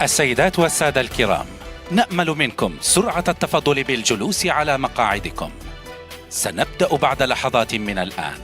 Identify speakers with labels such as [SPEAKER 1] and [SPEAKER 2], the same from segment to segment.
[SPEAKER 1] السيدات والسادة الكرام، نأمل منكم سرعة التفضل بالجلوس على مقاعدكم. سنبدأ بعد لحظات من الآن.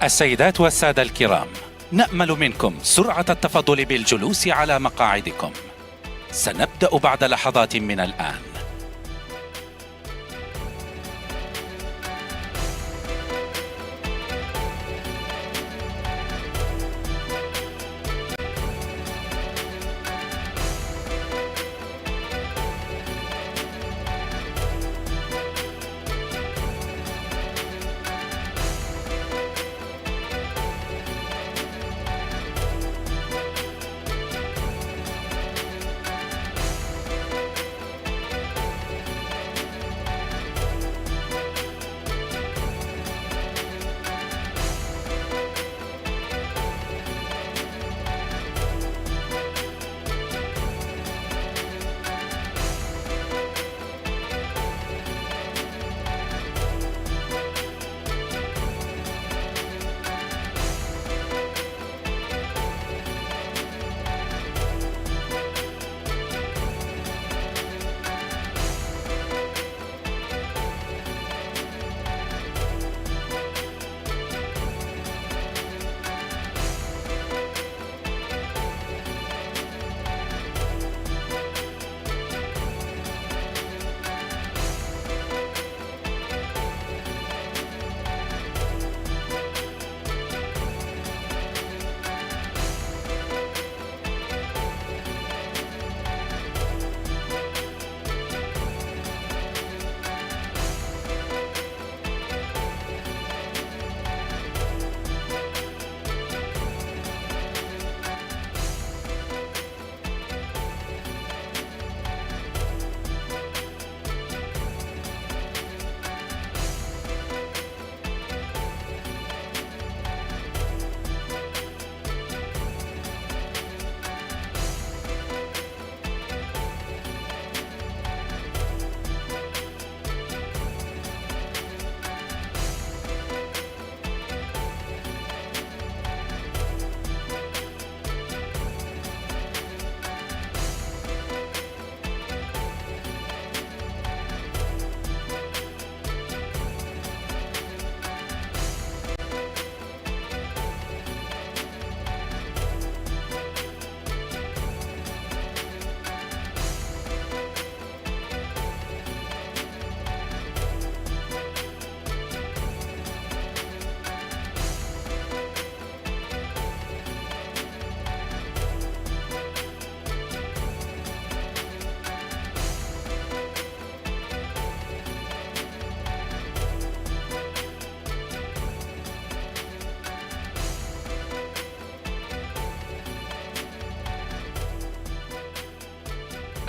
[SPEAKER 1] السيدات والسادة الكرام، نأمل منكم سرعة التفضل بالجلوس على مقاعدكم. سنبدأ بعد لحظات من الآن.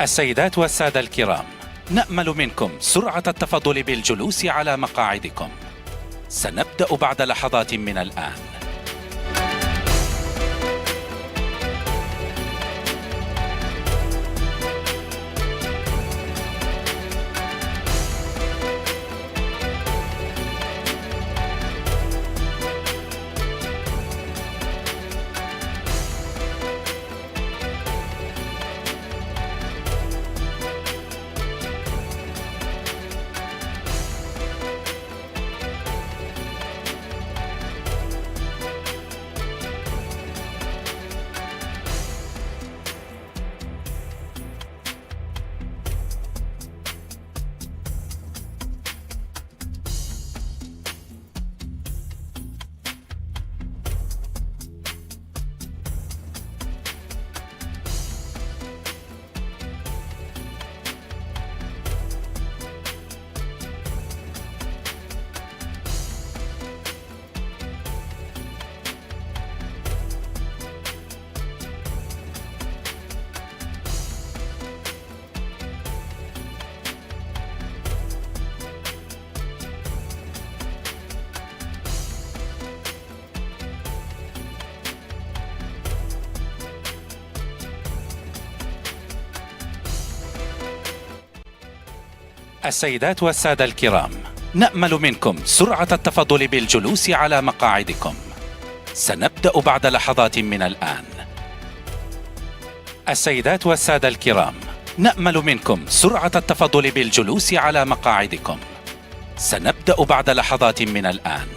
[SPEAKER 1] السيدات والسادة الكرام، نأمل منكم سرعة التفضل بالجلوس على مقاعدكم. سنبدأ بعد لحظات من الآن. السيدات والسادة الكرام، نأمل منكم سرعة التفضل بالجلوس على مقاعدكم. سنبدأ بعد لحظات من الآن. السيدات والسادة الكرام، نأمل منكم سرعة التفضل بالجلوس على مقاعدكم. سنبدأ بعد لحظات من الآن.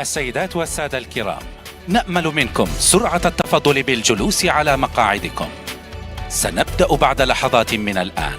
[SPEAKER 1] السيدات والسادة الكرام، نأمل منكم سرعة التفضل بالجلوس على مقاعدكم. سنبدأ بعد لحظات من الآن.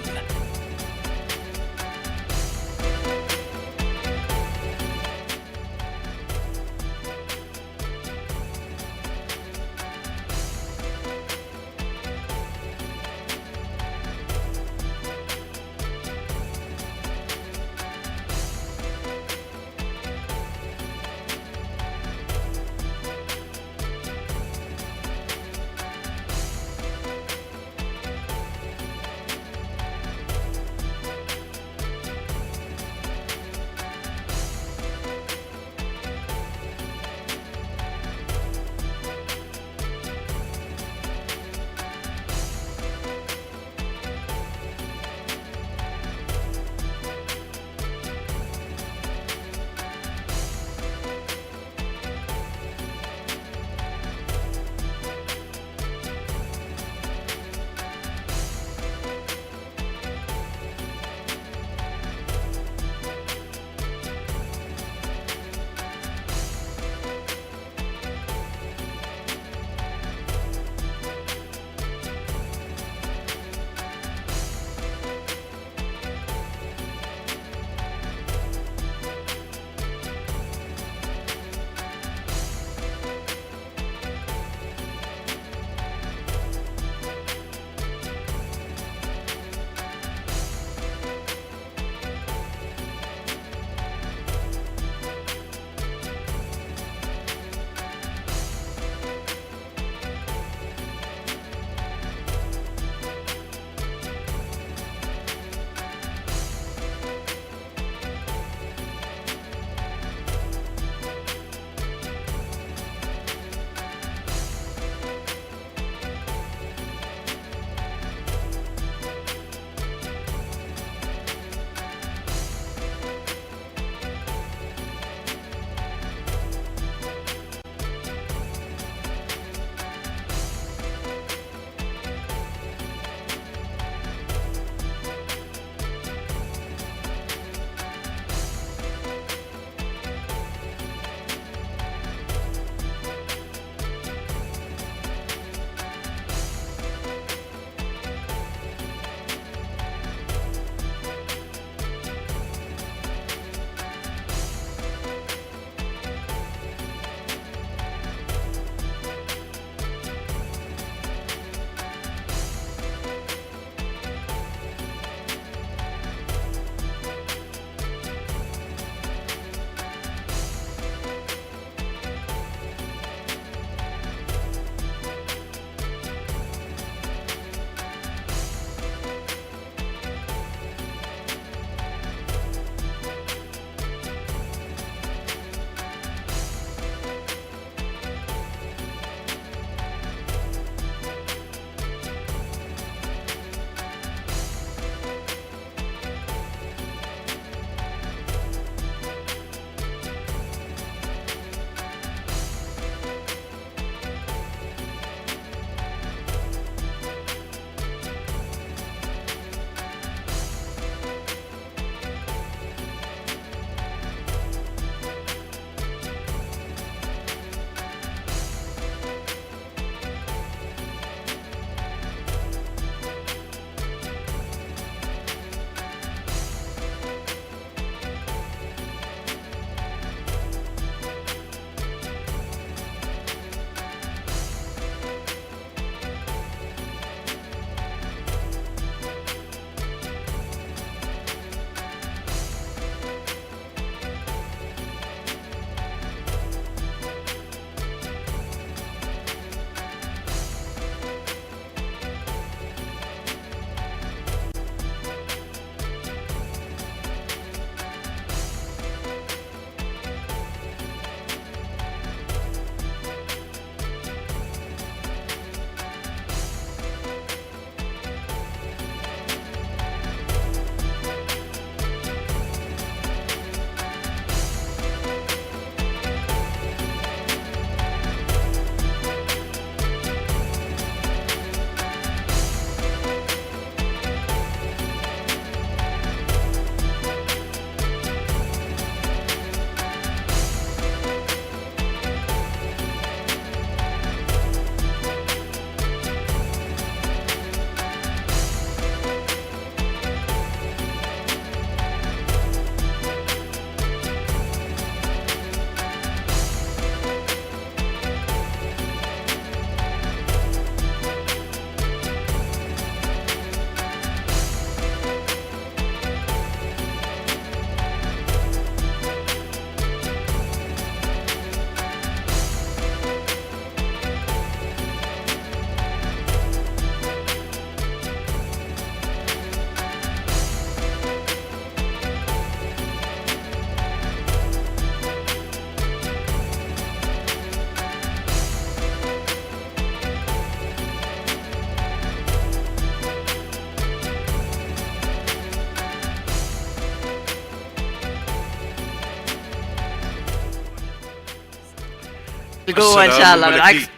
[SPEAKER 2] بقوة إن شاء الله. بالعكس.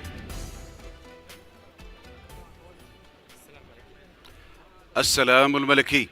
[SPEAKER 3] السلام الملكي.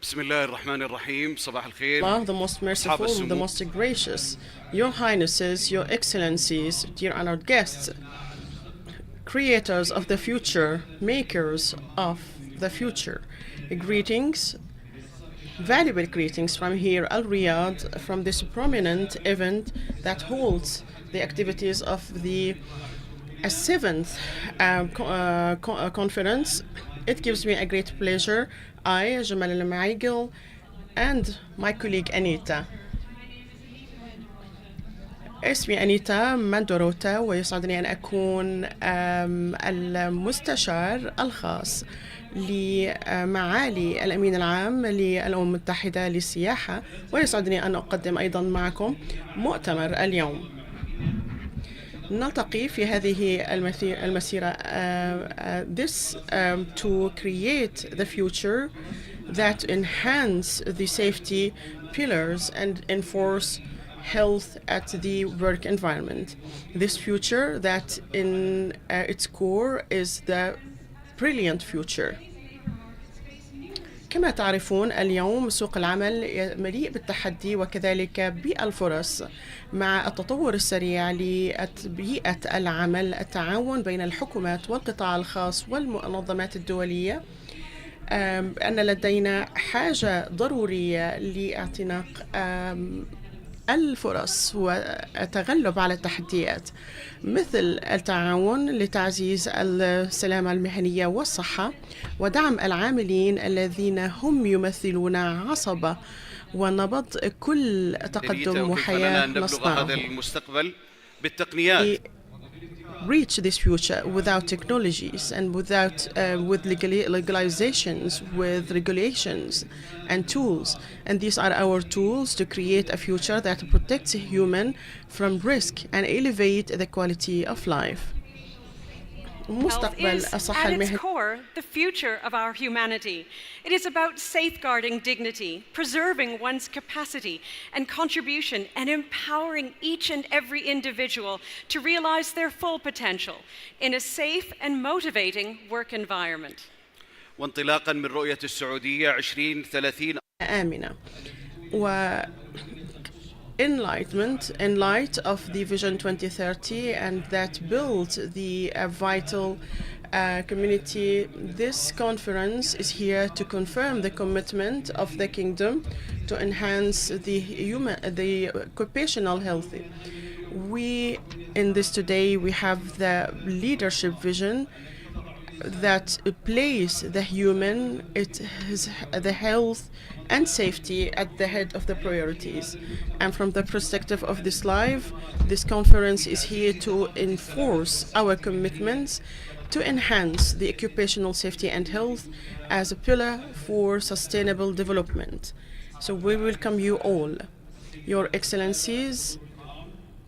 [SPEAKER 3] بسم الله الرحمن الرحيم. صباح الخير.
[SPEAKER 4] Allah, the most merciful, the most gracious, Your Highnesses, Your Excellencies, dear honored guests, creators of the future, makers of the future. Greetings, valuable greetings from here, Al Riyadh, from this prominent event that holds the activities of the seventh conference. It gives me a great pleasure, I, Jamal Al-Maigel, and my colleague Anita. اسمي أنيتا ماندوروتا ويسعدني أن أكون المستشار الخاص لمعالي الأمين العام للأمم المتحدة للسياحة، ويسعدني أن أقدم أيضا معكم مؤتمر اليوم. نلتقي في هذه المسيرة this to create the future that enhance the safety pillars and enforce health at the work environment. This future that in its core is the brilliant future. كما تعرفون اليوم سوق العمل مليء بالتحدي وكذلك بالفرص مع التطور السريع لبيئة العمل، التعاون بين الحكومات والقطاع الخاص والمنظمات الدولية، أن لدينا حاجة ضرورية لاعتناق الفرص والتغلب على التحديات، مثل التعاون لتعزيز السلامة المهنية والصحة ودعم العاملين الذين هم يمثلون عصبة ونبض كل تقدم وحياة نصنعه.
[SPEAKER 3] هذا المستقبل بالتقنيات.
[SPEAKER 4] Reach this future without technologies and without with legalizations, with regulations and tools. And these are our tools to create a future that protects human from risk and elevate the quality of life.
[SPEAKER 5] Health is, at its core, the future of our humanity. It is about safeguarding dignity, preserving one's capacity and contribution, and empowering each and every individual to realize their full potential in a safe and motivating work environment.
[SPEAKER 3] وانطلاقا من رؤية السعودية 2030
[SPEAKER 4] آمنة. Enlightenment in light of the Vision 2030 and that built the vital community. This conference is here to confirm the commitment of the kingdom to enhance the occupational health. We in this today we have the leadership vision that place the human, the health and safety at the head of the priorities. And from the perspective of this life, this conference is here to enforce our commitments to enhance the occupational safety and health as a pillar for sustainable development. So we welcome you all, Your Excellencies,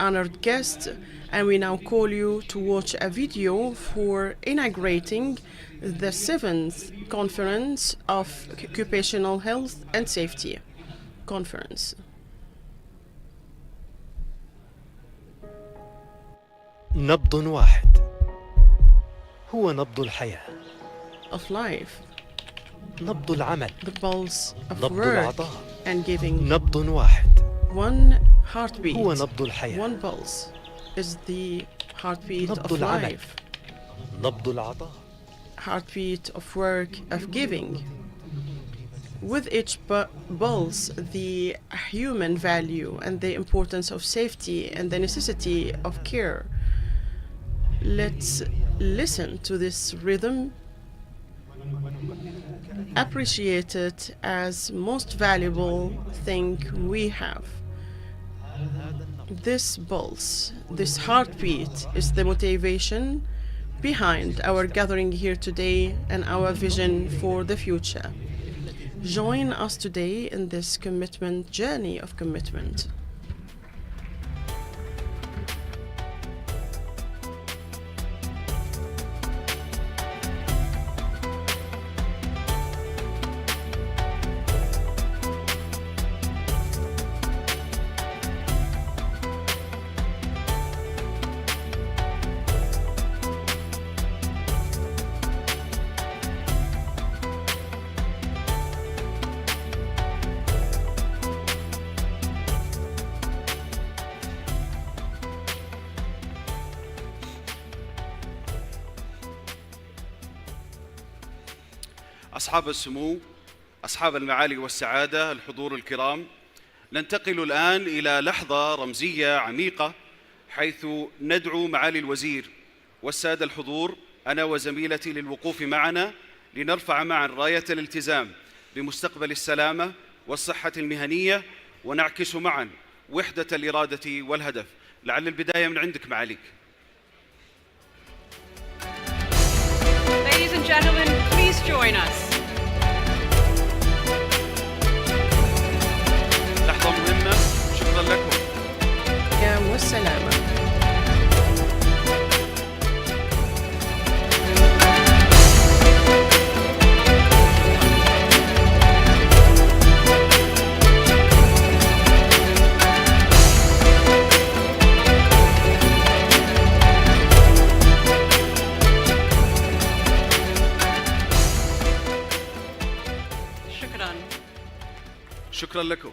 [SPEAKER 4] honored guests, and we now call you to watch a video for inaugurating the 7th Conference of Occupational Health and Safety Conference.
[SPEAKER 2] نبض واحد هو نبض الحياة.
[SPEAKER 4] of life,
[SPEAKER 2] نبض العمل.
[SPEAKER 4] the pulse of
[SPEAKER 2] نبض
[SPEAKER 4] work
[SPEAKER 2] العطاء.
[SPEAKER 4] and giving.
[SPEAKER 2] نبض واحد
[SPEAKER 4] One heartbeat,
[SPEAKER 2] هو نبض الحياة.
[SPEAKER 4] one pulse is the heartbeat
[SPEAKER 2] نبض
[SPEAKER 4] of
[SPEAKER 2] العمل.
[SPEAKER 4] life,
[SPEAKER 2] نبض العطاء.
[SPEAKER 4] heartbeat of work, of giving. With each pulse, the human value and the importance of safety and the necessity of care. Let's listen to this rhythm, appreciate it as most valuable thing we have. This pulse, this heartbeat is the motivation behind our gathering here today and our vision for the future. Join us today in this commitment journey of commitment.
[SPEAKER 3] أصحاب السمو، أصحاب المعالي والسعادة، الحضور الكرام، ننتقل الآن إلى لحظة رمزية عميقة، حيث ندعو معالي الوزير والسادة الحضور أنا وزميلتي للوقوف معنا لنرفع معا راية الالتزام بمستقبل السلامة والصحة المهنية، ونعكس معا وحدة الإرادة والهدف. لعل البداية من عندك معاليك.
[SPEAKER 5] Ladies and gentlemen, please join us.
[SPEAKER 3] لحظة مهمة، شكرا لكم.
[SPEAKER 4] والسلامة.
[SPEAKER 3] شكرا لكم.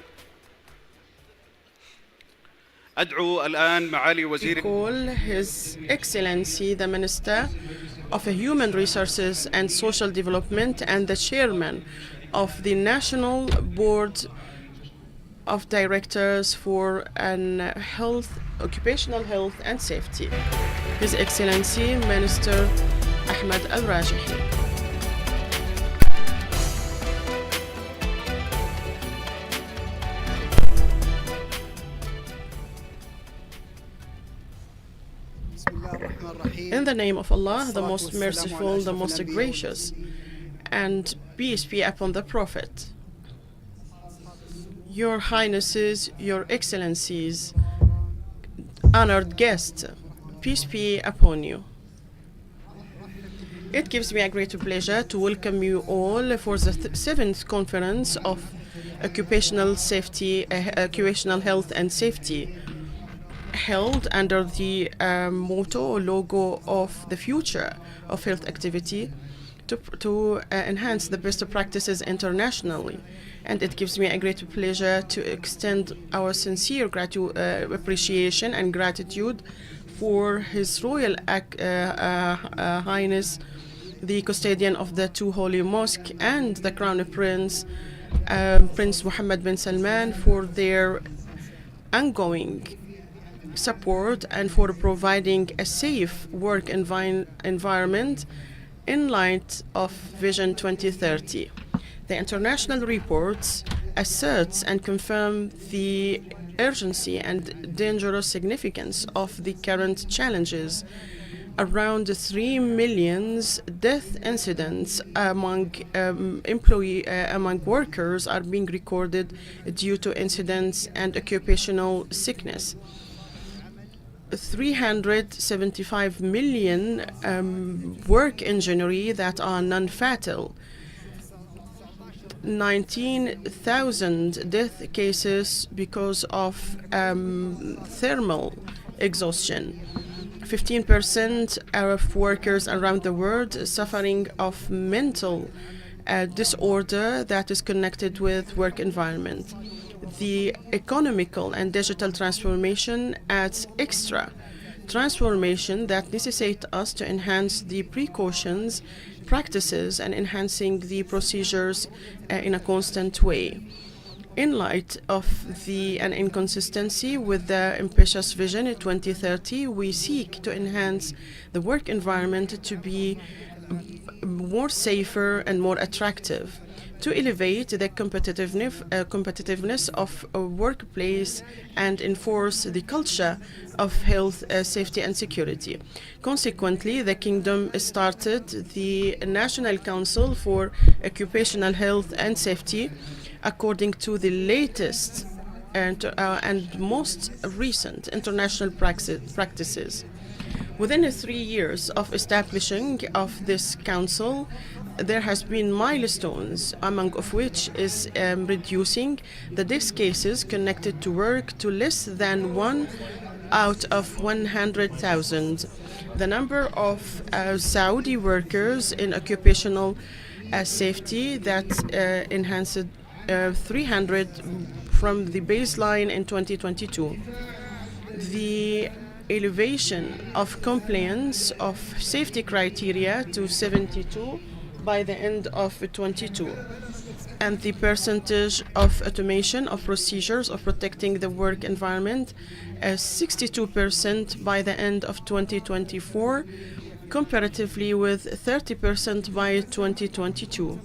[SPEAKER 3] أدعو الآن معالي وزير
[SPEAKER 4] Call His Excellency the Minister of Human Resources and Social Development and the Chairman of the National Board of Directors for Occupational Health and Safety, His Excellency Minister Ahmed Al-Rajihi. In the name of Allah, the most merciful, the most gracious, and peace be upon the Prophet. Your Highnesses, Your Excellencies, honored guests, peace be upon you. It gives me a great pleasure to welcome you all for the 7th conference of occupational health and safety, held under the motto or logo of the future of health activity to enhance the best practices internationally. And it gives me a great pleasure to extend our sincere appreciation and gratitude for His Royal Highness, the custodian of the two holy mosques, and the Crown Prince, Prince Mohammed bin Salman, for their ongoing support and for providing a safe work environment in light of Vision 2030. The international reports asserts and confirm the urgency and dangerous significance of the current challenges. Around 3 million death incidents among among workers are being recorded due to incidents and occupational sickness. 375 million work injury that are non-fatal. 19,000 death cases because of thermal exhaustion. 15% of workers around the world suffering of mental disorder that is connected with work environment. The economical and digital transformation adds extra transformation that necessitate us to enhance the precautions, practices, and enhancing the procedures in a constant way. In light of an inconsistency with the ambitious vision in 2030, we seek to enhance the work environment to be more safer and more attractive, to elevate the competitiveness of a workplace and enforce the culture of health, safety and security. Consequently, the Kingdom started the National Council for Occupational Health and Safety according to the latest and most recent international practices. Within 3 years of establishing of this council, there has been milestones, among of which is reducing the death cases connected to work to less than 1 out of 100,000. The number of Saudi workers in occupational safety that enhanced 300 from the baseline in 2022. The elevation of compliance of safety criteria to 72 by the end of 22, and the percentage of automation of procedures of protecting the work environment as 62% by the end of 2024, comparatively with 30% by 2022.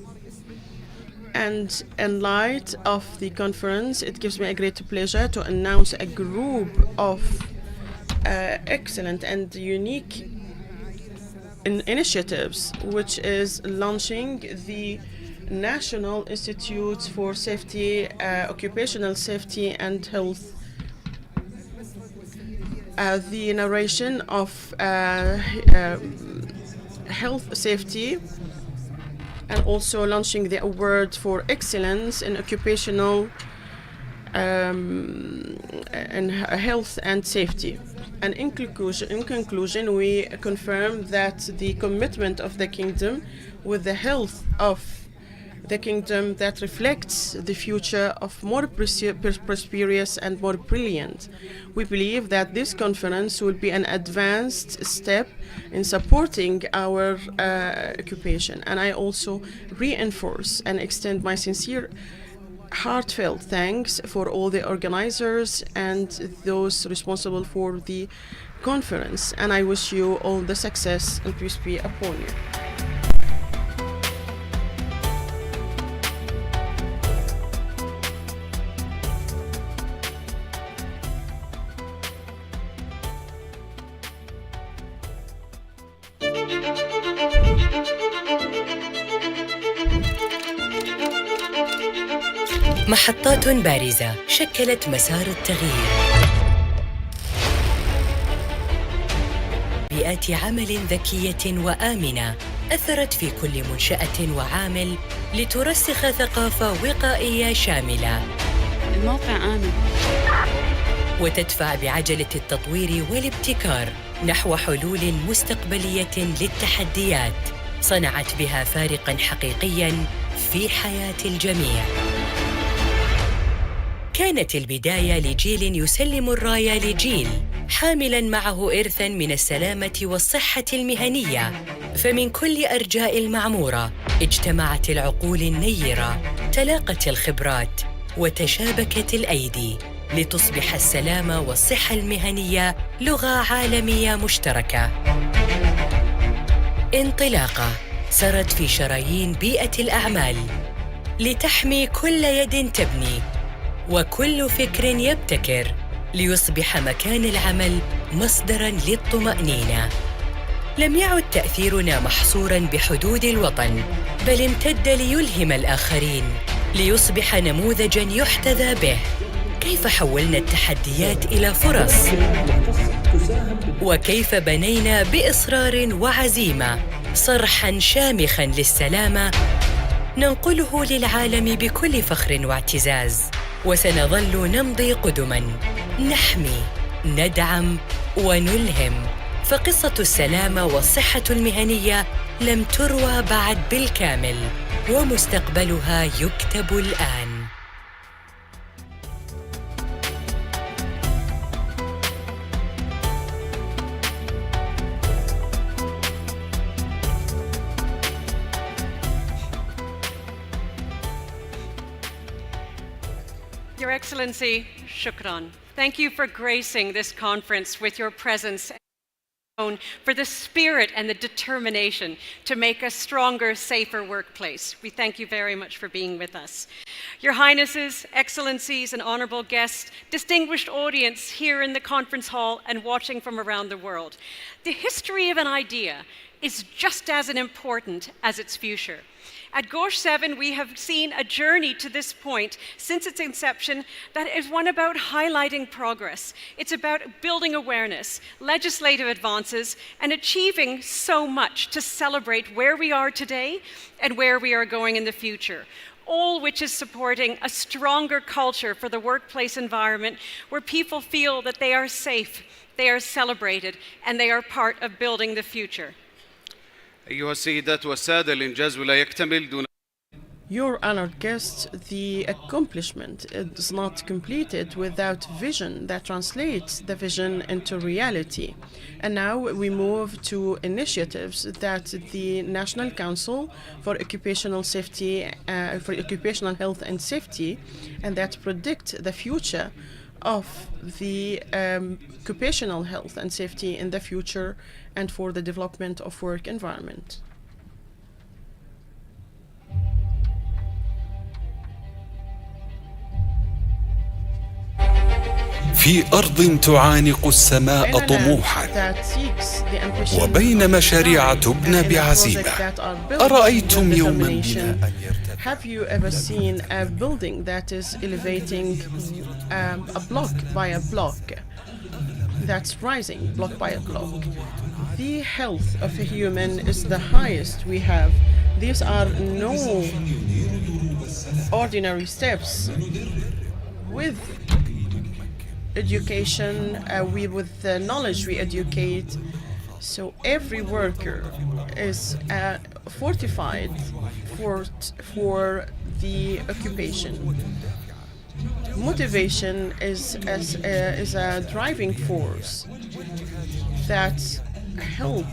[SPEAKER 4] And in light of the conference, it gives me a great pleasure to announce a group of excellent and unique initiatives, which is launching the National Institutes for Safety, Occupational Safety and Health. The narration of health safety, and also launching the award for excellence in occupational and health and safety. And in conclusion, we confirm that the commitment of the Kingdom with the health of the Kingdom that reflects the future of more prosperous and more brilliant. We believe that this conference will be an advanced step in supporting our occupation. And I also reinforce and extend my sincere heartfelt thanks for all the organizers and those responsible for the conference. And I wish you all the success and peace be upon you.
[SPEAKER 6] محطات بارزة شكلت مسار التغيير. بيئات عمل ذكية وآمنة أثرت في كل منشأة وعامل لترسخ ثقافة وقائية شاملة.
[SPEAKER 7] الموقع آمن.
[SPEAKER 6] وتدفع بعجلة التطوير والابتكار نحو حلول مستقبلية للتحديات صنعت بها فارقاً حقيقياً في حياة الجميع. كانت البداية لجيل يسلم الراية لجيل حاملاً معه إرثاً من السلامة والصحة المهنية. فمن كل أرجاء المعمورة اجتمعت العقول النيرة، تلاقت الخبرات وتشابكت الأيدي لتصبح السلامة والصحة المهنية لغة عالمية مشتركة. انطلاقة سرت في شرايين بيئة الأعمال لتحمي كل يد تبني وكل فكر يبتكر ليصبح مكان العمل مصدراً للطمأنينة. لم يعد تأثيرنا محصوراً بحدود الوطن، بل امتد ليلهم الآخرين ليصبح نموذجاً يحتذى به. كيف حولنا التحديات إلى فرص؟ وكيف بنينا بإصرار وعزيمة صرحاً شامخاً للسلامة ننقله للعالم بكل فخر واعتزاز. وسنظل نمضي قدماً، نحمي، ندعم ونلهم فقصة السلامة والصحة المهنية لم تروى بعد بالكامل، ومستقبلها يكتب الآن.
[SPEAKER 5] Your Excellency, shukran. Thank you for gracing this conference with your presence, for the spirit and the determination to make a stronger, safer workplace. We thank you very much for being with us. Your Highnesses, Excellencies, and honorable guests, distinguished audience here in the conference hall and watching from around the world. The history of an idea is just as important as its future. At GOSH 7, we have seen a journey to this point since its inception that is one about highlighting progress. It's about building awareness, legislative advances, and achieving so much to celebrate where we are today and where we are going in the future. All which is supporting a stronger culture for the workplace environment where people feel that they are safe, they are celebrated, and they are part of building the future.
[SPEAKER 3] أيها السيدات والسادة، الإنجاز لا يكتمل دون
[SPEAKER 4] Your honored guests, the accomplishment is not completed without vision that translates the vision into reality. And now we move to initiatives that the National Council for Occupational Safety, for Occupational Health and Safety, and that predict the future of the occupational health and safety in the future and for the development of work environment.
[SPEAKER 8] في أرض تعانق السماء طموحاً وبين مشاريع تبنى بعزيمة، أرأيتم يوماً بناءً يرتفع؟
[SPEAKER 4] Have you ever seen a building that is elevating a block by a block, that's rising block by a block? The health of a human is the highest we have. These are no ordinary steps. With education, with the knowledge we educate, so every worker is fortified for the occupation. Motivation is a driving force that help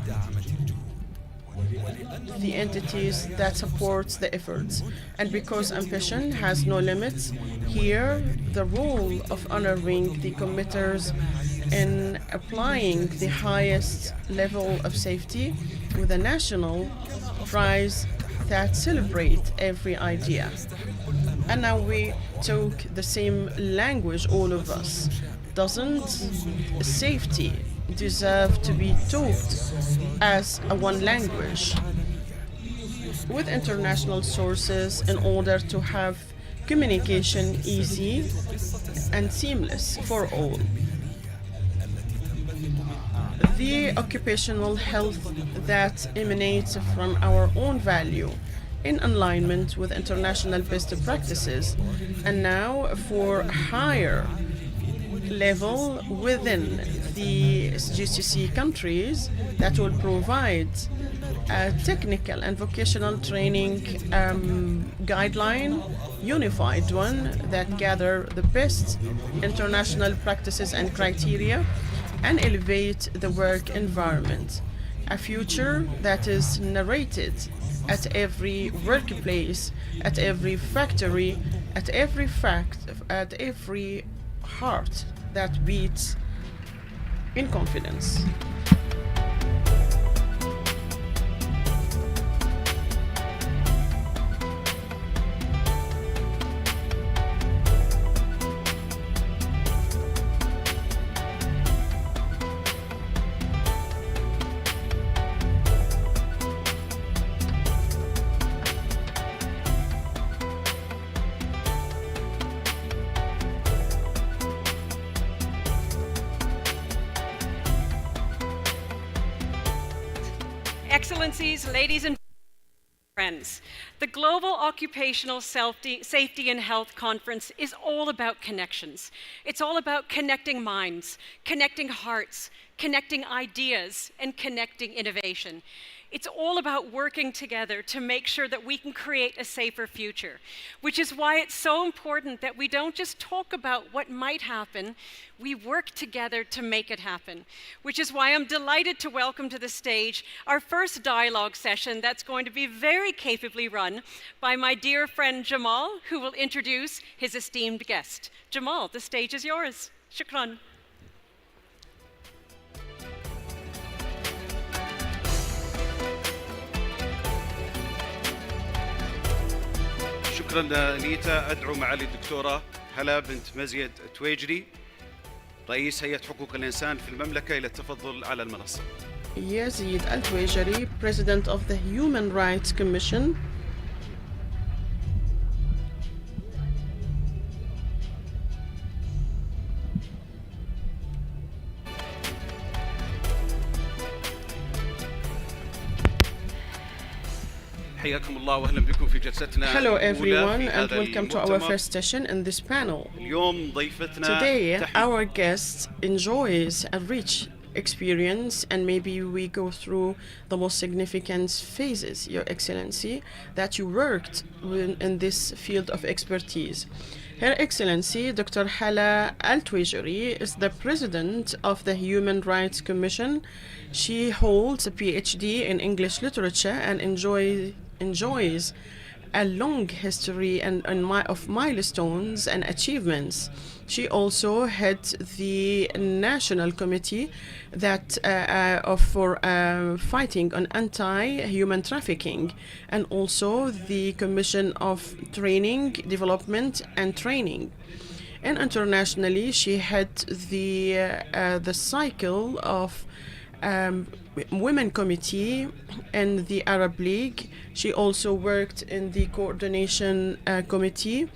[SPEAKER 4] the entities that supports the efforts. And because ambition has no limits, here the role of honoring the committers in applying the highest level of safety with a national prize that celebrate every idea. And now we talk the same language, all of us. Doesn't safety deserve to be taught as a one language with international sources in order to have communication easy and seamless for all? The occupational health that emanates from our own value in alignment with international best practices, and now for higher level within the GCC countries that will provide a technical and vocational training guideline, unified one that gather the best international practices and criteria and elevate the work environment. A future that is narrated at every workplace, at every factory, at every heart that beats in confidence.
[SPEAKER 5] Excellencies, ladies and friends, the Global Occupational Safety and Health Conference is all about connections. It's all about connecting minds, connecting hearts, connecting ideas, and connecting innovation. It's all about working together to make sure that we can create a safer future, which is why it's so important that we don't just talk about what might happen, we work together to make it happen, which is why I'm delighted to welcome to the stage our first dialogue session that's going to be very capably run by my dear friend Jamal, who will introduce his esteemed guest. Jamal, the stage is yours. Shukran.
[SPEAKER 3] شكرا أنيتا. أدعو معالي الدكتورة هلا بنت مزيد تويجري رئيس هيئة حقوق الإنسان في المملكة إلى التفضل على المنصة.
[SPEAKER 4] Yazid Al-Tuwaijari, President of the Human Rights Commission.
[SPEAKER 3] حياكم الله واهلا بكم في جلستنا.
[SPEAKER 4] Hello everyone and welcome to our first session in this panel.
[SPEAKER 3] اليوم ضيفتنا
[SPEAKER 4] Today our guest enjoys a rich experience, and maybe we go through the most significant phases, Your Excellency, that you worked in this field of expertise. Her Excellency Dr. Hala Al-Tuwaijari is the President of the Human Rights Commission. She holds a PhD in English literature and enjoys a long history of milestones and achievements. She also heads the National Committee for fighting on anti-human trafficking, and also the Commission of Training, Development and Training. And internationally, she had the cycle of Women Committee and the Arab League. She also worked in the Coordination Committee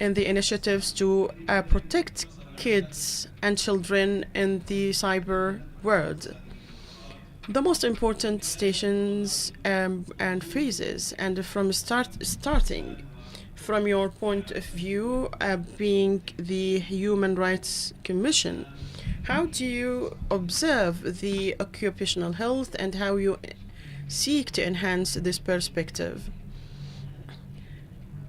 [SPEAKER 4] and the initiatives to protect kids and children in the cyber world. The most important stations and phases, and from starting from your point of view, being the Human Rights Commission, how do you observe the occupational health and how you seek to enhance this perspective?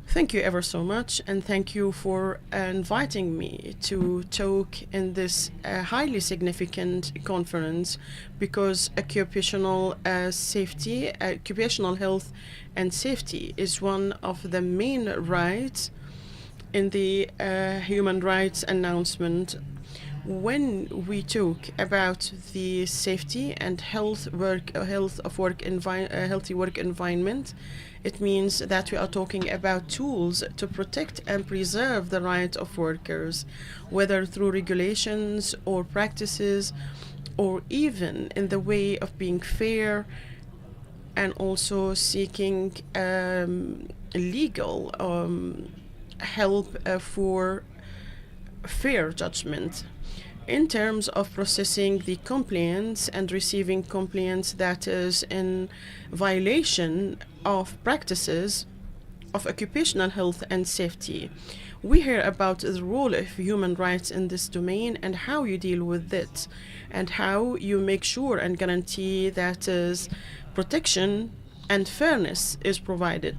[SPEAKER 4] Thank you ever so much, and thank you for inviting me to talk in this highly significant conference, because occupational health and safety is one of the main rights in the human rights announcement. When we talk about the safety and healthy work environment, it means that we are talking about tools to protect and preserve the rights of workers, whether through regulations or practices, or even in the way of being fair, and also seeking legal help for fair judgment. In terms of processing the complaints and receiving complaints that is in violation of practices of occupational health and safety, we hear about the role of human rights in this domain and how you deal with it, and how you make sure and guarantee that protection and fairness is provided.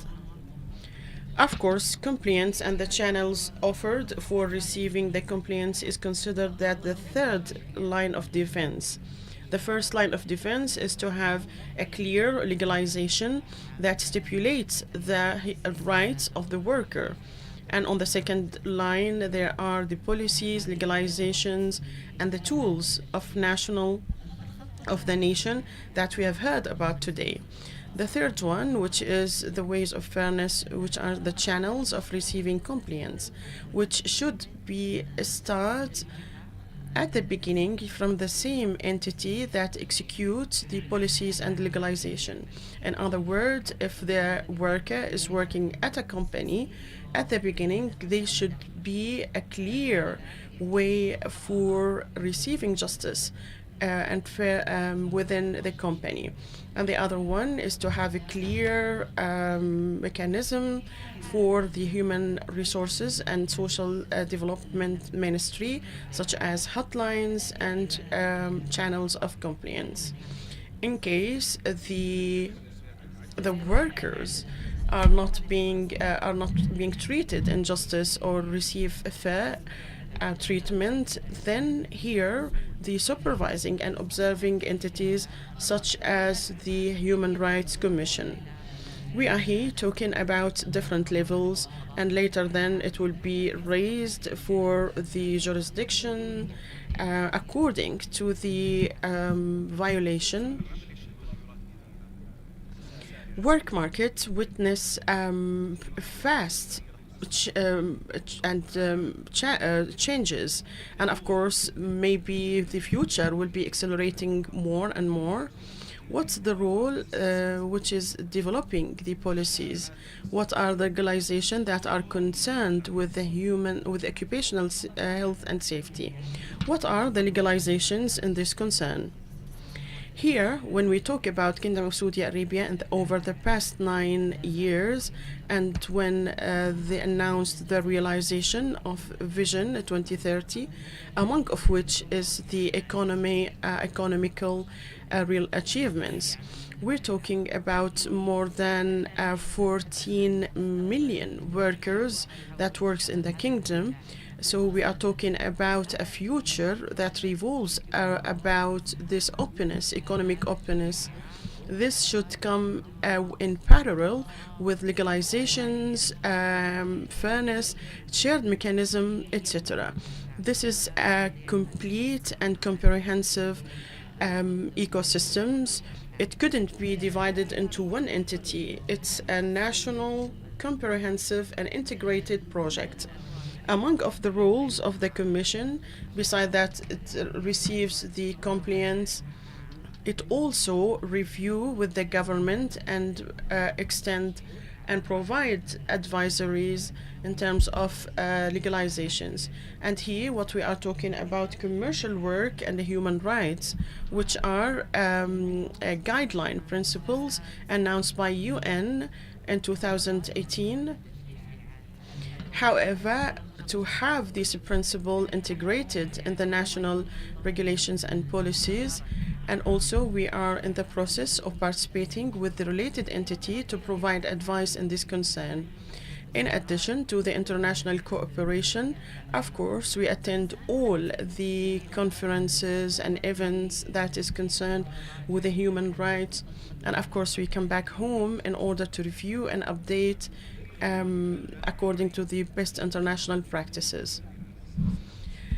[SPEAKER 4] Of course, complaints and the channels offered for receiving the complaints is considered that the third line of defense. The first line of defense is to have a clear legalization that stipulates the rights of the worker. And on the second line, there are the policies, legalizations, and the tools of the nation that we have heard about today. The third one, which is the ways of fairness, which are the channels of receiving complaints, which should be start at the beginning from the same entity that executes the policies and legalization. In other words, if the worker is working at a company, at the beginning, there should be a clear way for receiving justice and fair within the company. And the other one is to have a clear mechanism for the human resources and social development ministry, such as hotlines and channels of compliance. In case the workers are not being treated in justice or receive a fair treatment, then here the supervising and observing entities such as the Human Rights Commission. We are here talking about different levels, and later then it will be raised for the jurisdiction according to the violation. Work markets witness fast changes, and of course maybe the future will be accelerating more and more. What's the role which is developing the policies? What are the legalizations that are concerned with the occupational health and safety? What are the legalizations in this concern? Here, when we talk about Kingdom of Saudi Arabia and over the past 9 years, and when they announced the realization of Vision 2030, among of which is the economical real achievements, we're talking about more than 14 million workers that works in the kingdom. So we are talking about a future that revolves about this openness, economic openness. This should come in parallel with legalizations, fairness, shared mechanism, etc. This is a complete and comprehensive ecosystems. It couldn't be divided into one entity. It's a national, comprehensive, and integrated project. Among of the roles of the Commission, besides that it receives the compliance, it also review with the government and extend and provide advisories in terms of legalizations. And here what we are talking about commercial work and the human rights, which are guideline principles announced by UN in 2018. However, to have this principle integrated in the national regulations and policies, and also we are in the process of participating with the related entity to provide advice in this concern. In addition to the international cooperation, of course, we attend all the conferences and events that is concerned with the human rights, and of course we come back home in order to review and update according to the best international practices.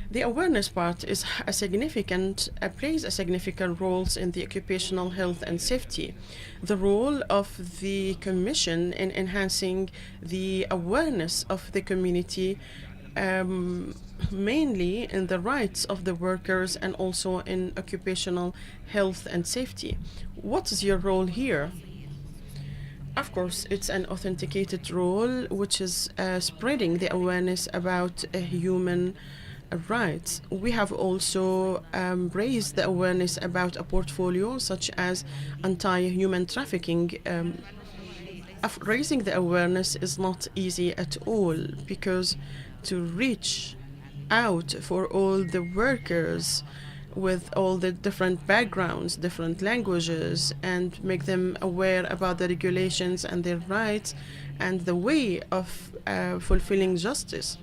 [SPEAKER 4] The awareness part is plays a significant role in the occupational health and safety. The role of the Commission in enhancing the awareness of the community, mainly in the rights of the workers and also in occupational health and safety. What is your role here? Of course, it's an authenticated role, which is spreading the awareness about human rights. We have also raised the awareness about a portfolio such as anti-human trafficking. Raising the awareness is not easy at all, because to reach out for all the workers with all the different backgrounds, different languages, and make them aware about the regulations and their rights and the way of fulfilling justice.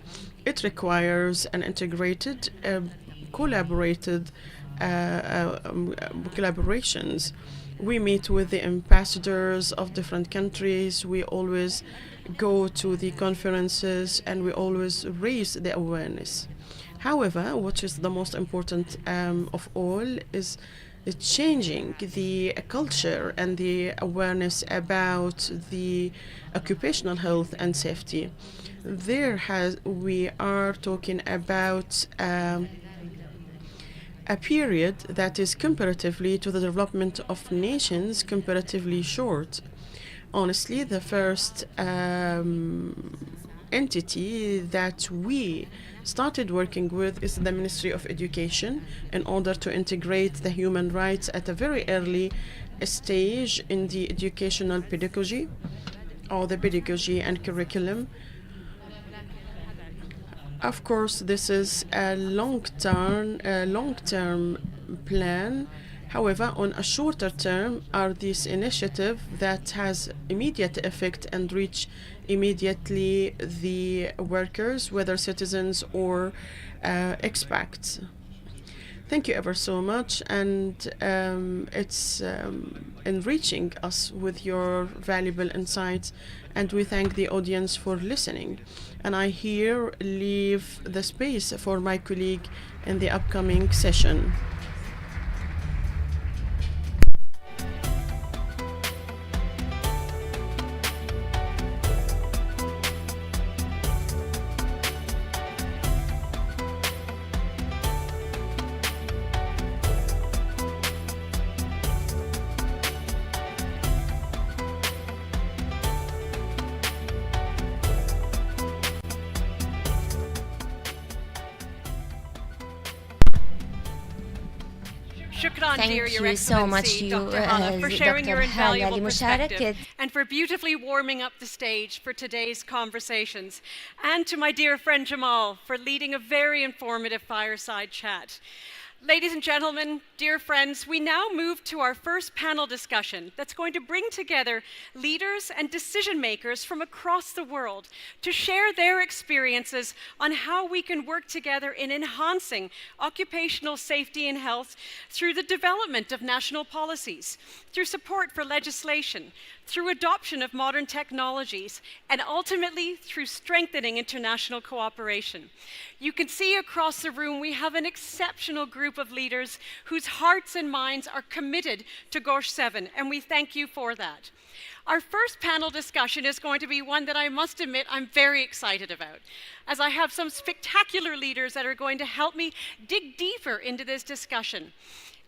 [SPEAKER 4] It requires an integrated, collaborations. We meet with the ambassadors of different countries. We always go to the conferences and we always raise the awareness. However, what is the most important of all is changing the culture and the awareness about the occupational health and safety. We are talking about a period that is comparatively to the development of nations comparatively short. Honestly, the first entity that we started working with is the Ministry of Education in order to integrate the human rights at a very early stage in the educational pedagogy or the pedagogy and curriculum. Of course, this is a long-term plan. However, on a shorter term are these initiatives that has immediate effect and reach immediately the workers, whether citizens or expats. Thank you ever so much, and it's enriching us with your valuable insights, and we thank the audience for listening. And I here leave the space for my colleague in the upcoming session.
[SPEAKER 5] Thank you so much to you, for sharing your invaluable perspective and for beautifully warming up the stage for today's conversations. And to my dear friend Jamal for leading a very informative fireside chat. Ladies and gentlemen, dear friends, we now move to our first panel discussion that's going to bring together leaders and decision makers from across the world to share their experiences on how we can work together in enhancing occupational safety and health through the development of national policies, through support for legislation, through adoption of modern technologies, and ultimately through strengthening international cooperation. You can see across the room we have an exceptional group of leaders whose hearts and minds are committed to GOSH 7, and we thank you for that. Our first panel discussion is going to be one that I must admit I'm very excited about, as I have some spectacular leaders that are going to help me dig deeper into this discussion.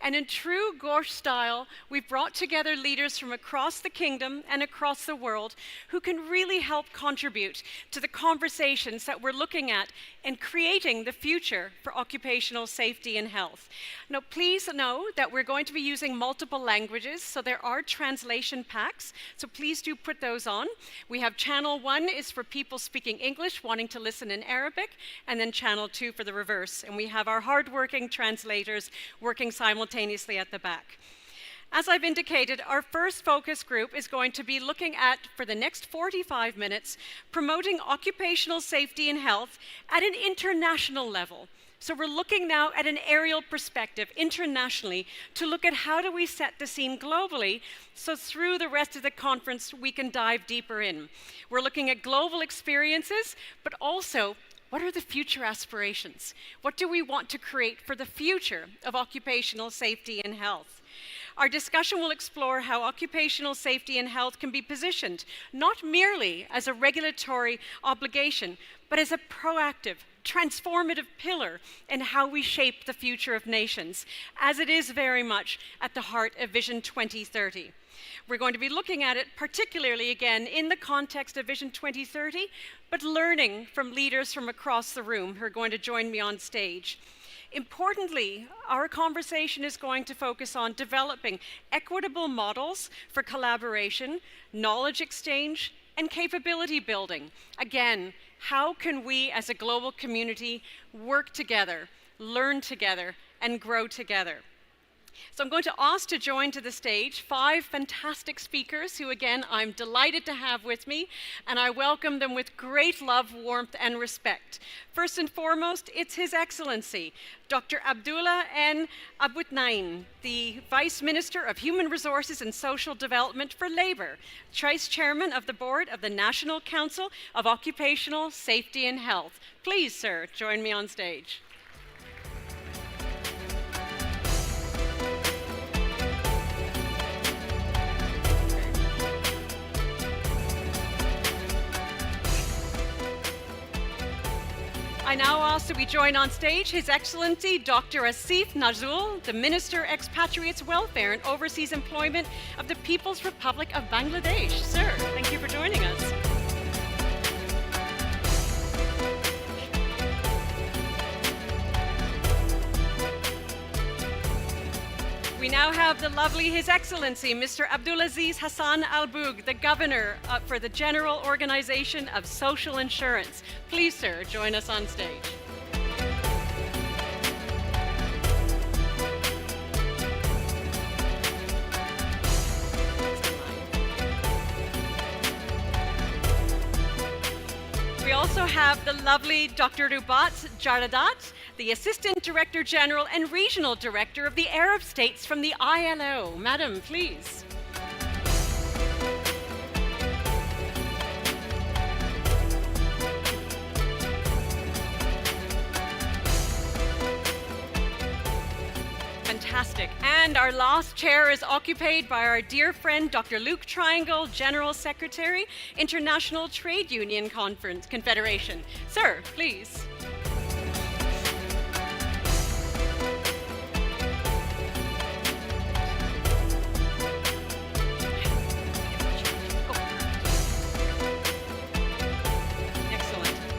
[SPEAKER 5] And in true GOSH style, we've brought together leaders from across the kingdom and across the world who can really help contribute to the conversations that we're looking at in creating the future for occupational safety and health. Now, please know that we're going to be using multiple languages, so there are translation packs, so please do put those on. We have channel 1 is for people speaking English, wanting to listen in Arabic, and then channel 2 for the reverse. And we have our hardworking translators working simultaneously at the back. As I've indicated, our first focus group is going to be looking at, for the next 45 minutes, promoting occupational safety and health at an international level. So we're looking now at an aerial perspective internationally to look at how do we set the scene globally, so through the rest of the conference we can dive deeper in. We're looking at global experiences, but also what are the future aspirations? What do we want to create for the future of occupational safety and health? Our discussion will explore how occupational safety and health can be positioned not merely as a regulatory obligation, but as a proactive, transformative pillar in how we shape the future of nations, as it is very much at the heart of Vision 2030. We're going to be looking at it particularly again in the context of Vision 2030, but learning from leaders from across the room who are going to join me on stage. Importantly, our conversation is going to focus on developing equitable models for collaboration, knowledge exchange, and capability building. Again, how can we as a global community work together, learn together, and grow together? So I'm going to ask to join to the stage 5 fantastic speakers who, again, I'm delighted to have with me, and I welcome them with great love, warmth, and respect. First and foremost, it's His Excellency, Dr. Abdullah N. Abutnain, the Vice Minister of Human Resources and Social Development for Labor, Vice Chairman of the Board of the National Council of Occupational Safety and Health. Please, sir, join me on stage. I now ask that we join on stage His Excellency Dr. Asif Nazrul, the Minister Expatriates Welfare and Overseas Employment of the People's Republic of Bangladesh. Sir, thank you for joining us. We now have the lovely His Excellency, Mr. Abdulaziz Hassan Al Boug, the Governor for the General Organization of Social Insurance. Please, sir, join us on stage. We also have the lovely Dr. Rubat Jaradat, the Assistant Director General and Regional Director of the Arab States from the ILO. Madam, please. Fantastic. And our last chair is occupied by our dear friend, Dr. Luke Triangle, General Secretary, International Trade Union Confederation. Sir, please.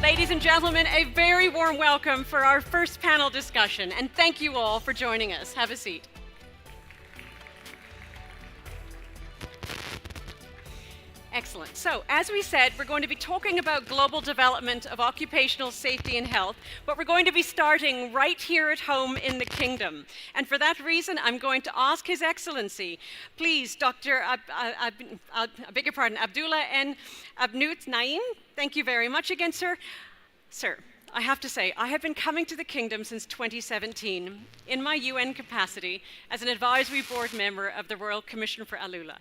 [SPEAKER 5] Ladies and gentlemen, a very warm welcome for our first panel discussion, and thank you all for joining us. Have a seat. Excellent. So, as we said, we're going to be talking about global development of occupational safety and health, but we're going to be starting right here at home in the Kingdom. And for that reason, I'm going to ask His Excellency, please, Dr. Abdullah N. Abnout Naim. Thank you very much again, sir. Sir, I have to say, I have been coming to the Kingdom since 2017 in my UN capacity as an advisory board member of the Royal Commission for Alula.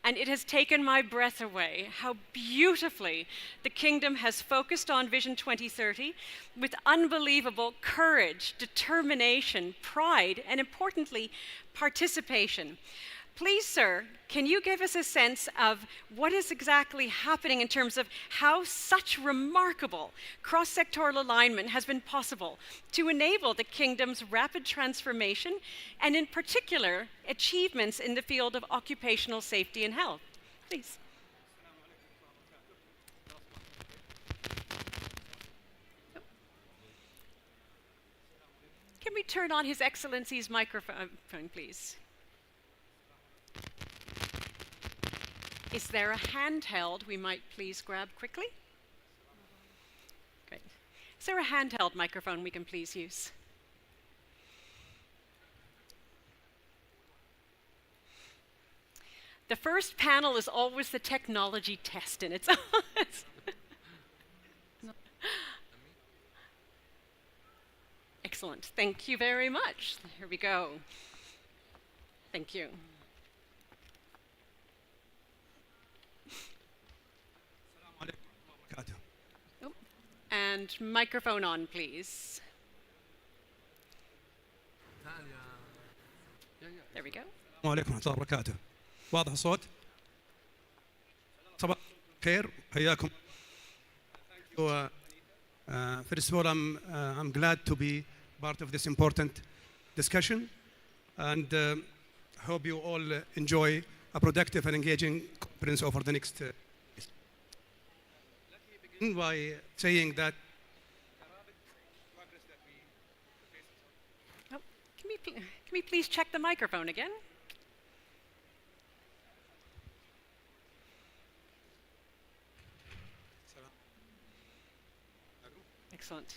[SPEAKER 5] And it has taken my breath away how beautifully the Kingdom has focused on Vision 2030 with unbelievable courage, determination, pride, and importantly, participation. Please, sir, can you give us a sense of what is exactly happening in terms of how such remarkable cross-sectoral alignment has been possible to enable the Kingdom's rapid transformation and, in particular, achievements in the field of occupational safety and health? Please. Can we turn on His Excellency's microphone, please? Is there a handheld we might please grab quickly? Great. Is there a handheld microphone we can please use? The first panel is always the technology test in its own. Excellent. Thank you very much. Here we go. Thank you. Oh, and microphone on, please. There we go.
[SPEAKER 9] السلام عليكم ورحمة الله وبركاته. واضح الصوت؟ صباح الخير حياكم. First of all, I'm glad to be part of this important discussion, and hope you all enjoy a productive and engaging conference over the next. Let me begin by saying that.
[SPEAKER 5] Oh, can we please check the microphone again? Excellent.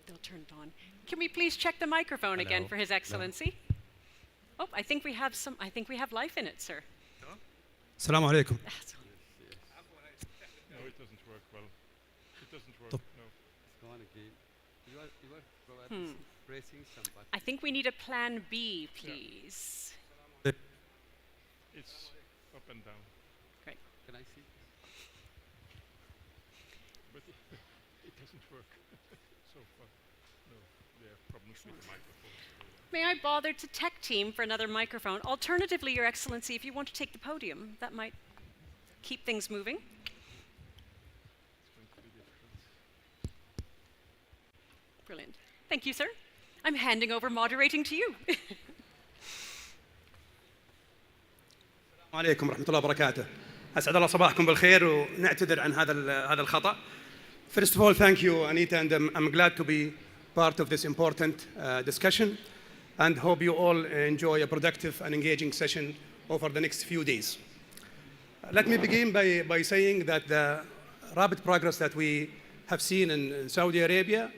[SPEAKER 5] They'll turn it on. Can we please check the microphone again for His Excellency? Oh, I think we have life in it, sir.
[SPEAKER 9] السلام عليكم.
[SPEAKER 10] No, it doesn't work well. It doesn't work. No.
[SPEAKER 11] It's gone again. You are probably pressing some button.
[SPEAKER 5] I think we need a plan B, please.
[SPEAKER 10] It's up and down.
[SPEAKER 5] Great.
[SPEAKER 11] Can I see?
[SPEAKER 10] But it doesn't work so far. No, there are problems with the microphone.
[SPEAKER 5] May I bother to tech team for another microphone? Alternatively, Your Excellency, if you want to take the podium, that might keep things moving.
[SPEAKER 10] It's going to be difficult.
[SPEAKER 5] Brilliant. Thank you, sir. I'm handing over moderating to you.
[SPEAKER 9] السلام عليكم ورحمة الله وبركاته. أسعد الله صباحكم بالخير ونعتذر عن هذا الخطأ. First of all, thank you, Anita, and I'm glad to be part of this important discussion, and hope you all enjoy a productive and engaging session over the next few days. Let me begin by saying that the rapid progress that we have seen in Saudi Arabia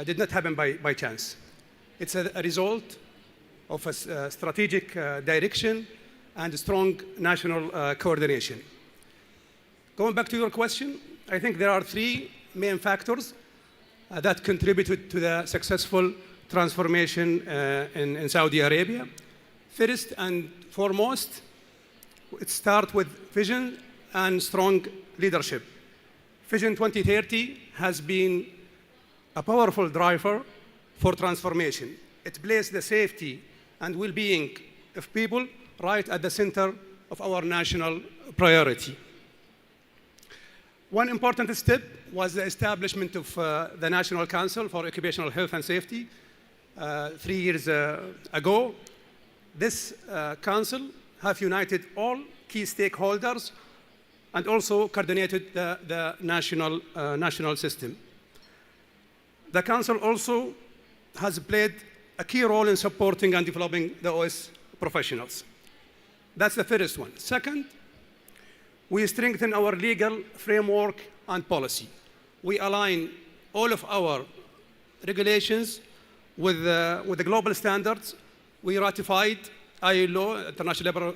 [SPEAKER 9] did not happen by chance. It's a result of a strategic direction and strong national coordination. Going back to your question, I think there are three main factors that contributed to the successful transformation in Saudi Arabia. First and foremost, it starts with vision and strong leadership. Vision 2030 has been a powerful driver for transformation. It placed the safety and well-being of people right at the center of our national priority. One important step was the establishment of the National Council for Occupational Health and Safety 3 years ago. This council have united all key stakeholders and also coordinated the national system. The council also has played a key role in supporting and developing the OS professionals. That's the first one. Second, we strengthen our legal framework and policy. We align all of our regulations with the global standards. We ratified ILO, International Labour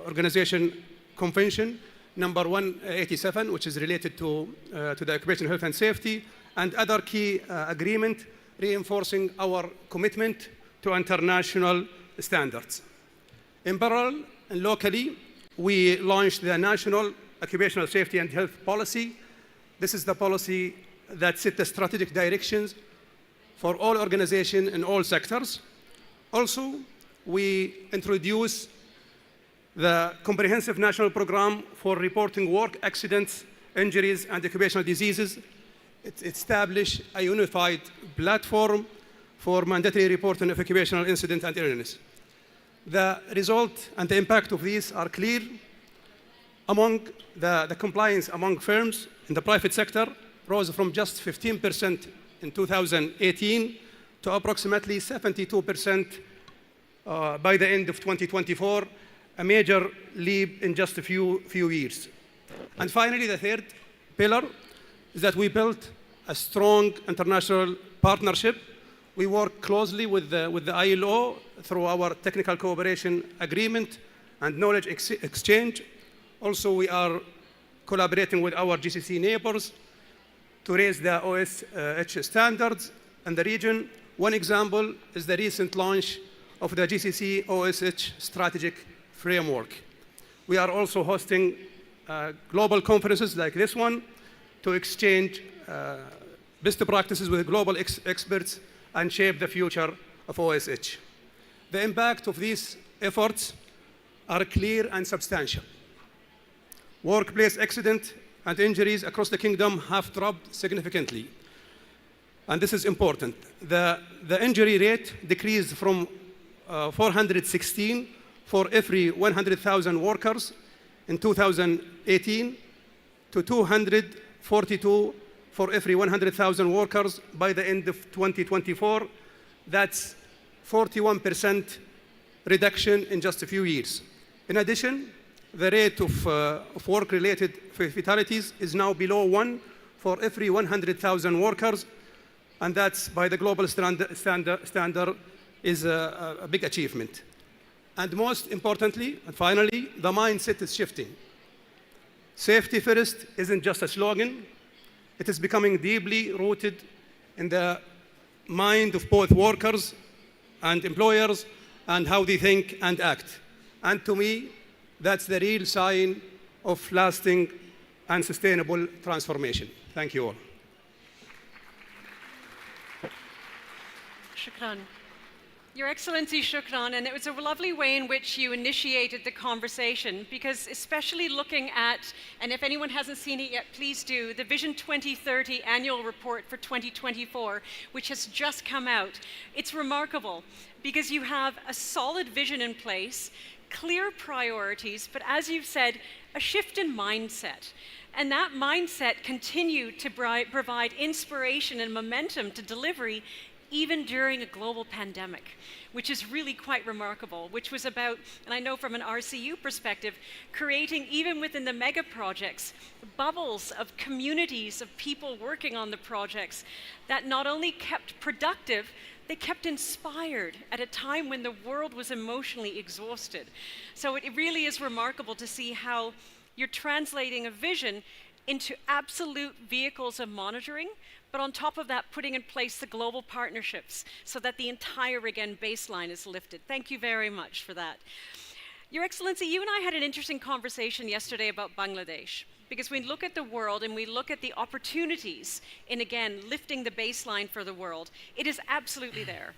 [SPEAKER 9] Organization Convention, number 187, which is related to the occupational health and safety, and other key agreement reinforcing our commitment to international standards. In parallel and locally, we launched the National Occupational Safety and Health Policy. This is the policy that sets the strategic directions for all organizations in all sectors. Also, we introduce the comprehensive national program for reporting work accidents, injuries, and occupational diseases. It established a unified platform for mandatory reporting of occupational incident and illness. The result and the impact of these are clear. Among the compliance among firms in the private sector rose from just 15% in 2018 to approximately 72% by the end of 2024, a major leap in just a few years. And finally, the third pillar is that we built a strong international partnership. We work closely with the ILO through our technical cooperation agreement and knowledge exchange. Also, we are collaborating with our GCC neighbors to raise the OSH standards in the region. One example is the recent launch of the GCC OSH strategic framework. We are also hosting global conferences like this one to exchange best practices with global experts and shape the future of OSH. The impact of these efforts are clear and substantial. Workplace accident and injuries across the kingdom have dropped significantly. And this is important. The injury rate decreased from 416 for every 100,000 workers in 2018 to 242 for every 100,000 workers by the end of 2024. That's 41% reduction in just a few years. In addition, the rate of work-related fatalities is now below 1 for every 100,000 workers, and that's by the global standard is a big achievement. And most importantly, and finally, the mindset is shifting. Safety first isn't just a slogan. It is becoming deeply rooted in the mind of both workers and employers and how they think and act. And to me, that's the real sign of lasting and sustainable transformation. Thank you all.
[SPEAKER 5] Shukran. Your Excellency, shukran, and it was a lovely way in which you initiated the conversation, because especially looking at, and if anyone hasn't seen it yet, please do, the Vision 2030 annual report for 2024, which has just come out. It's remarkable because you have a solid vision in place, clear priorities, but as you've said, a shift in mindset. And that mindset continued to provide inspiration and momentum to delivery even during a global pandemic, which is really quite remarkable, which was about, and I know from an RCU perspective, creating, even within the mega projects, bubbles of communities of people working on the projects that not only kept productive, they kept inspired at a time when the world was emotionally exhausted. So it really is remarkable to see how you're translating a vision into absolute vehicles of monitoring, but on top of that, putting in place the global partnerships so that the entire, again, baseline is lifted. Thank you very much for that. Your Excellency, you and I had an interesting conversation yesterday about Bangladesh, because we look at the world and we look at the opportunities in, again, lifting the baseline for the world. It is absolutely there.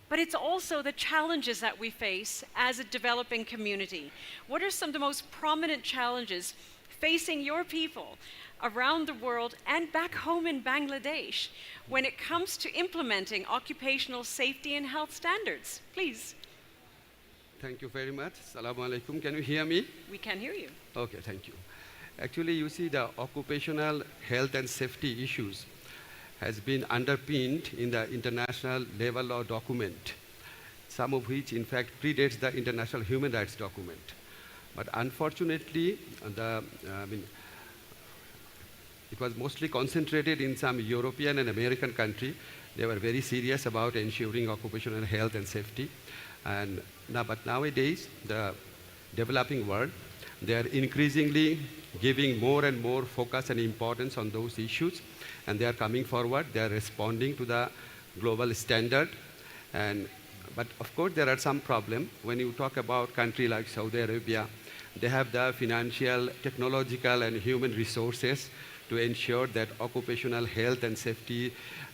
[SPEAKER 5] But it's also the challenges that we face as a developing community. What are some of the most prominent challenges facing your people around the world and back home in Bangladesh when it comes to implementing occupational safety and health standards? Please.
[SPEAKER 11] Thank you very much. Assalamu alaikum. Can you hear me?
[SPEAKER 5] We can hear you.
[SPEAKER 11] Okay, thank you. Actually, you see, the occupational health and safety issues has been underpinned in the international labor law document, some of which, in fact, predates the international human rights document. But unfortunately, it was mostly concentrated in some European and American countries. They were very serious about ensuring occupational health and safety. But nowadays, the developing world, they are increasingly giving more and more focus and importance on those issues, and they are coming forward. They are responding to the global standard. But of course, there are some problems. When you talk about countries like Saudi Arabia, they have the financial, technological, and human resources to ensure that occupational health and safety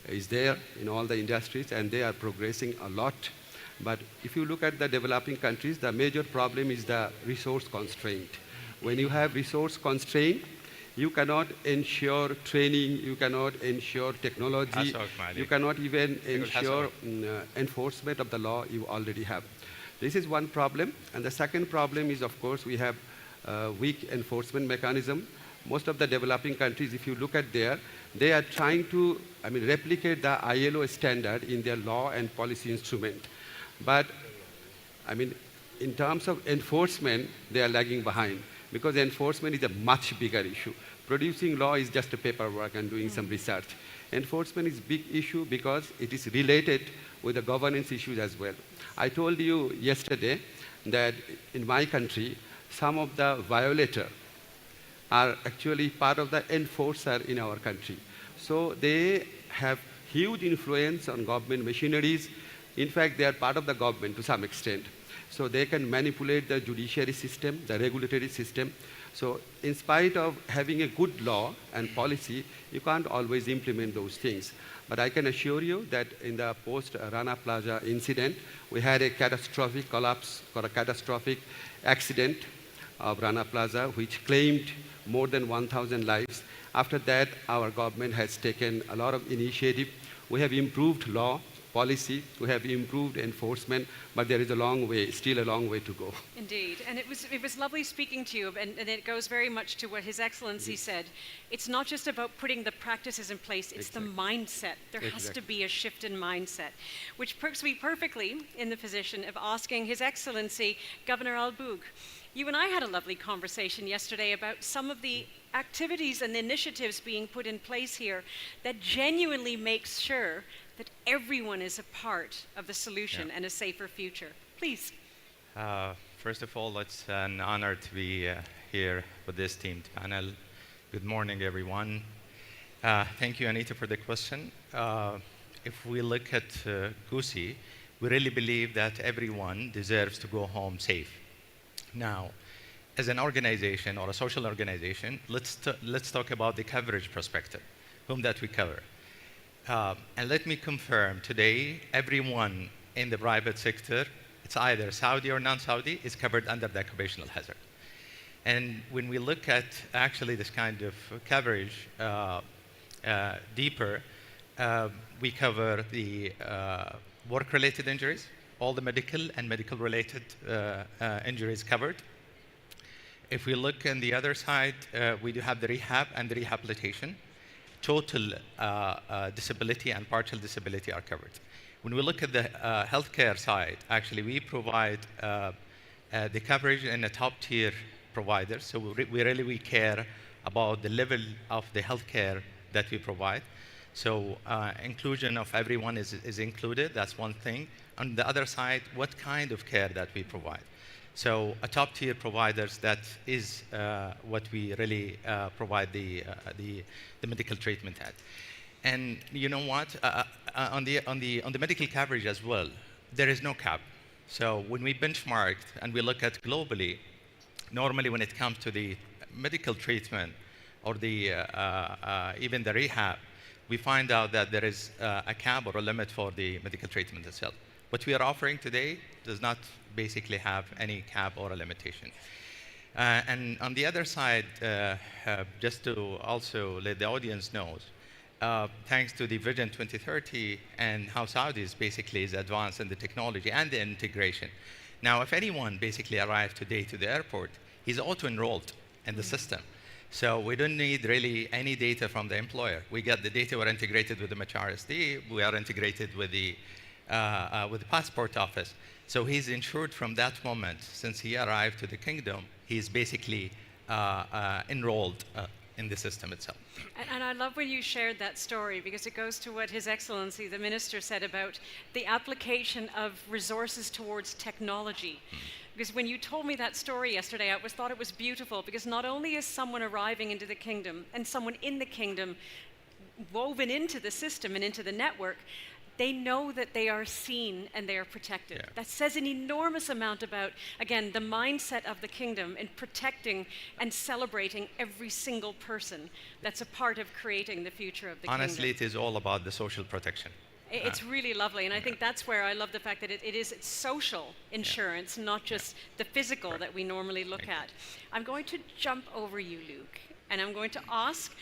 [SPEAKER 11] is there in all the industries, and they are progressing a lot. But if you look at the developing countries, the major problem is the resource constraint. When you have resource constraint, you cannot ensure training, you cannot ensure technology, you cannot even ensure enforcement of the law you already have. This is one problem. And the second problem is, of course, we have weak enforcement mechanism. Most of the developing countries, if you look at there, they are trying to replicate the ILO standard in their law and policy instrument. But in terms of enforcement, they are lagging behind, because enforcement is a much bigger issue. Producing law is just a paperwork and doing some research. Enforcement is a big issue because it is related with the governance issues as well. I told you yesterday that in my country, some of the violators are actually part of the enforcer in our country. So they have huge influence on government machineries. In fact, they are part of the government to some extent. So they can manipulate the judiciary system, the regulatory system. So in spite of having a good law and policy, you can't always implement those things. But I can assure you that in the post-Rana Plaza incident, we had a catastrophic collapse or a catastrophic accident of Rana Plaza, which claimed more than 1,000 lives. After that, our government has taken a lot of initiative. We have improved law, policy, we have improved enforcement, but there is a long way, still a long way to go.
[SPEAKER 5] Indeed, and it was lovely speaking to you, and it goes very much to what His Excellency said. It's not just about putting the practices in place, it's the mindset. There has to be a shift in mindset, which puts me perfectly in the position of asking His Excellency, Governor Al-Boug. You and I had a lovely conversation yesterday about some of the activities and initiatives being put in place here that genuinely makes sure that everyone is a part of the solution and a safer future. Please.
[SPEAKER 12] First of all, it's an honor to be here with this team panel. Good morning, everyone. Thank you, Anita, for the question. If we look at GUSI, we really believe that everyone deserves to go home safe. Now, as an organization or a social organization, let's talk about the coverage perspective, whom that we cover. And let me confirm today, everyone in the private sector, it's either Saudi or non-Saudi, is covered under the occupational hazard. And when we look at actually this kind of coverage deeper, we cover the work-related injuries, all the medical and medical-related injuries covered. if we look on the other side, we do have the rehab and the rehabilitation. Total disability and partial disability are covered. When we look at the healthcare side, actually we provide the coverage in a top-tier provider. So we care about the level of the healthcare that we provide. So inclusion of everyone is included. That's one thing. On the other side, what kind of care that we provide. So a top-tier providers, that is what we really provide the medical treatment at. And you know what? On the medical coverage as well, there is no cap. So when we benchmarked and we look at globally, normally when it comes to the medical treatment or the even the rehab, we find out that there is a cap or a limit for the medical treatment itself. What we are offering today does not basically have any cap or a limitation. And on the other side, just to also let the audience know, thanks to the Vision 2030 and how Saudis basically is advanced in the technology and the integration. Now, if anyone basically arrived today to the airport, he's auto-enrolled in the system. So we don't need really any data from the employer. We get the data, we're integrated with the MHRSD, we are integrated with the passport office. So he's insured from that moment. Since he arrived to the kingdom, he's basically enrolled in the system itself.
[SPEAKER 5] And I love when you shared that story, because it goes to what His Excellency, the Minister, said about the application of resources towards technology. Because when you told me that story yesterday, I thought it was beautiful, because not only is someone arriving into the kingdom and someone in the kingdom woven into the system and into the network, they know that they are seen and they are protected. Yeah. That says an enormous amount about, again, the mindset of the kingdom in protecting and celebrating every single person that's a part of creating the future of the kingdom.
[SPEAKER 12] Honestly, it is all about the social protection.
[SPEAKER 5] It's really lovely, and I think that's where I love the fact that it's social insurance, not just the physical that we normally look at. I'm going to jump over you, Luke, and I'm going to ask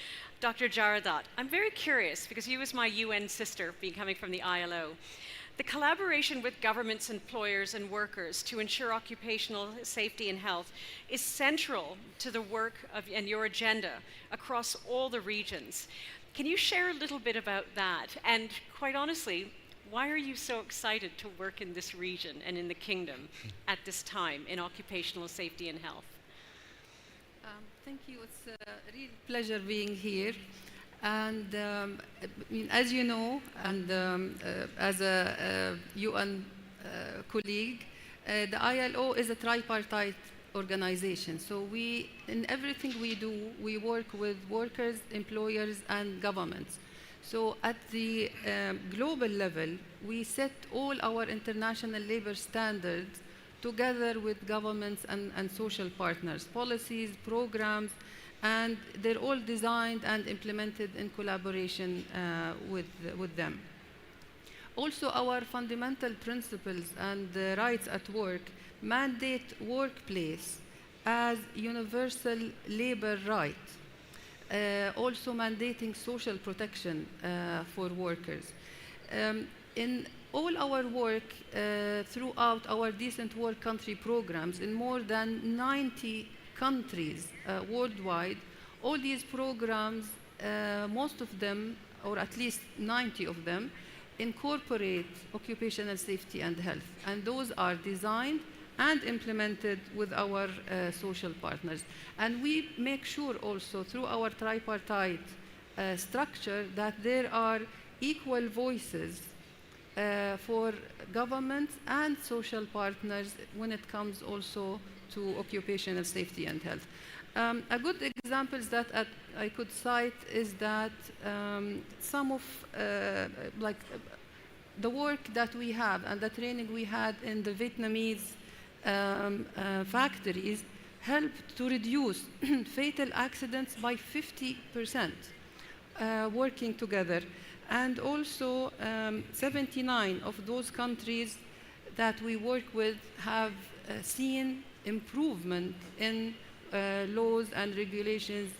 [SPEAKER 5] Dr. Jaradat. I'm very curious, because you was my UN sister, being coming from the ILO. The collaboration with governments, employers, and workers to ensure occupational safety and health is central to the work and your agenda across all the regions. Can you share a little bit about that? And quite honestly, why are you so excited to work in this region and in the kingdom at this time in occupational safety and health?
[SPEAKER 13] Thank you. It's a real pleasure being here. And as you know, and as a UN colleague, the ILO is a tripartite organization. So in everything we do, we work with workers, employers, and governments. So at the global level, we set all our international labor standards together with governments and social partners, policies, programs, and they're all designed and implemented in collaboration with them. Also, our fundamental principles and rights at work mandate workplace as universal labor right, also mandating social protection for workers. In all our work throughout our Decent Work Country programs in more than 90 countries worldwide, all these programs, most of them, or at least 90 of them, incorporate occupational safety and health. And those are designed and implemented with our social partners. And we make sure also through our tripartite structure that there are equal voices for governments and social partners when it comes also to occupational safety and health. A good example that I could cite is that some of the work that we have and the training we had in the Vietnamese factories helped to reduce fatal accidents by 50% working together. And also 79 of those countries that we work with have seen improvement in laws and regulations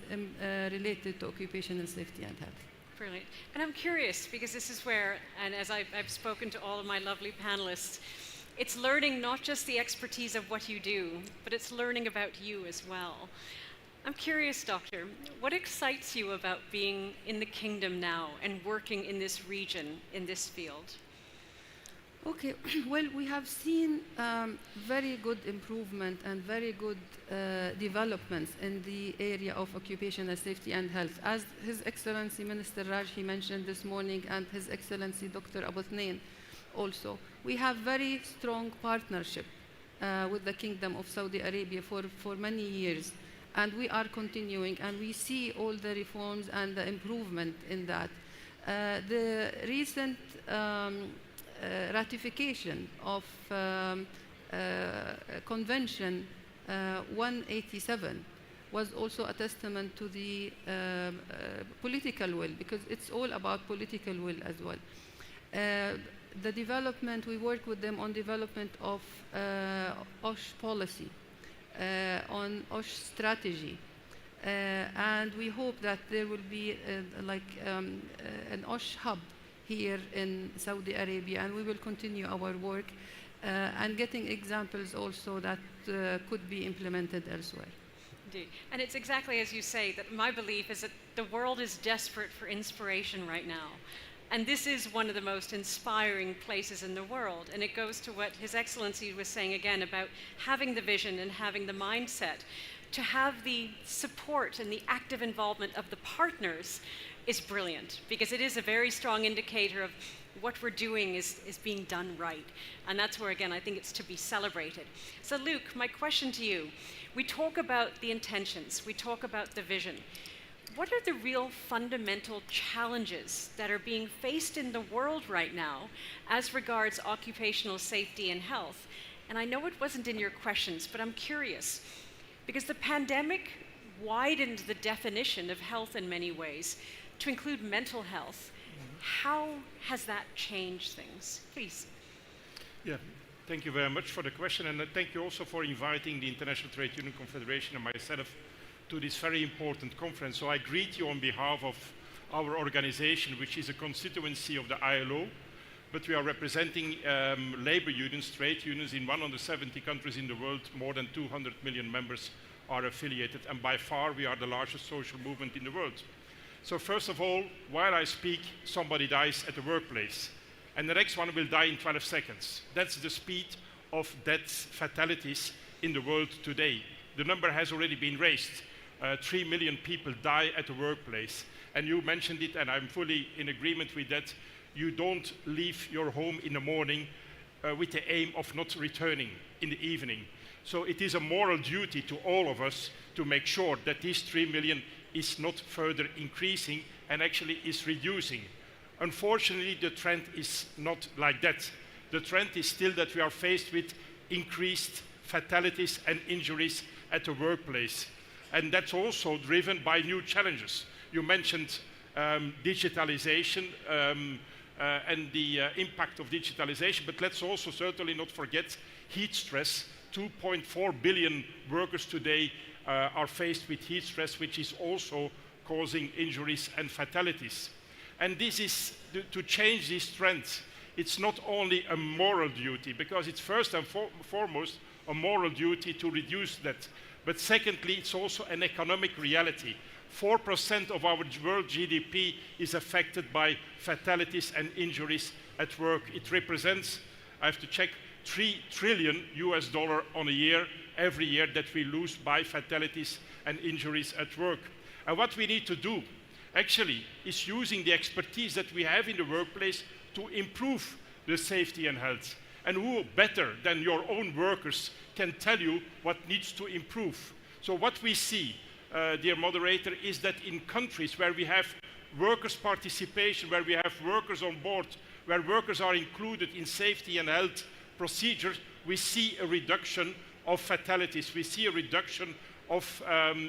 [SPEAKER 13] related to occupational safety and health.
[SPEAKER 5] Brilliant. And I'm curious, because this is where, and as I've spoken to all of my lovely panelists, It's learning not just the expertise of what you do, but it's learning about you as well. I'm curious, Doctor, what excites you about being in the kingdom now and working in this region, in this field?
[SPEAKER 13] Okay, well, we have seen very good improvement and very good developments in the area of occupational safety and health. As His Excellency Minister Raj, he mentioned this morning, and His Excellency Dr. Abu Thnain also, we have very strong partnership with the Kingdom of Saudi Arabia for many years. And we are continuing, and we see all the reforms and the improvement in that. The recent ratification of Convention 187 was also a testament to the political will, because it's all about political will as well. The development, we work with them on development of OSH policy, on OSH strategy, and we hope that there will be an OSH hub here in Saudi Arabia, and we will continue our work and getting examples also that could be implemented elsewhere.
[SPEAKER 5] Indeed. And it's exactly as you say, that my belief is that the world is desperate for inspiration right now. And this is one of the most inspiring places in the world. And it goes to what His Excellency was saying again about having the vision and having the mindset. To have the support and the active involvement of the partners is brilliant, because it is a very strong indicator of what we're doing is being done right. And that's where, again, I think it's to be celebrated. So Luke, my question to you, we talk about the intentions, we talk about the vision. What are the real fundamental challenges that are being faced in the world right now as regards occupational safety and health? And I know it wasn't in your questions, but I'm curious, because the pandemic widened the definition of health in many ways to include mental health. How has that changed things? Please.
[SPEAKER 10] Yeah, thank you very much for the question, and thank you also for inviting the International Trade Union Confederation and myself to this very important conference. So I greet you on behalf of our organization, which is a constituency of the ILO, but we are representing labor unions, trade unions in 170 countries in the world. More than 200 million members are affiliated, and by far we are the largest social movement in the world. So first of all, while I speak, somebody dies at the workplace, and the next one will die in 12 seconds. That's the speed of deaths, fatalities in the world today. The number has already been raised. 3 million people die at the workplace. And you mentioned it, and I'm fully in agreement with that. You don't leave your home in the morning with the aim of not returning in the evening. So it is a moral duty to all of us to make sure that these 3 million is not further increasing and actually is reducing. Unfortunately, the trend is not like that. The trend is still that we are faced with increased fatalities and injuries at the workplace. And that's also driven by new challenges. You mentioned digitalization and the impact of digitalization, but let's also certainly not forget heat stress. 2.4 billion workers today are faced with heat stress, which is also causing injuries and fatalities. And this is, to change this trend, it's not only a moral duty, because it's first and foremost a moral duty to reduce that. But secondly, it's also an economic reality. 4% of our world GDP is affected by fatalities and injuries at work. It represents, I have to check, $3 trillion on a year, every year, that we lose by fatalities and injuries at work. And what we need to do, actually, is using the expertise that we have in the workplace to improve the safety and health. And who better than your own workers can tell you what needs to improve? So what we see, dear moderator, is that in countries where we have workers' participation, where we have workers on board, where workers are included in safety and health procedures, we see a reduction of fatalities, we see a reduction of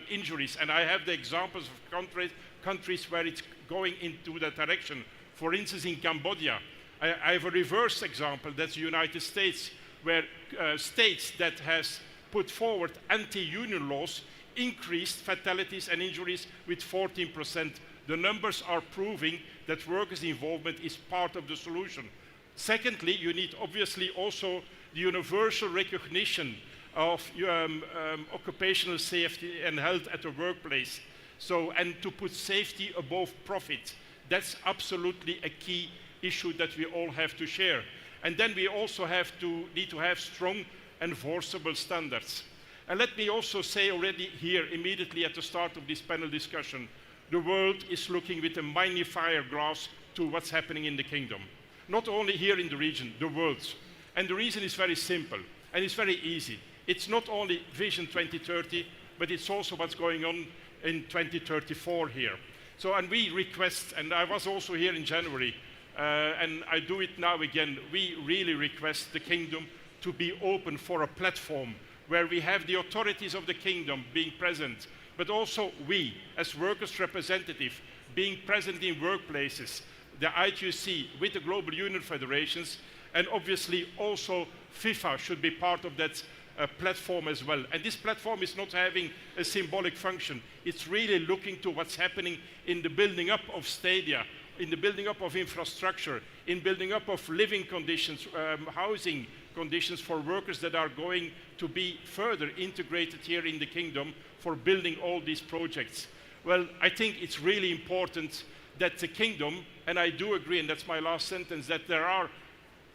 [SPEAKER 10] injuries. And I have the examples of countries where it's going into that direction. For instance, in Cambodia, I have a reverse example, that's the United States, where states that has put forward anti-union laws increased fatalities and injuries with 14%. The numbers are proving that workers' involvement is part of the solution. Secondly, you need obviously also the universal recognition of occupational safety and health at the workplace. So, and to put safety above profit. That's absolutely a key issue that we all have to share. And then we also need to have strong enforceable standards. And let me also say already here, immediately at the start of this panel discussion, the world is looking with a magnifier glass to what's happening in the kingdom. Not only here in the region, the world. And the reason is very simple, and it's very easy. It's not only Vision 2030, but it's also what's going on in 2034 here. So, and we request, and I was also here in January, and I do it now again, we really request the kingdom to be open for a platform where we have the authorities of the kingdom being present, but also we, as workers' representatives, being present in workplaces, the ITUC with the global union federations, and obviously also FIFA should be part of that platform as well. And this platform is not having a symbolic function. It's really looking to what's happening in the building up of stadia, in the building up of infrastructure, in building up of living conditions, housing conditions for workers that are going to be further integrated here in the kingdom for building all these projects. Well, I think it's really important that the kingdom, and I do agree, and that's my last sentence, that there are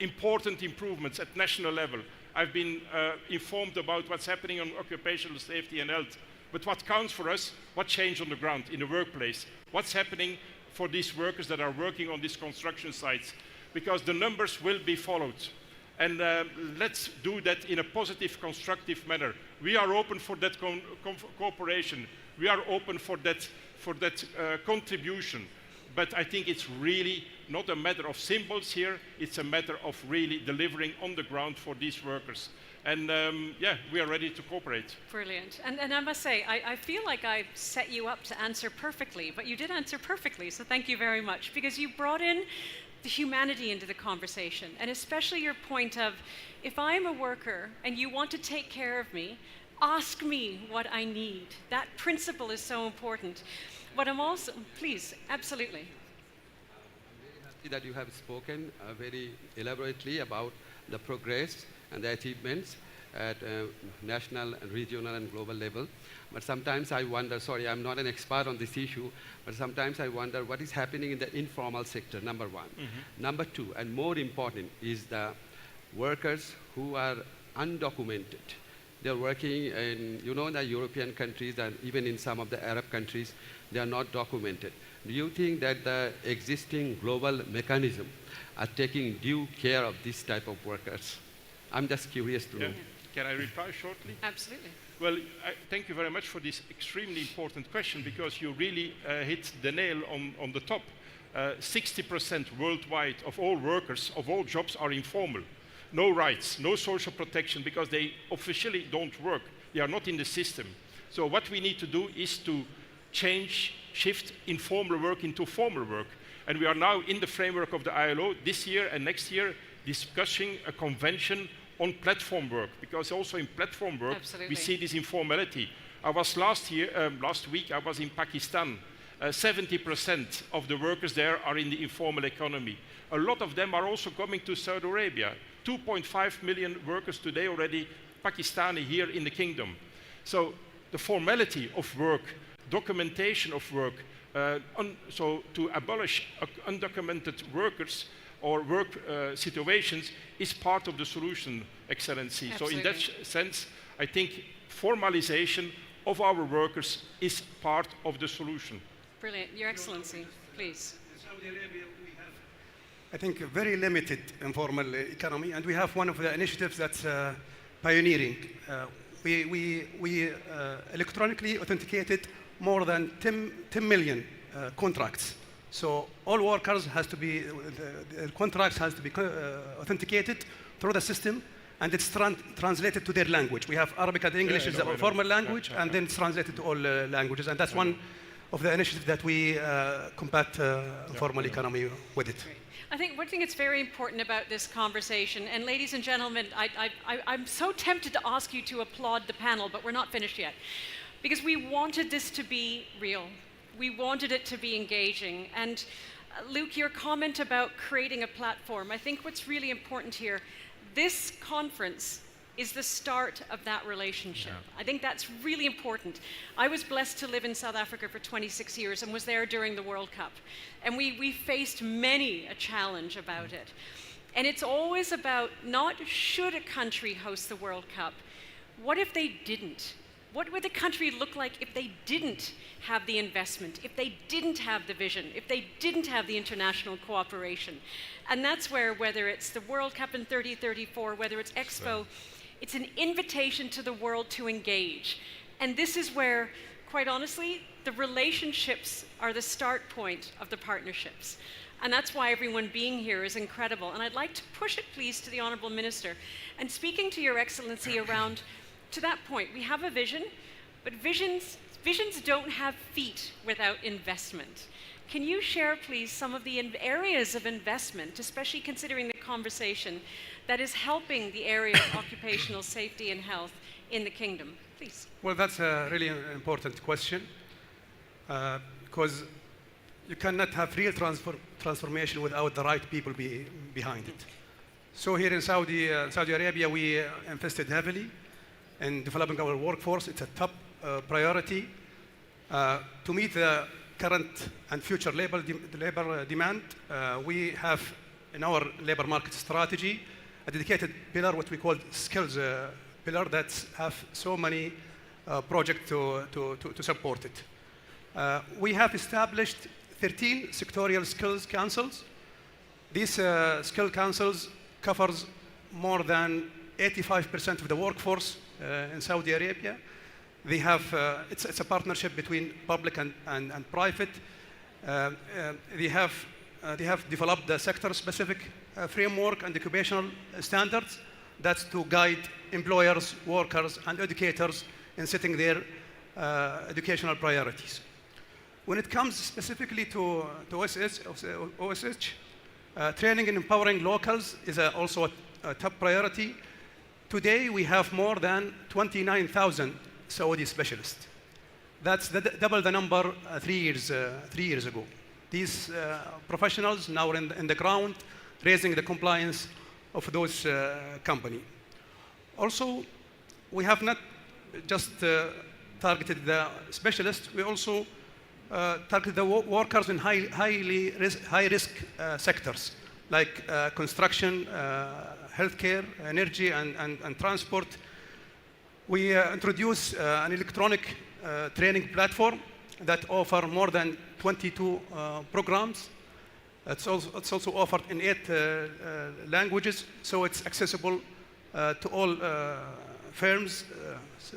[SPEAKER 10] important improvements at national level. I've been informed about what's happening on occupational safety and health. But what counts for us, what changed on the ground in the workplace? What's happening for these workers that are working on these construction sites? Because the numbers will be followed. And let's do that in a positive, constructive manner. We are open for that cooperation. We are open for that contribution. But I think it's really not a matter of symbols here. It's a matter of really delivering on the ground for these workers. And yeah, we are ready to cooperate.
[SPEAKER 5] Brilliant. And I must say, I feel like I set you up to answer perfectly, but you did answer perfectly, so thank you very much, because you brought in the humanity into the conversation, and especially your point of, if I'm a worker and you want to take care of me, ask me what I need. That principle is so important. What I'm also, please, absolutely.
[SPEAKER 11] That you have spoken very elaborately about the progress and the achievements at national, regional, and global level. But sometimes I wonder, sorry, I'm not an expert on this issue, but sometimes I wonder what is happening in the informal sector, number one. Mm-hmm. Number two, and more important, is the workers who are undocumented. They're working in, you know, in the European countries and even in some of the Arab countries, they are not documented. Do you think that the existing global mechanism are taking due care of this type of workers? I'm just curious to know.
[SPEAKER 10] Can I reply shortly?
[SPEAKER 5] Absolutely.
[SPEAKER 10] Well, thank you very much for this extremely important question, because you really hit the nail on the top. 60% worldwide of all workers, of all jobs, are informal. No rights, no social protection, because they officially don't work. They are not in the system. So what we need to do is to shift informal work into formal work. And we are now in the framework of the ILO this year and next year discussing a convention on platform work, because also in platform work, we see this informality. I was last week, I was in Pakistan. 70% of the workers there are in the informal economy. A lot of them are also coming to Saudi Arabia. 2.5 million workers today already, Pakistani, here in the kingdom. So the formality of work, documentation of work, so to abolish undocumented workers or work situations is part of the solution, Excellency.
[SPEAKER 5] Absolutely.
[SPEAKER 10] So in that sense, I think formalization of our workers is part of the solution.
[SPEAKER 5] Brilliant. Your Excellency, please.
[SPEAKER 9] In Saudi Arabia, we have, I think, a very limited informal economy, and we have one of the initiatives that's pioneering. We electronically authenticated more than 10 million contracts. So all workers the contracts has to be authenticated through the system, and it's translated to their language. We have Arabic and English is the formal language, and then it's translated to all languages. And that's one of the initiatives that we combat informal economy with it.
[SPEAKER 5] Great. I think one thing that's very important about this conversation, and ladies and gentlemen, I'm so tempted to ask you to applaud the panel, but we're not finished yet, because we wanted this to be real. We wanted it to be engaging. And Luke, your comment about creating a platform, I think what's really important here, This conference is the start of that relationship. I think that's really important. I was blessed to live in South Africa for 26 years and was there during the World Cup. And we faced many a challenge about it. And it's always about not should a country host the World Cup, what if they didn't? What would the country look like if they didn't have the investment, if they didn't have the vision, if they didn't have the international cooperation? And that's where, whether it's the World Cup in 3034, whether it's Expo, it's an invitation to the world to engage. And this is where, quite honestly, the relationships are the start point of the partnerships. And that's why everyone being here is incredible. And I'd like to push it, please, to the Honourable Minister. And speaking to Your Excellency around, to that point, we have a vision, but visions don't have feet without investment. Can you share, please, some of the areas of investment, especially considering the conversation, that is helping the area of occupational safety and health in the Kingdom? Please.
[SPEAKER 9] Well, that's a really important question, because you cannot have real transformation without the right people behind it. So here in Saudi Arabia, we invested heavily in developing our workforce. It's a top priority to meet the current and future labor demand. We have in our labor market strategy a dedicated pillar, what we call skills pillar, that have so many projects to support it. We have established 13 sectorial skills councils. These skill councils covers more than 85% of the workforce in Saudi Arabia. They have, it's a partnership between public and private. They have developed a sector-specific framework and occupational standards that's to guide employers, workers, and educators in setting their educational priorities. When it comes specifically to OSH, training and empowering locals is also a top priority. Today, we have more than 29,000 Saudi specialists. That's double the number 3 years ago. These professionals now are in the ground, raising the compliance of those companies. Also, we have not just targeted the specialists, we also targeted the workers in high-risk sectors, like construction, healthcare, energy, and transport. We introduced an electronic training platform that offers more than 22 programs. It's also offered in 8 languages, so it's accessible to all firms,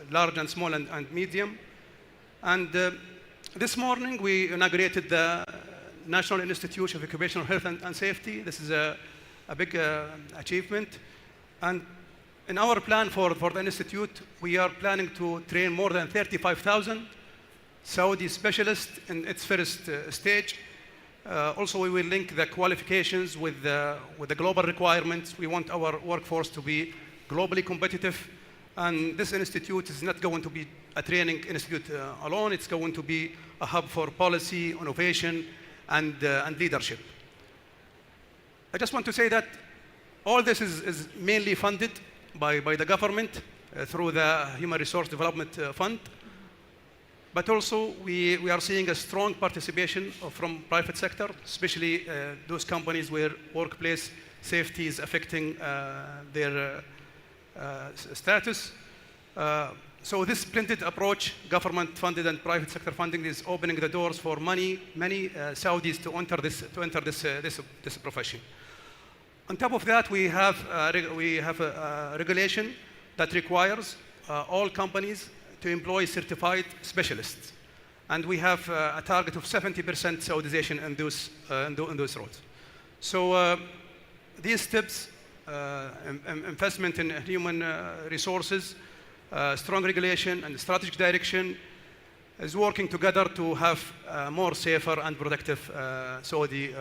[SPEAKER 9] large and small and medium. And this morning, we inaugurated the National Institute of Occupational Health and Safety. This is a big achievement. And in our plan for the Institute, we are planning to train more than 35,000 Saudi specialists in its first stage. Also, we will link the qualifications with the global requirements. We want our workforce to be globally competitive. And this institute is not going to be a training institute alone. It's going to be a hub for policy, innovation, and leadership. I just want to say that all this is mainly funded by the government through the Human Resource Development Fund. But also, we are seeing a strong participation from private sector, especially those companies where workplace safety is affecting their status. So this blended approach, government-funded and private sector funding, is opening the doors for many Saudis to enter this profession. On top of that, we have a regulation that requires all companies to employ certified specialists, and we have a target of 70% Saudization in those roles. So these steps, investment in human resources, strong regulation, and strategic direction is working together to have a more safer and productive Saudi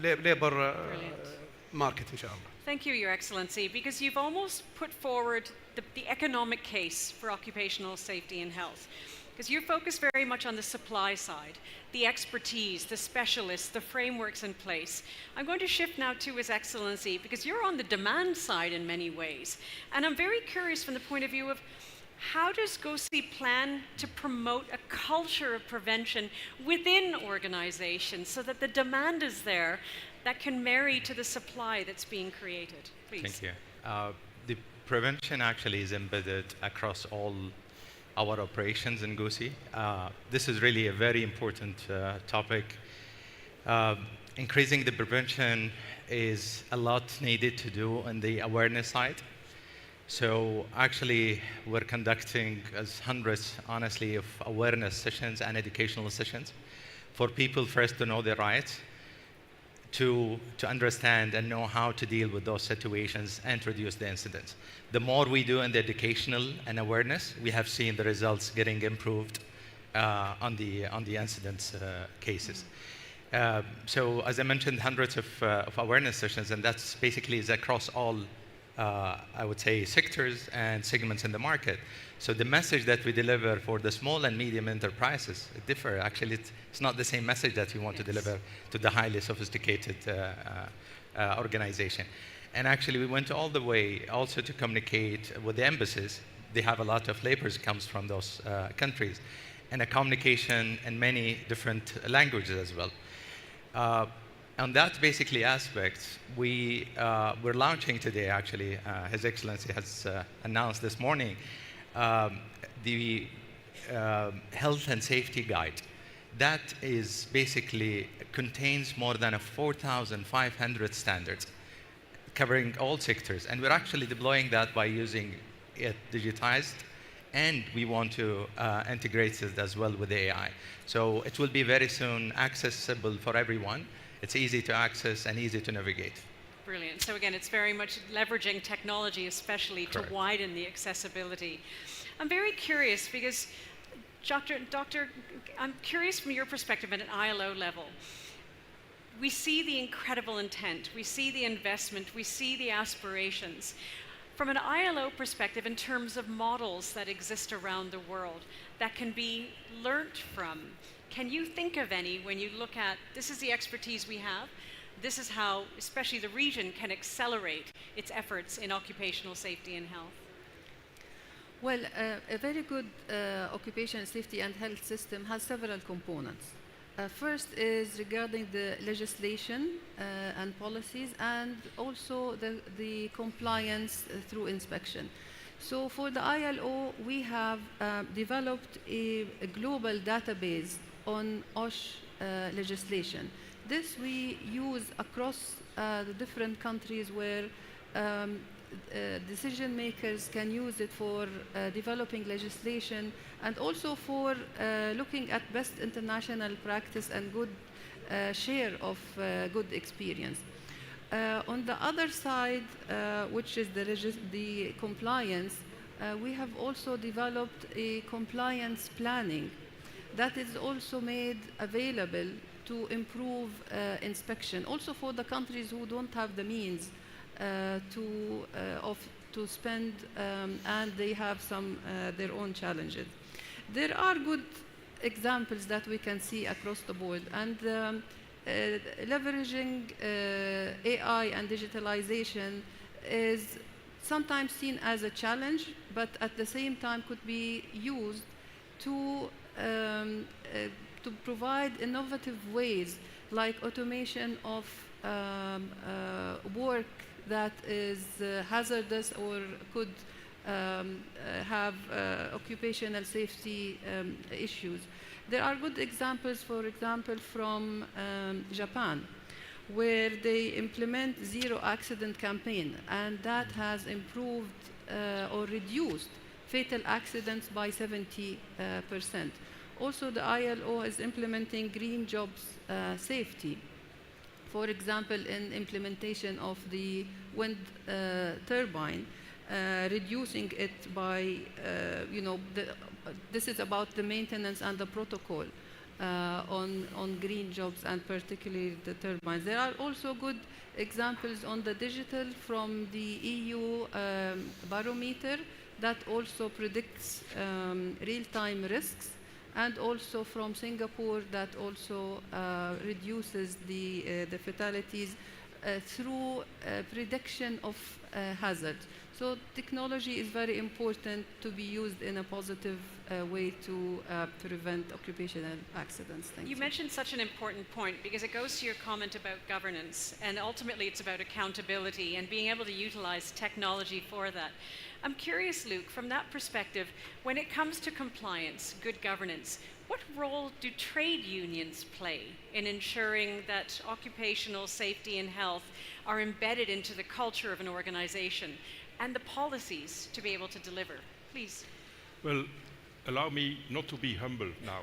[SPEAKER 9] labor market, inshallah.
[SPEAKER 5] Thank you, Your Excellency, because you've almost put forward the economic case for occupational safety and health. because you focus very much on the supply side, the expertise, the specialists, the frameworks in place. I'm going to shift now to His Excellency, because you're on the demand side in many ways. And I'm very curious from the point of view of how does GOSI plan to promote a culture of prevention within organizations so that the demand is there that can marry to the supply that's being created? Please.
[SPEAKER 12] Thank you. The prevention actually is embedded across all our operations in GOSI. This is really a very important topic. Increasing the prevention is a lot needed to do on the awareness side. So actually, we're conducting hundreds, honestly, of awareness sessions and educational sessions for people first to know their rights, to understand and know how to deal with those situations and reduce the incidents. The more we do in the educational and awareness, we have seen the results getting improved on the incidents cases. So as I mentioned, hundreds of awareness sessions, and that's basically is across all, I would say, sectors and segments in the market. So the message that we deliver for the small and medium enterprises differ. Actually, it's not the same message that you want to deliver to the highly sophisticated organization. And actually, we went all the way also to communicate with the embassies. They have a lot of laborers comes from those countries, and a communication in many different languages as well. On that basically aspect, we're launching today, actually, His Excellency has announced this morning, the Health and Safety Guide. That is basically contains more than 4,500 standards covering all sectors. And we're actually deploying that by using it digitized, and we want to integrate it as well with AI. So it will be very soon accessible for everyone. It's easy to access and easy to navigate.
[SPEAKER 5] Brilliant. So again, it's very much leveraging technology, especially to widen the accessibility. I'm very curious because, Doctor, I'm curious from your perspective at an ILO level. We see the incredible intent, we see the investment, we see the aspirations. From an ILO perspective, in terms of models that exist around the world that can be learnt from, can you think of any when you look at, this is the expertise we have, this is how, especially the region, can accelerate its efforts in occupational safety and health?
[SPEAKER 13] Well, a very good occupational safety and health system has several components. First is regarding the legislation and policies, and also the compliance through inspection. So for the ILO, we have developed a global database on OSH legislation. This we use across the different countries where decision makers can use it for developing legislation, and also for looking at best international practice and good share of good experience. On the other side, which is the compliance, we have also developed a compliance planning that is also made available to improve inspection, also for the countries who don't have the means to spend, and they have some their own challenges. There are good examples that we can see across the board, and leveraging AI and digitalization is sometimes seen as a challenge, but at the same time could be used to provide innovative ways like automation of work that is hazardous or could have occupational safety issues. There are good examples, for example, from Japan, where they implement zero accident campaign, and that has improved or reduced fatal accidents by 70%. Also, the ILO is implementing green jobs safety. For example, in implementation of the wind turbine, reducing it by, this is about the maintenance and the protocol on green jobs, and particularly the turbines. There are also good examples on the digital from the EU barometer that also predicts real-time risks. and also from Singapore that also reduces the fatalities through prediction of hazard. So technology is very important to be used in a positive way to prevent occupational accidents. Thank you.
[SPEAKER 5] You mentioned such an important point because it goes to your comment about governance, and ultimately it's about accountability and being able to utilize technology for that. I'm curious, Luke, from that perspective, when it comes to compliance, good governance, what role do trade unions play in ensuring that occupational safety and health are embedded into the culture of an organization and the policies to be able to deliver? Please.
[SPEAKER 10] Well, allow me not to be humble now.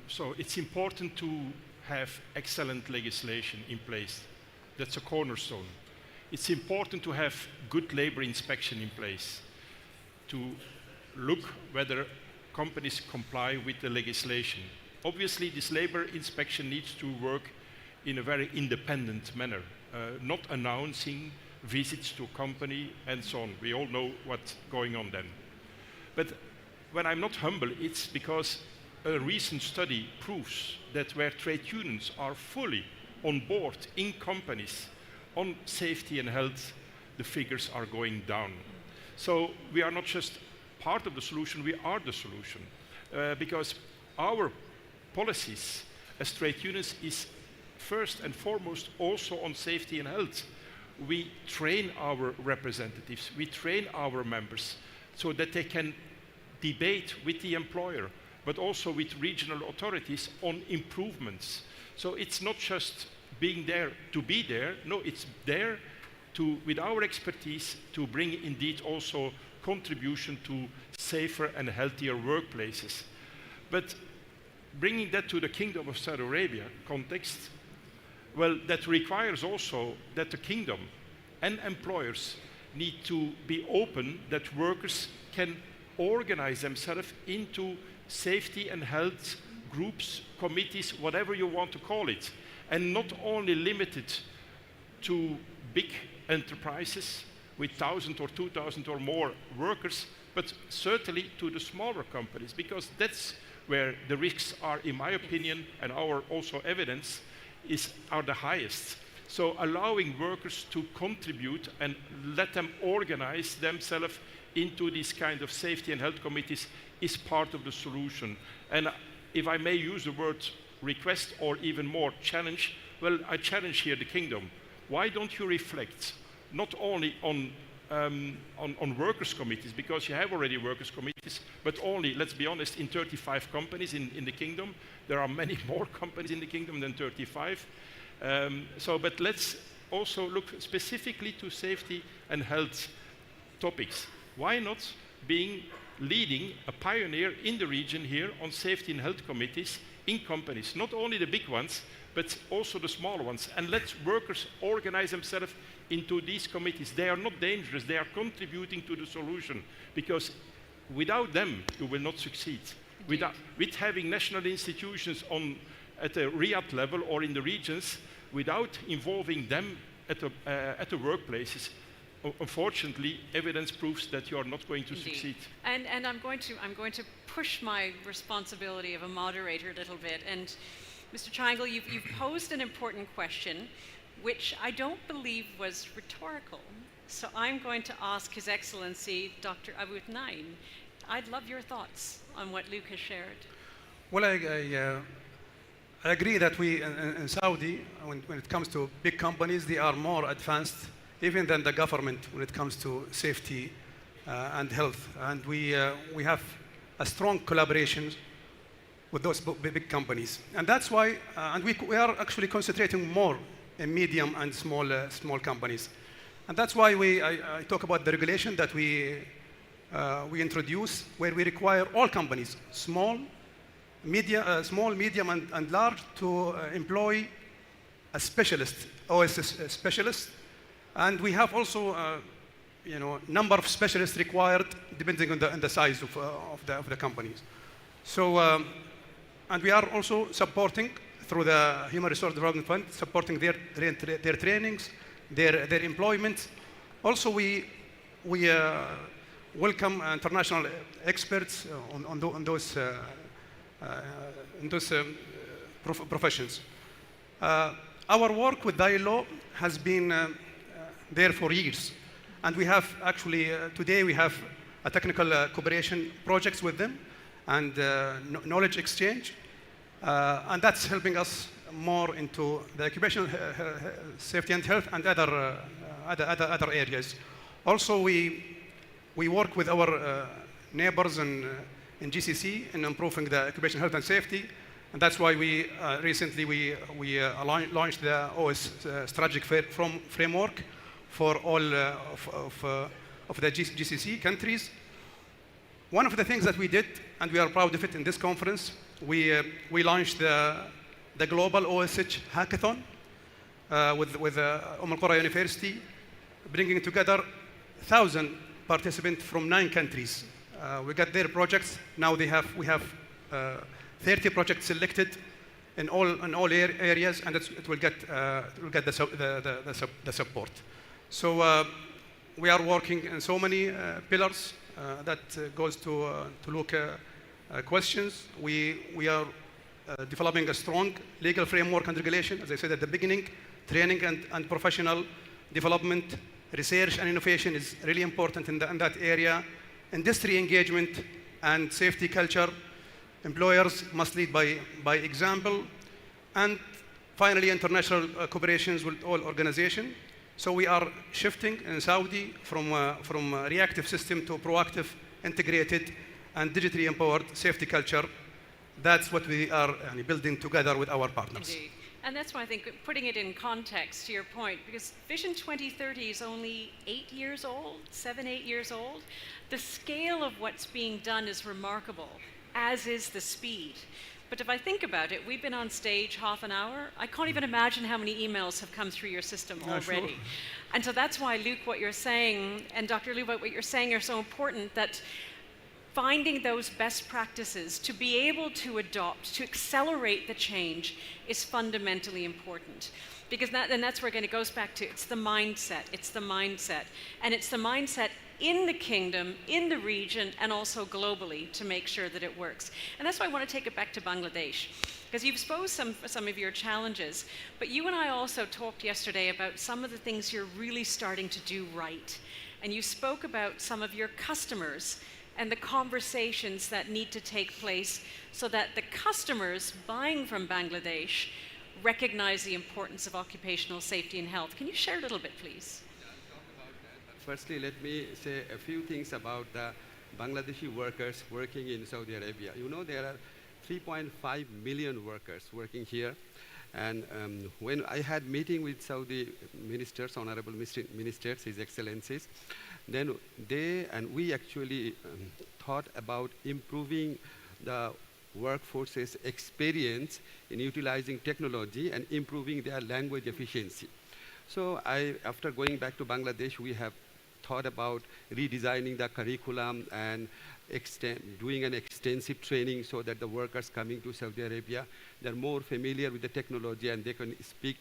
[SPEAKER 10] So it's important to have excellent legislation in place. That's a cornerstone. It's important to have good labor inspection in place, to look whether companies comply with the legislation. Obviously, this labor inspection needs to work in a very independent manner, not announcing visits to a company and so on. We all know what's going on then. But when I'm not humble, it's because a recent study proves that where trade unions are fully on board in companies on safety and health, the figures are going down. So we are not just part of the solution, we are the solution. Because our policies as trade unions is first and foremost also on safety and health. We train our representatives, we train our members so that they can debate with the employer, but also with regional authorities on improvements. So it's not just being there to be there, no, it's there to, with our expertise, to bring indeed also contribution to safer and healthier workplaces. But bringing that to the Kingdom of Saudi Arabia context, well, that requires also that the kingdom and employers need to be open, that workers can organize themselves into safety and health groups, committees, whatever you want to call it, and not only limited to big enterprises with 1,000 or 2,000 or more workers, but certainly to the smaller companies, because that's where the risks are, in my opinion, and our also evidence, are the highest. So allowing workers to contribute and let them organize themselves into these kind of safety and health committees is part of the solution. And if I may use the word request or even more challenge, well, I challenge here the kingdom. Why don't you reflect not only on workers' committees, because you have already workers' committees, but only, let's be honest, in 35 companies in the kingdom. There are many more companies in the kingdom than 35. But let's also look specifically to safety and health topics. Why not leading a pioneer in the region here on safety and health committees in companies, not only the big ones, but also the smaller ones, and let workers organize themselves into these committees. They are not dangerous, they are contributing to the solution, because without them, you will not succeed. With having national institutions at the Riyadh level or in the regions, without involving them at the workplaces, unfortunately, evidence proves that you are not going to succeed.
[SPEAKER 5] And I'm going to push my responsibility of a moderator a little bit. And Mr. Triangle, you've posed an important question, which I don't believe was rhetorical. So I'm going to ask His Excellency, Dr. Abu Naim. I'd love your thoughts on what Luke has shared.
[SPEAKER 9] Well, I agree that we in Saudi, when it comes to big companies, they are more advanced even than the government when it comes to safety and health. And we have a strong collaboration with those big companies. And that's why, and we are actually concentrating more in medium and small companies. And that's why I talk about the regulation that we introduce, where we require all companies, small, medium, and large, to employ a specialist, OSS specialist. And we have also, number of specialists required depending on the size of the companies. So, and we are also supporting through the Human Resource Development Fund, supporting their trainings, their employment. Also, we welcome international experts on those in those professions. Our work with the ILO has been there for years. And we have actually, today we have a technical cooperation projects with them and knowledge exchange. And that's helping us more into the occupational safety and health and other areas. Also, we work with our neighbors in GCC in improving the occupational health and safety. And that's why we recently launched the OS strategic framework for all of the GCC countries. One of the things that we did, and we are proud of it in this conference, we launched the global OSH hackathon with Al University, bringing together 1,000 participants from 9 countries. We got their projects. Now we have 30 projects selected in all areas, and it will get the support. So we are working in so many pillars that goes to look questions. We are developing a strong legal framework and regulation, as I said at the beginning. Training and professional development, research and innovation is really important in that area. Industry engagement and safety culture. Employers must lead by example. And finally, international cooperations with all organizations. So we are shifting in Saudi from a reactive system to proactive, integrated, and digitally empowered safety culture. That's what we are building together with our partners.
[SPEAKER 5] Indeed. And that's why I think putting it in context to your point, because Vision 2030 is only 8 years old, 7, 8 years old. The scale of what's being done is remarkable, as is the speed. But if I think about it, we've been on stage half an hour. I can't even imagine how many emails have come through your system already.
[SPEAKER 9] Sure.
[SPEAKER 5] And so that's why, Luke, what you're saying, and Dr. Luba, what you're saying are so important, that finding those best practices to be able to adopt, to accelerate the change is fundamentally important. Because that's where, again, it goes back to, it's the mindset. And it's the mindset in the kingdom, in the region, and also globally to make sure that it works. And that's why I want to take it back to Bangladesh, because you've exposed some of your challenges, but you and I also talked yesterday about some of the things you're really starting to do right. And you spoke about some of your customers and the conversations that need to take place so that the customers buying from Bangladesh recognize the importance of occupational safety and health. Can you share a little bit, please?
[SPEAKER 11] Firstly, let me say a few things about the Bangladeshi workers working in Saudi Arabia. You know, there are 3.5 million workers working here. And when I had meeting with Saudi ministers, honorable ministers, His Excellencies, then they and we actually thought about improving the workforce's experience in utilizing technology and improving their language efficiency. So after going back to Bangladesh, we have thought about redesigning the curriculum and doing an extensive training so that the workers coming to Saudi Arabia, they're more familiar with the technology and they can speak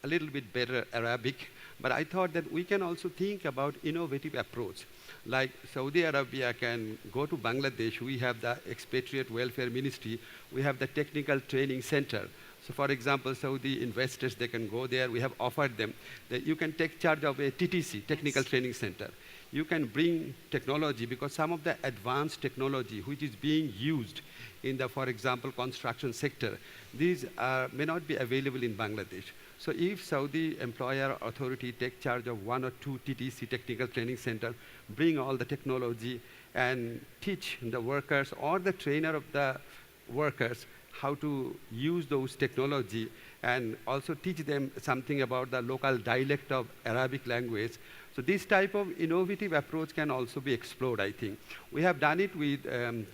[SPEAKER 11] a little bit better Arabic. But I thought that we can also think about innovative approach. Like Saudi Arabia can go to Bangladesh, we have the Expatriate Welfare Ministry, we have the Technical Training Center. So for example, Saudi investors, they can go there. We have offered them that you can take charge of a TTC, Technical Training Center. You can bring technology because some of the advanced technology which is being used in the, for example, construction sector, these may not be available in Bangladesh. So if Saudi employer authority take charge of 1 or 2 TTC, Technical Training Center, bring all the technology and teach the workers or the trainer of the workers how to use those technology and also teach them something about the local dialect of Arabic language. So this type of innovative approach can also be explored, I think. We have done it with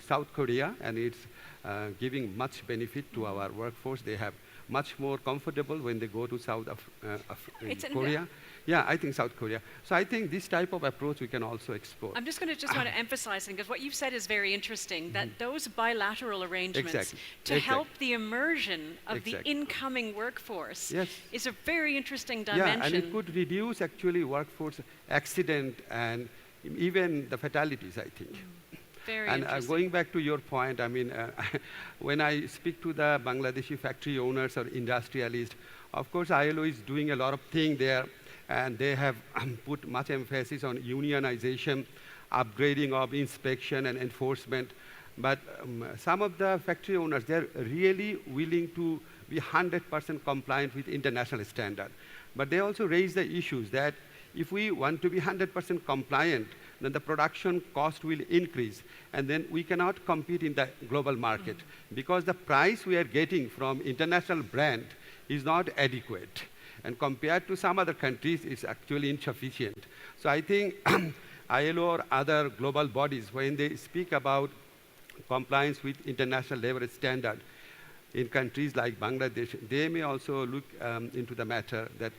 [SPEAKER 11] South Korea, and it's giving much benefit to our workforce. They have much more comfortable when they go to South Korea. Yeah, I think South Korea. So I think this type of approach we can also explore.
[SPEAKER 5] I'm just want to emphasize, because what you've said is very interesting, that those bilateral arrangements to help the immersion of the incoming workforce is a very interesting dimension.
[SPEAKER 11] Yeah, and it could reduce actually workforce accident and even the fatalities, I think.
[SPEAKER 5] Very
[SPEAKER 11] And
[SPEAKER 5] interesting.
[SPEAKER 11] going back to your point, I mean, when I speak to the Bangladeshi factory owners or industrialists, of course, ILO is doing a lot of things there, and they have put much emphasis on unionization, upgrading of inspection and enforcement. But some of the factory owners, they're really willing to be 100% compliant with international standard. But they also raise the issues that if we want to be 100% compliant, then the production cost will increase, and then we cannot compete in the global market because the price we are getting from international brand is not adequate. And compared to some other countries, it's actually insufficient. So I think ILO or other global bodies, when they speak about compliance with international labor standard in countries like Bangladesh, they may also look into the matter that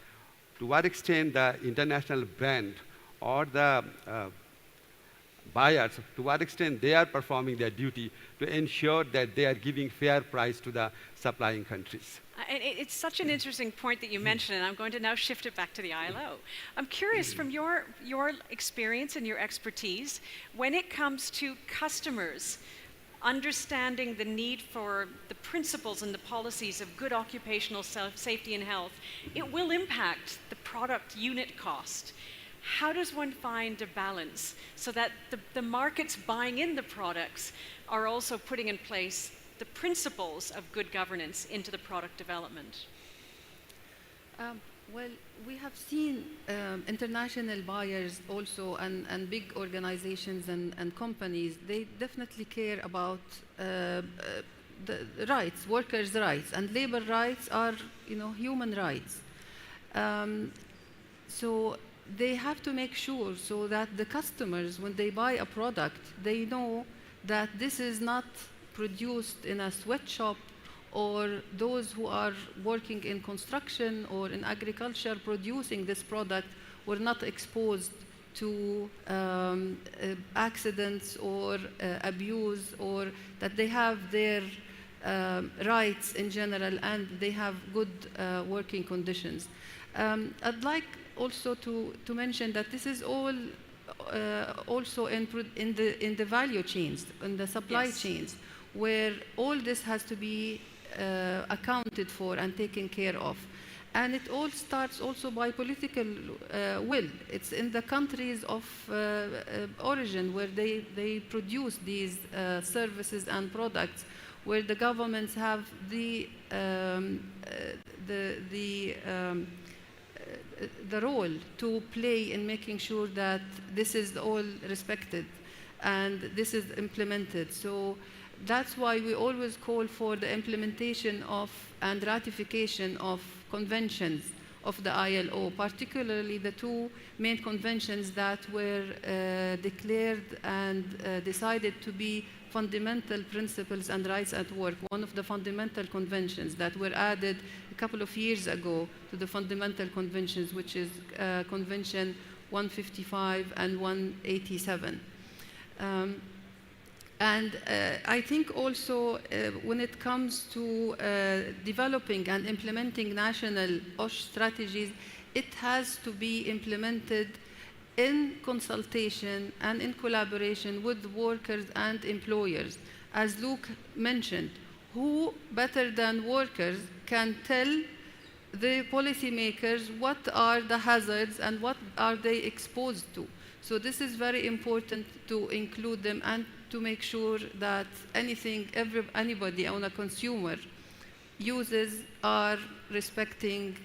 [SPEAKER 11] to what extent the international brand or the buyers, to what extent they are performing their duty to ensure that they are giving fair price to the supplying countries.
[SPEAKER 5] And it's such an interesting point that you mentioned, and I'm going to now shift it back to the ILO. I'm curious, from your experience and your expertise, when it comes to customers understanding the need for the principles and the policies of good occupational safety and health, it will impact the product unit cost. How does one find a balance so that the markets buying in the products are also putting in place the principles of good governance into the product development?
[SPEAKER 13] Well, we have seen international buyers also and big organizations and companies, they definitely care about the rights, workers' rights, and labor rights are, human rights. So they have to make sure so that the customers, when they buy a product, they know that this is not produced in a sweatshop, or those who are working in construction or in agriculture producing this product were not exposed to accidents or abuse, or that they have their rights in general and they have good working conditions. I'd like also to mention that this is all also in the value chains, in the supply chains, where all this has to be accounted for and taken care of. And it all starts also by political will. It's in the countries of origin where they produce these services and products, where the governments have the role to play in making sure that this is all respected and this is implemented. So that's why we always call for the implementation of and ratification of conventions of the ILO, particularly the two main conventions that were declared and decided to be fundamental principles and rights at work. One of the fundamental conventions that were added a couple of years ago to the fundamental conventions, which is Convention 155 and 187. And I think also when it comes to developing and implementing national OSH strategies, it has to be implemented in consultation and in collaboration with workers and employers. As Luke mentioned, who better than workers can tell the policymakers what are the hazards and what are they exposed to? So this is very important to include them and to make sure that anybody on a consumer uses are respecting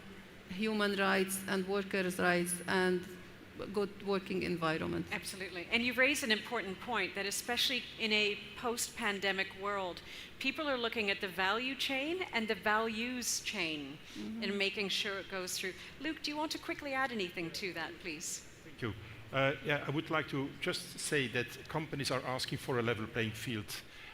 [SPEAKER 13] human rights and workers' rights and good working environment.
[SPEAKER 5] Absolutely. And you raise an important point that especially in a post-pandemic world, people are looking at the value chain and the values chain and making sure it goes through. Luke, do you want to quickly add anything to that, please?
[SPEAKER 10] Thank you. I would like to just say that companies are asking for a level playing field.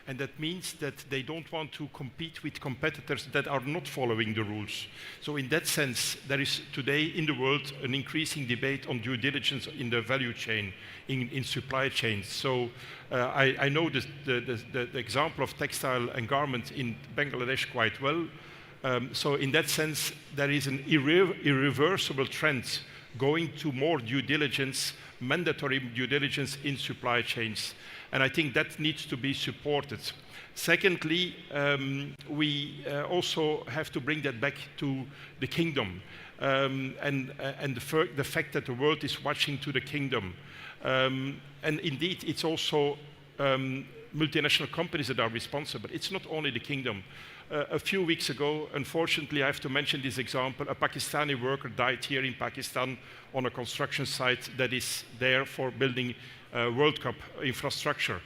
[SPEAKER 10] And that means that they don't want to compete with competitors that are not following the rules. So in that sense, there is today in the world an increasing debate on due diligence in the value chain, in supply chains. So I know the example of textile and garment in Bangladesh quite well. So in that sense, there is an irreversible trend going to more due diligence, mandatory due diligence in supply chains. And I think that needs to be supported. Secondly, we also have to bring that back to the kingdom and the fact that the world is watching to the kingdom. And indeed, it's also multinational companies that are responsible. It's not only the kingdom. A few weeks ago, unfortunately, I have to mention this example, a Pakistani worker died here in Pakistan on a construction site that is there for building World Cup infrastructure.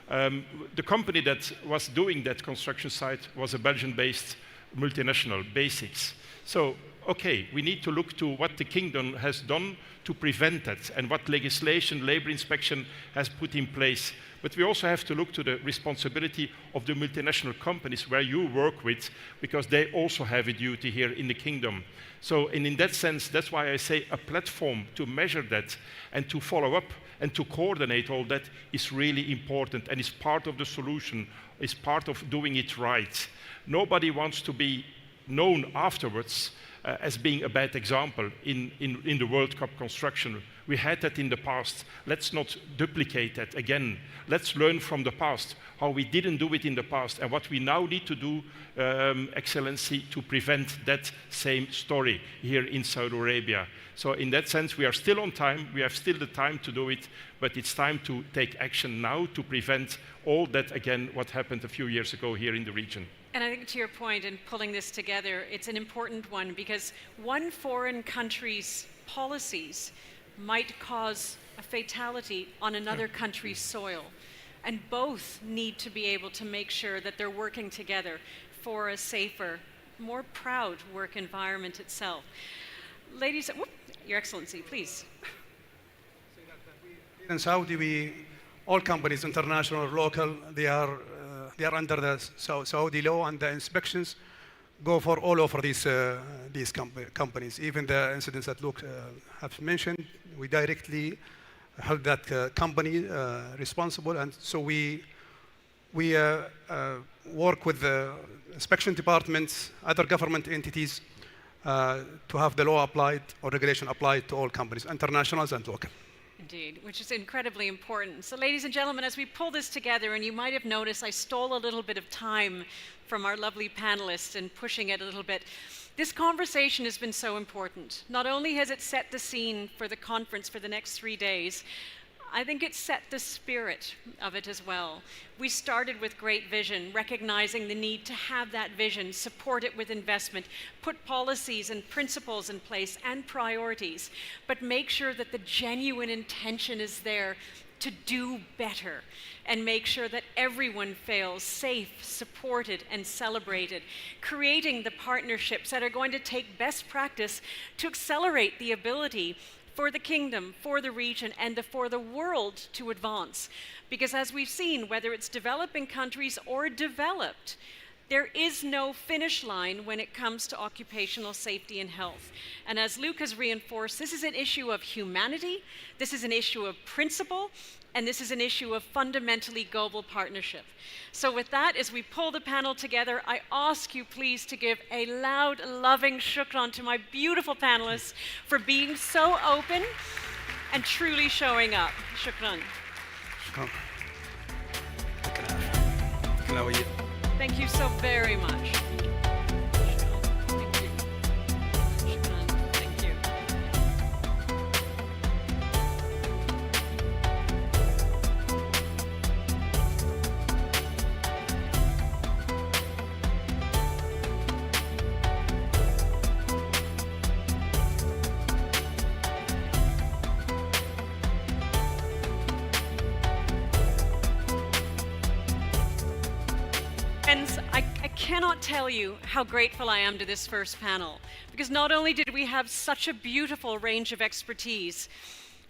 [SPEAKER 10] The company that was doing that construction site was a Belgian-based multinational, Basics. So, okay, we need to look to what the kingdom has done to prevent that and what legislation, labor inspection has put in place. But we also have to look to the responsibility of the multinational companies where you work with, because they also have a duty here in the kingdom. So, and in that sense, that's why I say a platform to measure that and to follow up and to coordinate all that is really important and is part of the solution, is part of doing it right. Nobody wants to be known afterwards as being a bad example in the World Cup construction. We had that in the past. Let's not duplicate that again. Let's learn from the past, how we didn't do it in the past, and what we now need to do, Excellency, to prevent that same story here in Saudi Arabia. So in that sense, we are still on time. We have still the time to do it, but it's time to take action now to prevent all that, again, what happened a few years ago here in the region.
[SPEAKER 5] And I think to your point in pulling this together, it's an important one because one foreign country's policies might cause a fatality on another country's soil. And both need to be able to make sure that they're working together for a safer, more proud work environment itself. Ladies, Your Excellency, please.
[SPEAKER 9] In Saudi, all companies, international or local, they are under the Saudi law, and the inspections go for all over these companies. Even the incidents that Luke have mentioned, we directly held that company responsible, and so we work with the inspection departments, other government entities, to have the law applied or regulation applied to all companies, internationals and local.
[SPEAKER 5] Indeed, which is incredibly important. So ladies and gentlemen, as we pull this together, and you might have noticed I stole a little bit of time from our lovely panelists in pushing it a little bit. This conversation has been so important. Not only has it set the scene for the conference for the next 3 days, I think it set the spirit of it as well. We started with great vision, recognizing the need to have that vision, support it with investment, put policies and principles in place and priorities, but make sure that the genuine intention is there to do better and make sure that everyone feels safe, supported, and celebrated, creating the partnerships that are going to take best practice to accelerate the ability for the kingdom, for the region, and for the world to advance. Because as we've seen, whether it's developing countries or developed, there is no finish line when it comes to occupational safety and health. And as Luke has reinforced, this is an issue of humanity, this is an issue of principle, and this is an issue of fundamentally global partnership. So with that, as we pull the panel together, I ask you please to give a loud, loving shukran to my beautiful panelists for being so open and truly showing up. Shukran. Thank you so very much. I cannot tell you how grateful I am to this first panel, because not only did we have such a beautiful range of expertise,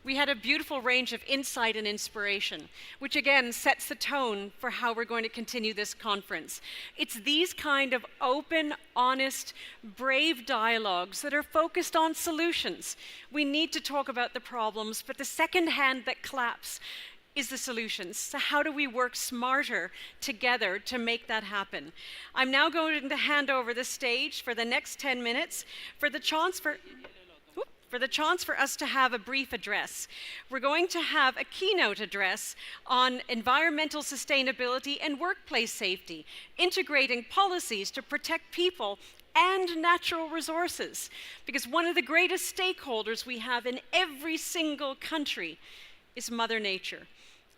[SPEAKER 5] we had a beautiful range of insight and inspiration, which again sets the tone for how we're going to continue this conference. It's these kind of open, honest, brave dialogues that are focused on solutions. We need to talk about the problems, but the second hand that claps is the solutions. So how do we work smarter together to make that happen? I'm now going to hand over the stage for the next 10 minutes for the chance for for the chance for us to have a brief address. We're going to have a keynote address on environmental sustainability and workplace safety, integrating policies to protect people and natural resources. Because one of the greatest stakeholders we have in every single country is Mother Nature.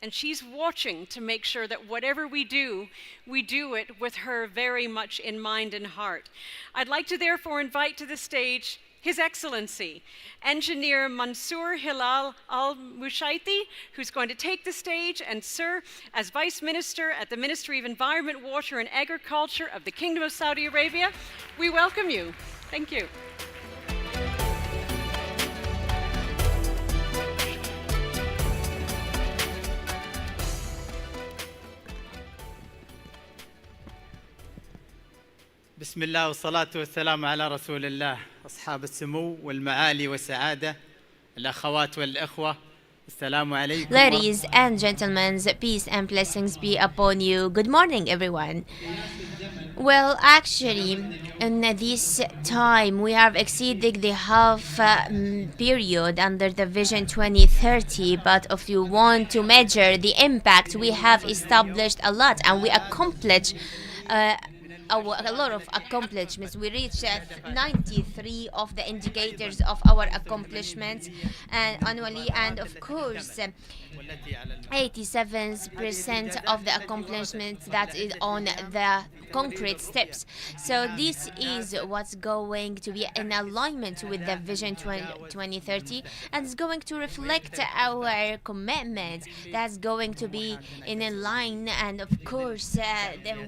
[SPEAKER 5] And she's watching to make sure that whatever we do it with her very much in mind and heart. I'd like to therefore invite to the stage His Excellency, Engineer Mansour Hilal Al-Mushaiti, who's going to take the stage, and Sir, as Vice Minister at the Ministry of Environment, Water and Agriculture of the Kingdom of Saudi Arabia, we welcome you. Thank you.
[SPEAKER 14] بسم الله والصلاة والسلام على رسول الله أصحاب السمو والمعالي والسعادة الأخوات والإخوة السلام عليكم.
[SPEAKER 15] Ladies and gentlemen, peace and blessings be upon you. Good morning, everyone. Well, actually, in this time, we have exceeded the half period under the Vision 2030. But if you want to measure the impact, we have established a lot, and we accomplished a lot of accomplishments. We reached 93 of the indicators of our accomplishments annually, and of course 87% of the accomplishments that is on the concrete steps. So this is what's going to be in alignment with the Vision 2030, and it's going to reflect our commitment. That's going to be in line, and of course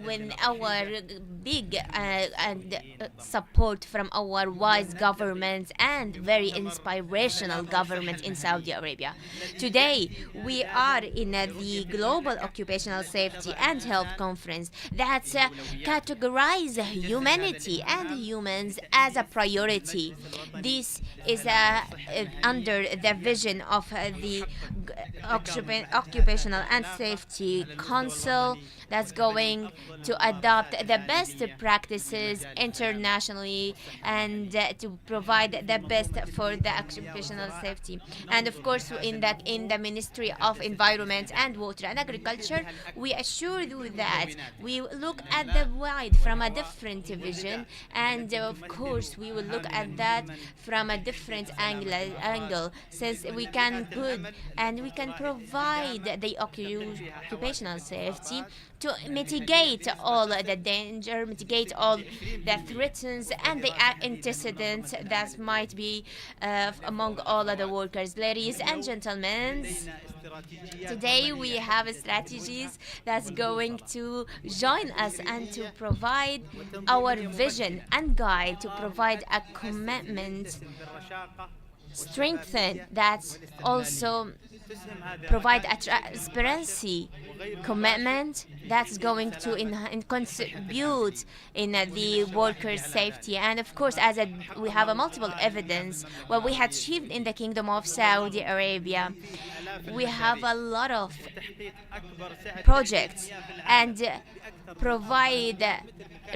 [SPEAKER 15] when our big and support from our wise government and very inspirational government in Saudi Arabia. Today we are in the Global Occupational Safety and Health Conference that categorize humanity and humans as a priority. This is under the vision of the Occupational and Safety Council that's going to adopt the best practices internationally and to provide the best for the occupational safety. And of course, in the Ministry of Environment and Water and Agriculture, we assure you that we look at the wide from a different vision, and of course we will look at that from a different angle, since we can put and we can provide the occupational safety to mitigate all the danger, mitigate all the threats and the antecedents that might be among all of the workers. Ladies and gentlemen, today we have strategies that's going to join us and to provide our vision and guide, to provide a commitment, strengthen that, also provide a transparency commitment that's going to contribute in the workers' safety. And of course, as we have a multiple evidence what we had achieved in the Kingdom of Saudi Arabia. We have a lot of projects and provide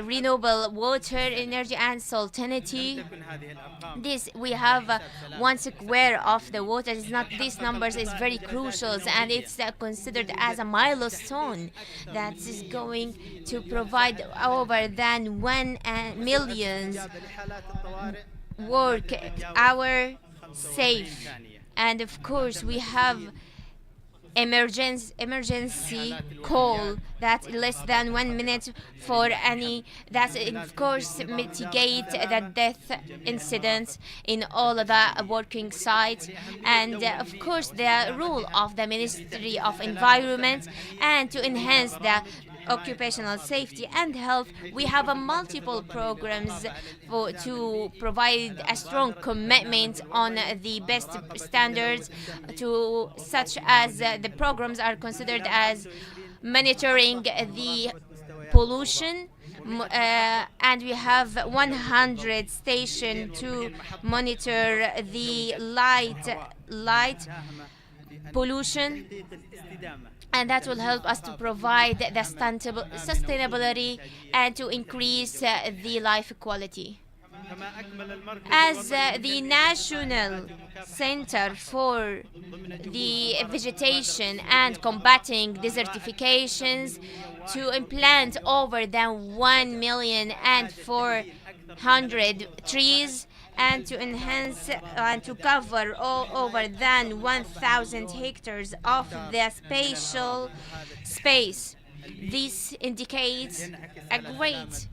[SPEAKER 15] renewable water, energy and salinity. This we have 1 square of the water. It's not, these numbers is very crucial, and it's considered as a milestone that is going to provide over than 1 million work hour safe. And of course we have emergency call that less than 1 minute for any, that of course mitigate the death incidents in all of the working sites. And of course the role of the Ministry of Environment, and to enhance the occupational safety and health, we have a multiple programs to provide a strong commitment on the best standards, to such as the programs are considered as monitoring the pollution, and we have 100 stations to monitor the light pollution, and that will help us to provide the sustainability and to increase the life quality. As the National Center for the Vegetation and Combating Desertifications, to implant over than 1,400,000 trees and to enhance and to cover all over than 1,000 hectares of the spatial space. This indicates a great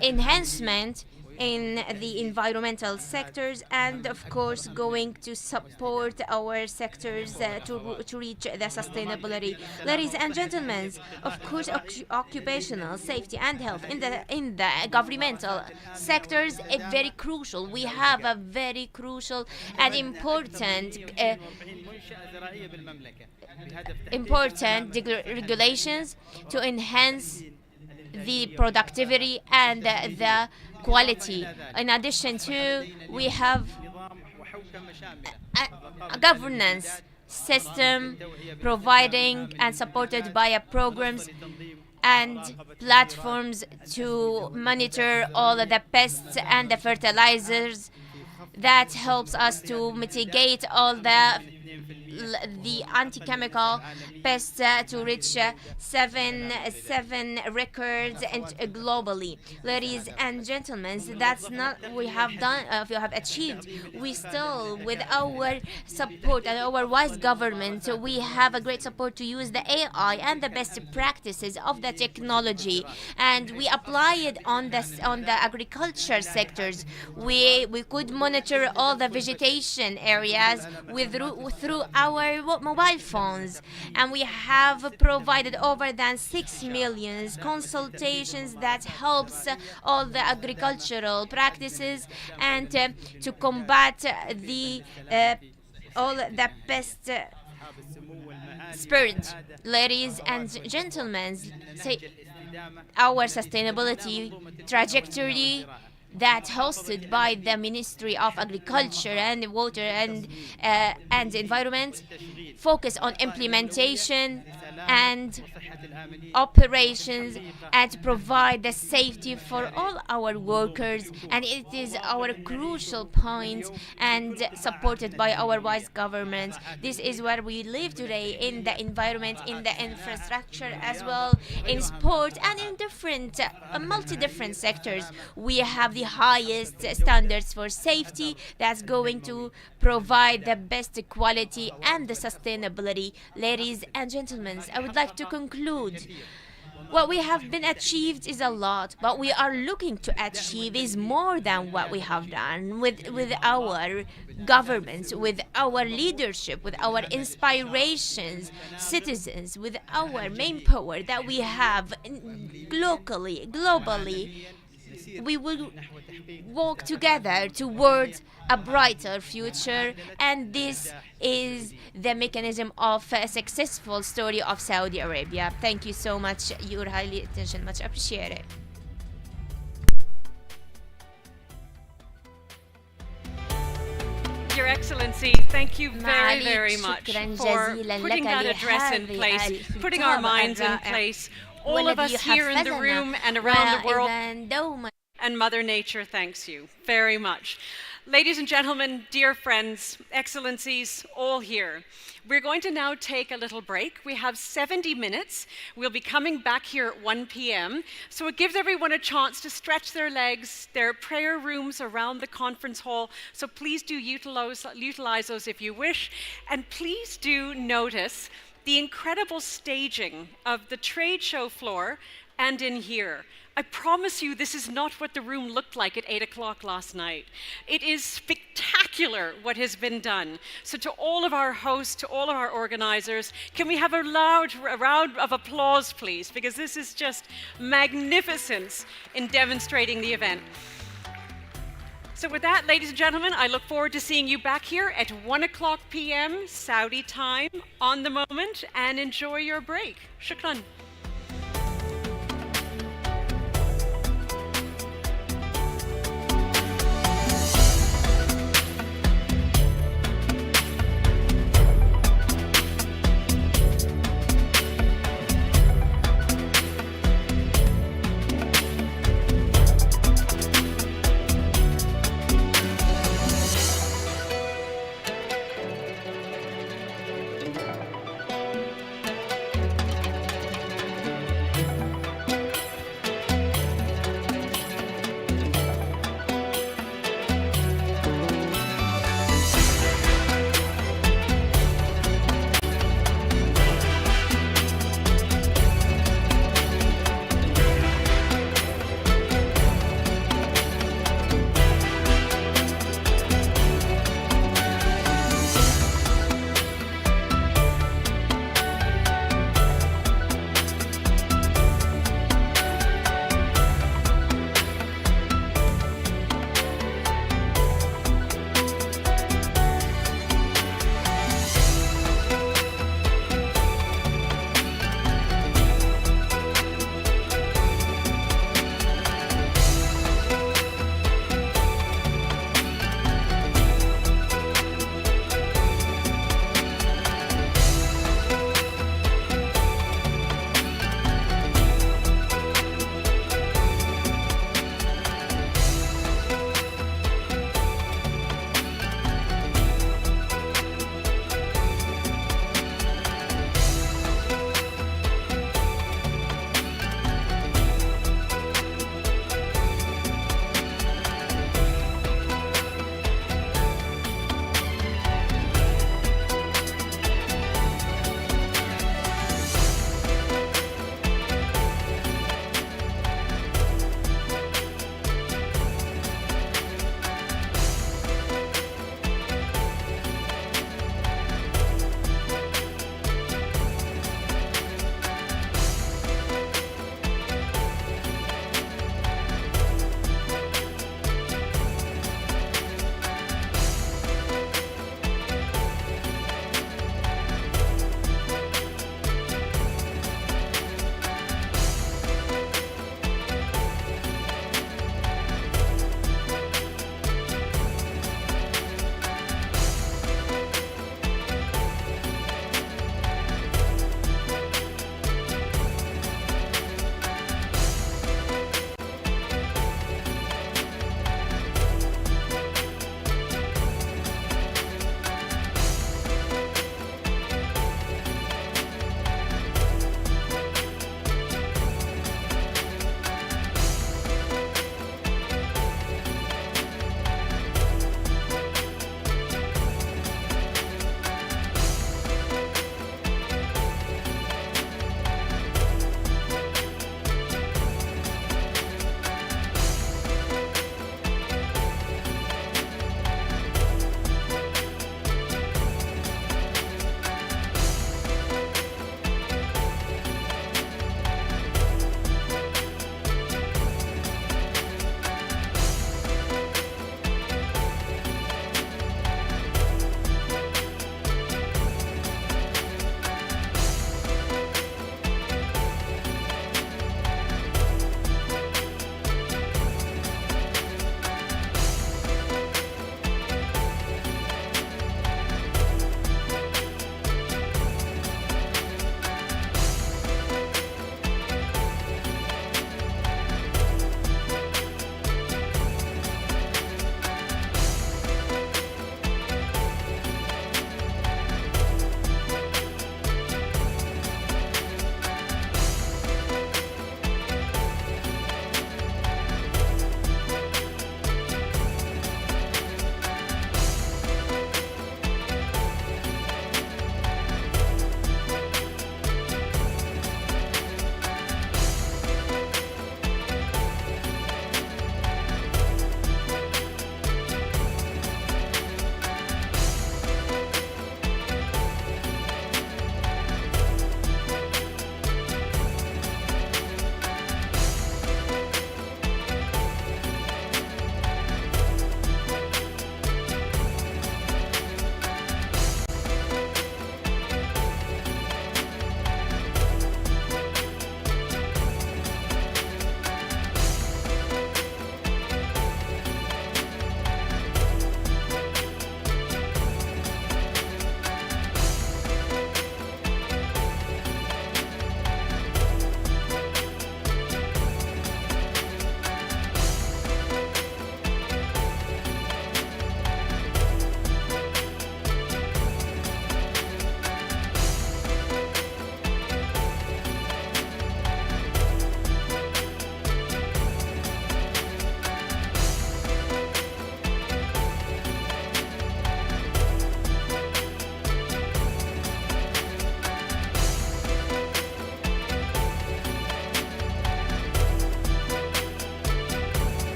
[SPEAKER 15] enhancement in the environmental sectors, and of course going to support our sectors to reach the sustainability. Ladies and gentlemen, of course occupational safety and health in the governmental sectors is very crucial. We have a very crucial and important regulations to enhance the productivity and the quality. In addition to, we have a governance system providing and supported by programs and platforms to monitor all of the pests and the fertilizers that helps us to mitigate all the anti-chemical pests to reach seven records and globally. Ladies and gentlemen, that's not we have done. We have achieved. We still, with our support and our wise government, we have a great support to use the AI and the best practices of the technology, and we apply it on the agriculture sectors. We could monitor all the vegetation areas through our mobile phones, and we have provided over than 6 million consultations that helps all the agricultural practices and to combat the all the pest spirit. Ladies and gentlemen, our sustainability trajectory that hosted by the Ministry of Agriculture and Water and Environment focus on implementation and operations and provide the safety for all our workers, and it is our crucial point and supported by our wise government. This is where we live today, in the environment, in the infrastructure, as well in sport and in different multi-different sectors. We have the highest standards for safety that's going to provide the best quality and the sustainability. Ladies and gentlemen, I would like to conclude. What we have been achieved is a lot. What we are looking to achieve is more than what we have done with our governments, with our leadership, with our inspirations, citizens, with our main power that we have locally, globally. We will walk together towards a brighter future, and this is the mechanism of a successful story of Saudi Arabia. Thank you so much. Your highly attention, much appreciated.
[SPEAKER 5] Your Excellency, thank you very, very much for putting that address in place, putting our minds in place. All of us here in the room and around the world, and Mother Nature thanks you very much. Ladies and gentlemen, dear friends, excellencies, all here, we're going to now take a little break. We have 70 minutes. We'll be coming back here at 1 p.m. So it gives everyone a chance to stretch their legs. There are prayer rooms around the conference hall, so please do utilize those if you wish. And please do notice the incredible staging of the trade show floor and in here. I promise you this is not what the room looked like at 8 o'clock last night. It is spectacular what has been done. So to all of our hosts, to all of our organizers, can we have a round of applause, please? Because this is just magnificence in demonstrating the event. So with that, ladies and gentlemen, I look forward to seeing you back here at 1 o'clock p.m. Saudi time on the moment, and enjoy your break. Shukran.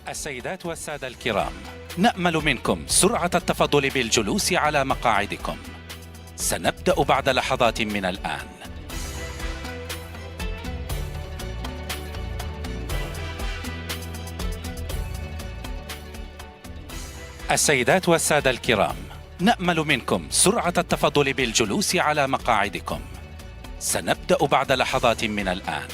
[SPEAKER 1] السيدات والسادة الكرام، نأمل منكم سرعة التفضل بالجلوس على مقاعدكم. سنبدأ بعد لحظات من الآن. السيدات والسادة الكرام، نأمل منكم سرعة التفضل بالجلوس على مقاعدكم. سنبدأ بعد لحظات من الآن.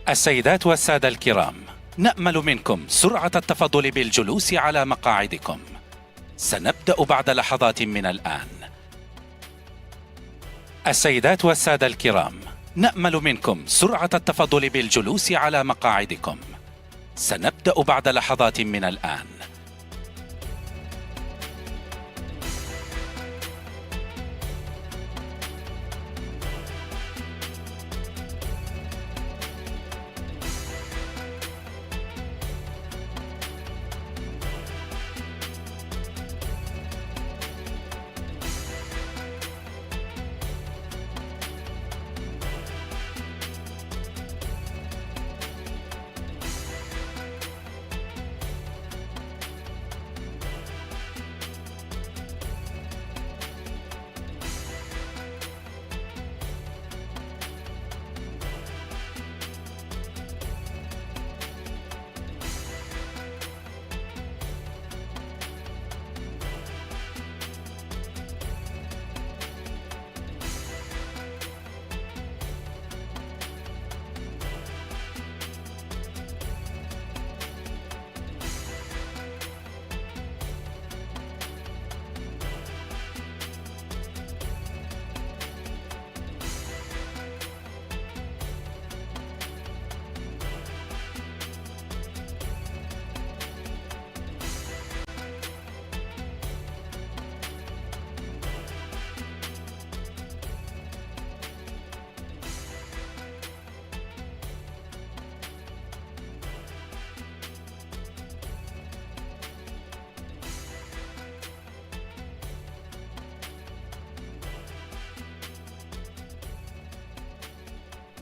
[SPEAKER 1] السيدات والسادة الكرام، نأمل منكم سرعة التفضل بالجلوس على مقاعدكم. سنبدأ بعد لحظات من الآن. السيدات والسادة الكرام، نأمل منكم سرعة التفضل بالجلوس على مقاعدكم. سنبدأ بعد لحظات من الآن.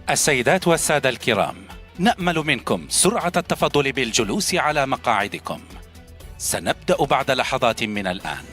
[SPEAKER 1] السيدات والسادة الكرام، نأمل منكم سرعة التفضل بالجلوس على مقاعدكم. سنبدأ بعد لحظات من الآن.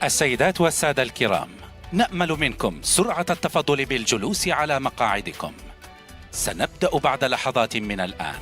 [SPEAKER 1] السيدات والسادة الكرام، نأمل منكم سرعة التفضل بالجلوس على مقاعدكم. سنبدأ بعد لحظات من الآن.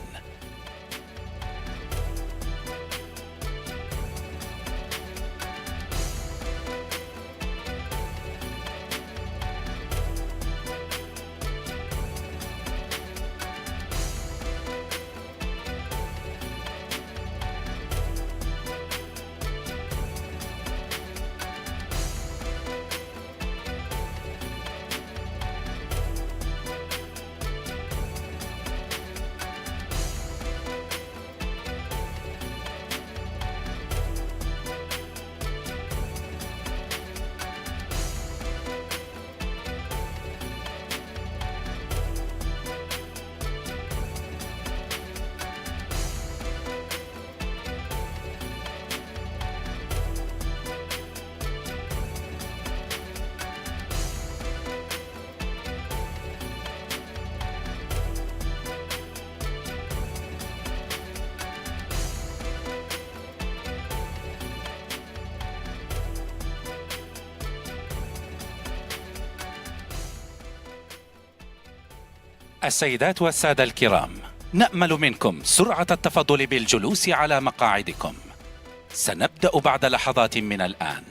[SPEAKER 1] السيدات والسادة الكرام، نأمل منكم سرعة التفضل بالجلوس على مقاعدكم. سنبدأ بعد لحظات من الآن.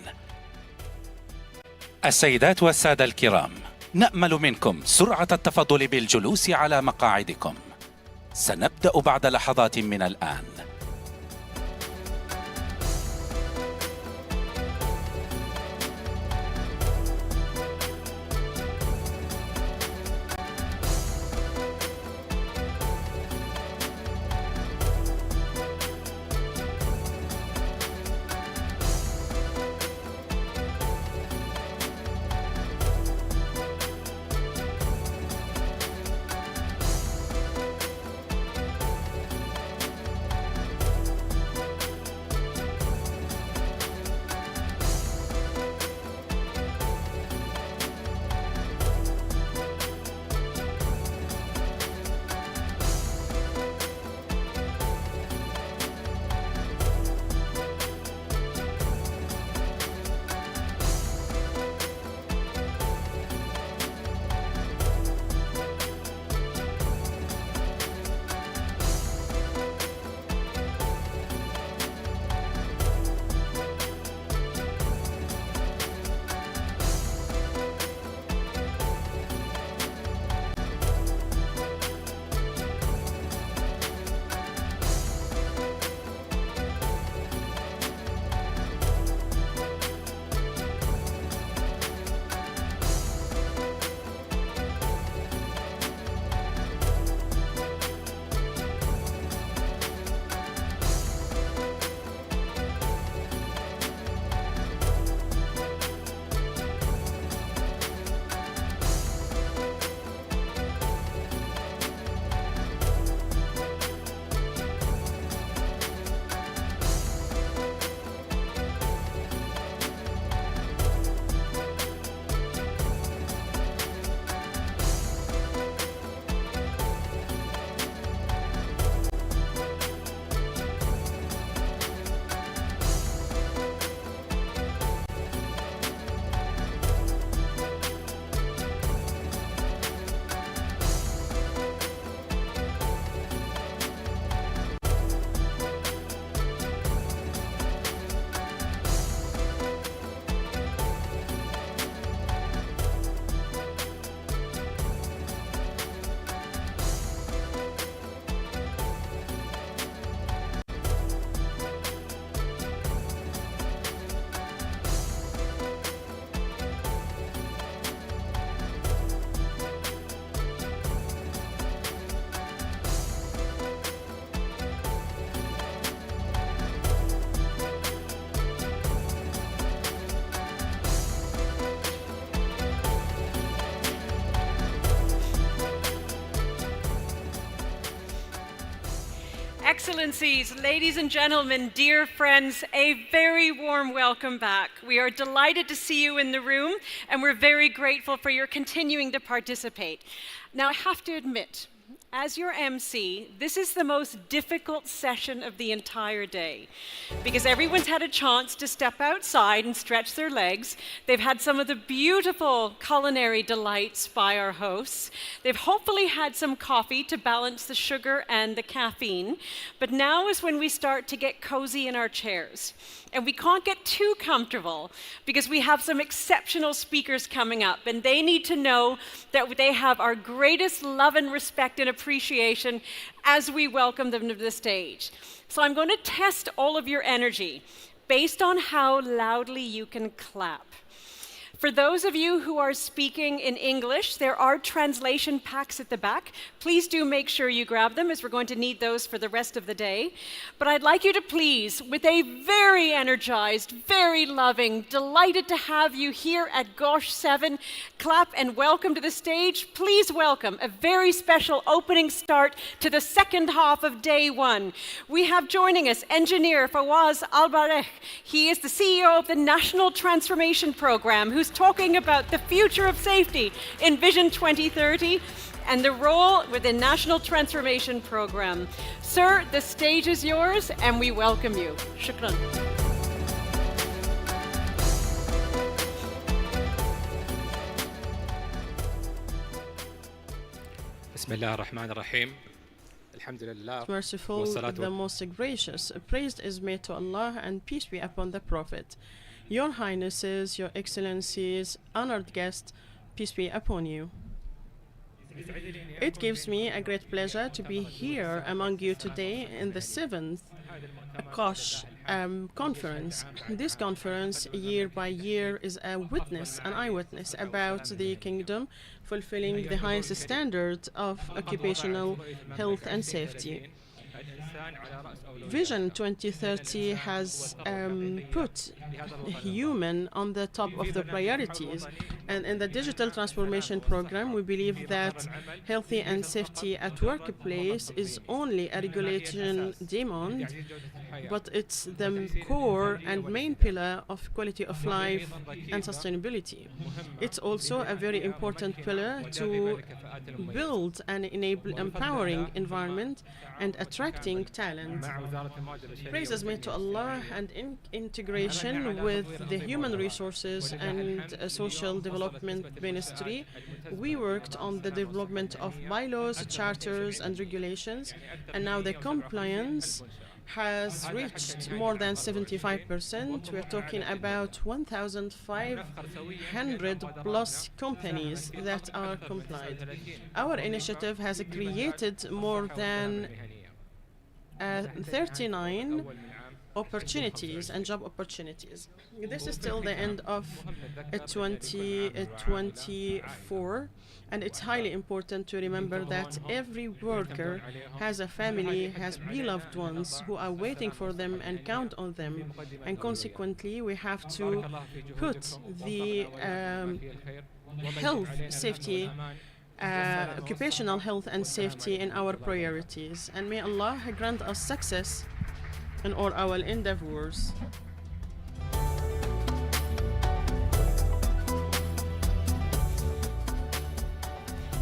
[SPEAKER 1] السيدات والسادة الكرام، نأمل منكم سرعة التفضل بالجلوس على مقاعدكم. سنبدأ بعد لحظات من الآن.
[SPEAKER 5] Excellencies, ladies and gentlemen, dear friends, a very warm welcome back. We are delighted to see you in the room, and we're very grateful for your continuing to participate. Now, I have to admit, as your MC, this is the most difficult session of the entire day because everyone's had a chance to step outside and stretch their legs. They've had some of the beautiful culinary delights by our hosts. They've hopefully had some coffee to balance the sugar and the caffeine. But now is when we start to get cozy in our chairs. And we can't get too comfortable because we have some exceptional speakers coming up, and they need to know that they have our greatest love and respect and appreciation as we welcome them to the stage. So I'm going to test all of your energy based on how loudly you can clap. For those of you who are speaking in English, there are translation packs at the back. Please do make sure you grab them, as we're going to need those for the rest of the day. But I'd like you to please, with a very energized, very loving, delighted to have you here at Gosh 7, clap and welcome to the stage. Please welcome a very special opening start to the second half of day one. We have joining us engineer Fawaz Albarech. He is the CEO of the National Transformation Program, who's talking about the future of safety in Vision 2030 and the role within National Transformation Program. Sir, the stage is yours and we welcome you. Shukran.
[SPEAKER 16] بسم الله الرحمن الرحيم. الحمد لله
[SPEAKER 4] Merciful, the most gracious. Praise is made to Allah and peace be upon the Prophet. Your Highnesses, Your Excellencies, honored guests, peace be upon you. It gives me a great pleasure to be here among you today in the 7th COSH conference. This conference, year by year, is a witness, an eyewitness about the kingdom fulfilling the highest standards of occupational health and safety. Vision 2030 has put human on the top of the priorities, and in the digital transformation program we believe that healthy and safety at workplace is only a regulation demand, but it's the core and main pillar of quality of life and sustainability. It's also a very important pillar to build and enable empowering environment and attracting talent. Praises made to Allah, and in integration with the Human Resources and Social Development Ministry, we worked on the development of bylaws, charters and regulations, and now the compliance has reached more than 75%. We're talking about 1,500 plus companies that are complied. Our initiative has created more than 39 opportunities and job opportunities. This is still the end of 2024, and it's highly important to remember that every worker has a family, has beloved ones who are waiting for them and count on them, and consequently we have to put the health, safety, occupational health and safety in our priorities, and may Allah grant us success in all our endeavors.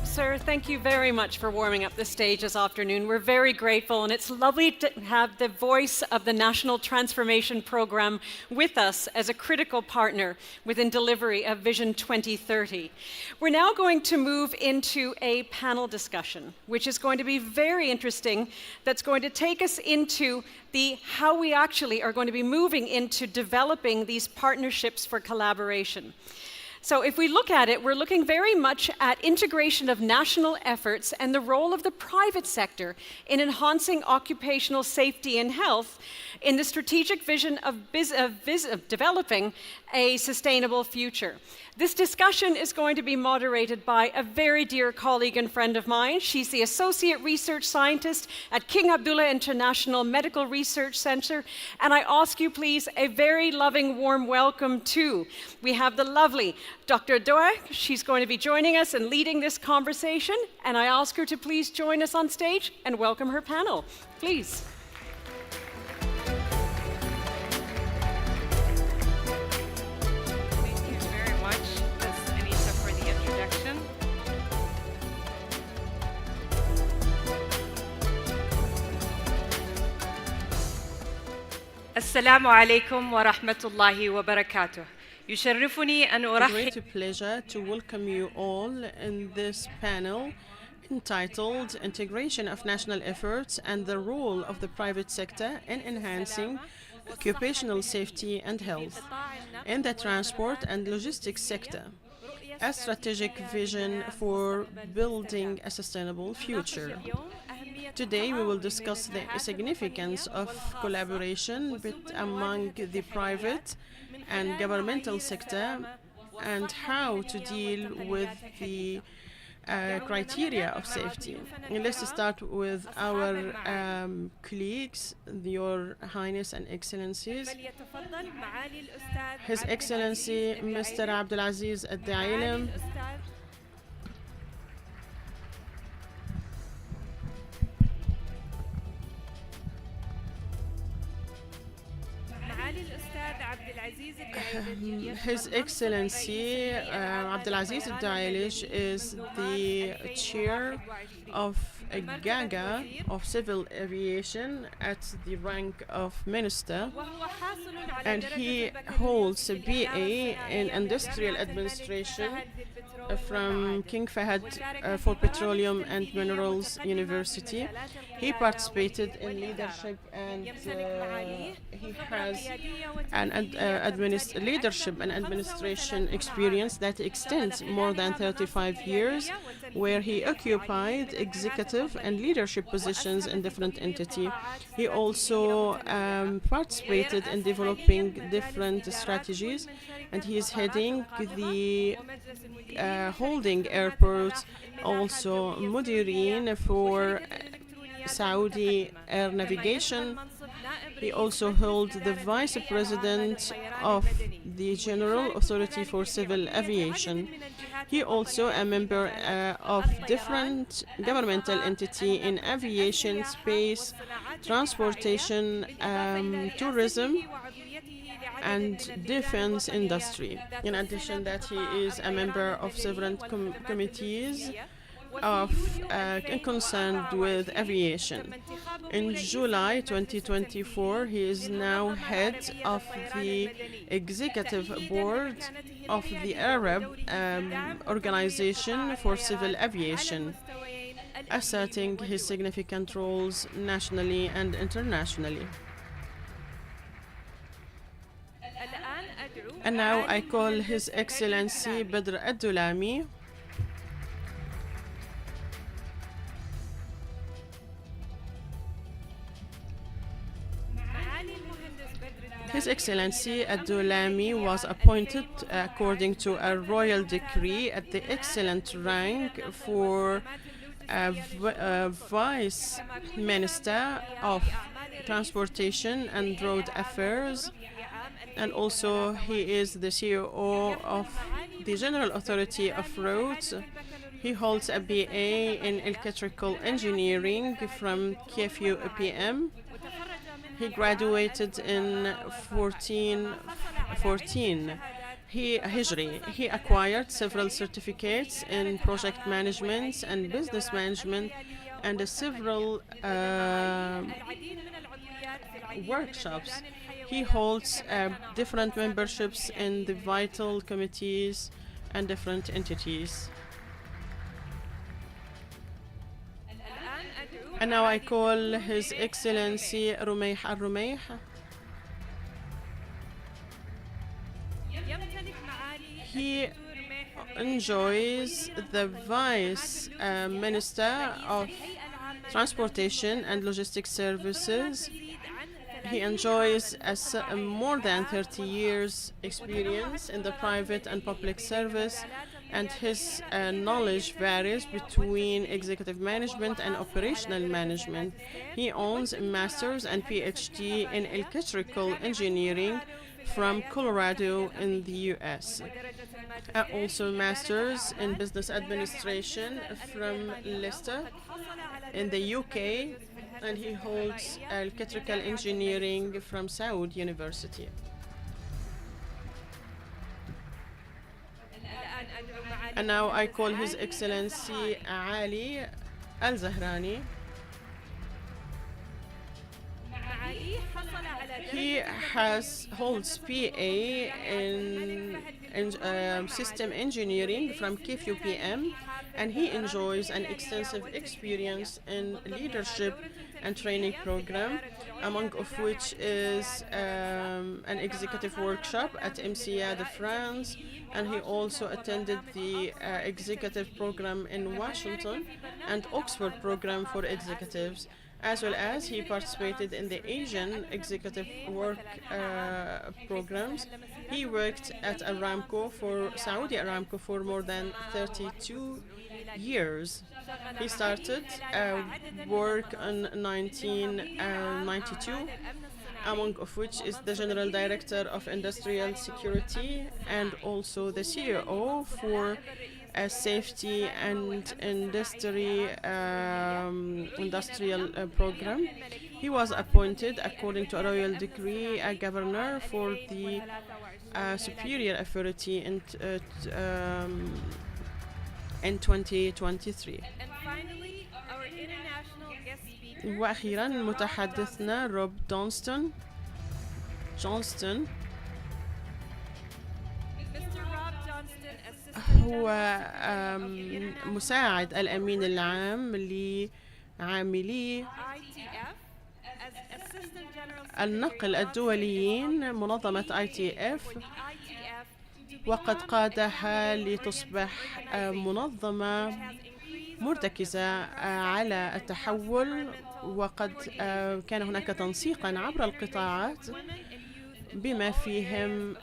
[SPEAKER 5] Sir, thank you very much for warming up the stage this afternoon. We're very grateful, and it's lovely to have the voice of the National Transformation Program with us as a critical partner within delivery of Vision 2030. We're now going to move into a panel discussion, which is going to be very interesting, that's going to take us into how we actually are going to be moving into developing these partnerships for collaboration. So if we look at it, we're looking very much at integration of national efforts and the role of the private sector in enhancing occupational safety and health in the strategic vision of developing a sustainable future. This discussion is going to be moderated by a very dear colleague and friend of mine. She's the Associate Research Scientist at King Abdullah International Medical Research Center. And I ask you, please, a very loving, warm welcome to. We have the lovely Dr. Doak. She's going to be joining us and leading this conversation. And I ask her to please join us on stage and welcome her panel. Please.
[SPEAKER 17] السلام عليكم ورحمة الله وبركاته. يشرفني أن أرحب.
[SPEAKER 4] It's a great pleasure to welcome you all in this panel entitled Integration of National Efforts and the Role of the Private Sector in Enhancing Occupational Safety and Health in the Transport and Logistics Sector, a strategic vision for building a sustainable future. Today we will discuss the significance of collaboration among the private and governmental sector and how to deal with the criteria of safety. And let's start with our colleagues, Your Highness and Excellencies. His Excellency Mr. Abdulaziz Al-Dailim, His Excellency Abdulaziz Al-Dailish is the chair of GAGA of Civil Aviation at the rank of Minister, and he holds a BA in Industrial Administration from King Fahd for Petroleum and Minerals University. He participated in leadership and he has an leadership and administration experience that extends more than 35 years, where he occupied executive and leadership positions in different entities. He also participated in developing different strategies, and he is heading the holding airports, also Mudirin for Saudi Air Navigation. He also holds the Vice President of the General Authority for Civil Aviation. He also a member of different governmental entities in aviation, space, transportation, tourism, and defense industry. In addition that, he is a member of several committees of concerned with aviation. In July 2024, he is now head of the executive board of the Arab Organization for Civil Aviation, asserting his significant roles nationally and internationally. And now I call His Excellency Badr Ad-Dulami. His Excellency Ad-Dulami was appointed according to a royal decree at the excellent rank for Vice Minister of Transportation and Road Affairs, and also he is the CEO of the General Authority of Roads. He holds a BA in Electrical Engineering from KFU-PM. He graduated in 1414 Hijri. He acquired several certificates in project management and business management and several workshops. He holds different memberships in the vital committees and different entities. And now I call His Excellency Rumeih Al-Rumeih. He enjoys the Vice Minister of Transportation and Logistics Services. He enjoys more than 30 years experience in the private and public service, and his knowledge varies between executive management and operational management. He owns a master's and PhD in electrical engineering from Colorado in the US. Also master's in business administration from Leicester in the UK, and he holds electrical engineering from Saud University. And now I call His Excellency Ali Al-Zahrani. He holds PA in system engineering from KFU-PM, and he enjoys an extensive experience in leadership and training program, among of which is an executive workshop at MCA de France, and he also attended the executive program in Washington and Oxford program for executives, as well as he participated in the Asian executive work programs. He worked at Saudi Aramco for more than 32 years. He started work in 1992, among of which is the General Director of Industrial Security and also the CEO for Safety and Industrial Program. He was appointed, according to a royal decree, a governor for the a superior authority in 2023.
[SPEAKER 17] And finally, our international guest speaker.
[SPEAKER 4] وأخيرا متحدثنا روب جونستون.
[SPEAKER 17] Mr. Rob Johnston,
[SPEAKER 4] هو مساعد الأمين العام لعاملي النقل الدوليين منظمة ITF، وقد قادها لتصبح منظمة مرتكزة على التحول، وقد كان هناك تنسيقا عبر القطاعات بما فيهم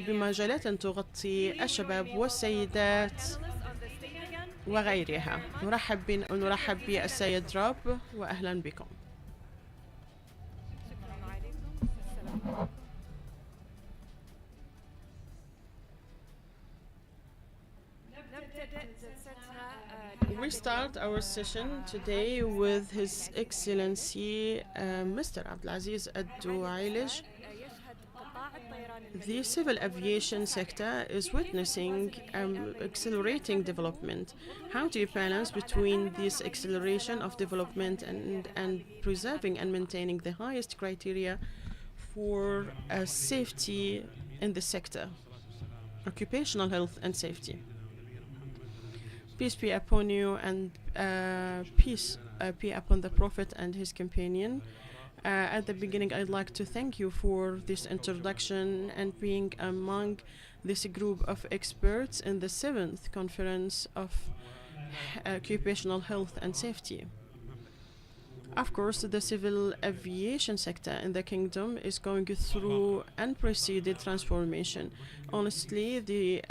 [SPEAKER 4] بمجالات تغطي الشباب والسيدات وغيرها. نرحب بالسيد روب وأهلا بكم. We start our session today with His Excellency Mr. Abdelaziz Ad-Douailej. The civil aviation sector is witnessing accelerating development. How do you balance between this acceleration of development and preserving and maintaining the highest criteria for safety in the sector, occupational health and safety? Peace be upon you, and peace be upon the Prophet and his companion. At the beginning, I'd like to thank you for this introduction and being among this group of experts in the 7th Conference of Occupational Health and Safety. Of course, the civil aviation sector in the kingdom is going through unprecedented transformation. Honestly, the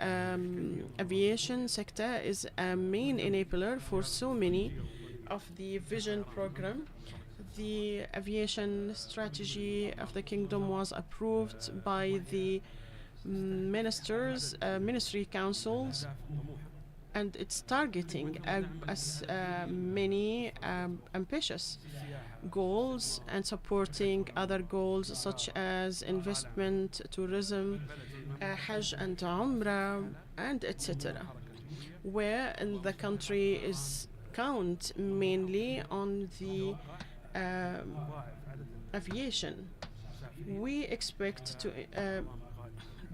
[SPEAKER 4] aviation sector is a main enabler for so many of the vision program. The aviation strategy of the kingdom was approved by the ministry councils, and it's targeting many ambitious goals and supporting other goals such as investment, tourism, Hajj and Umrah, and etc., where in the country is count mainly on the aviation. We expect to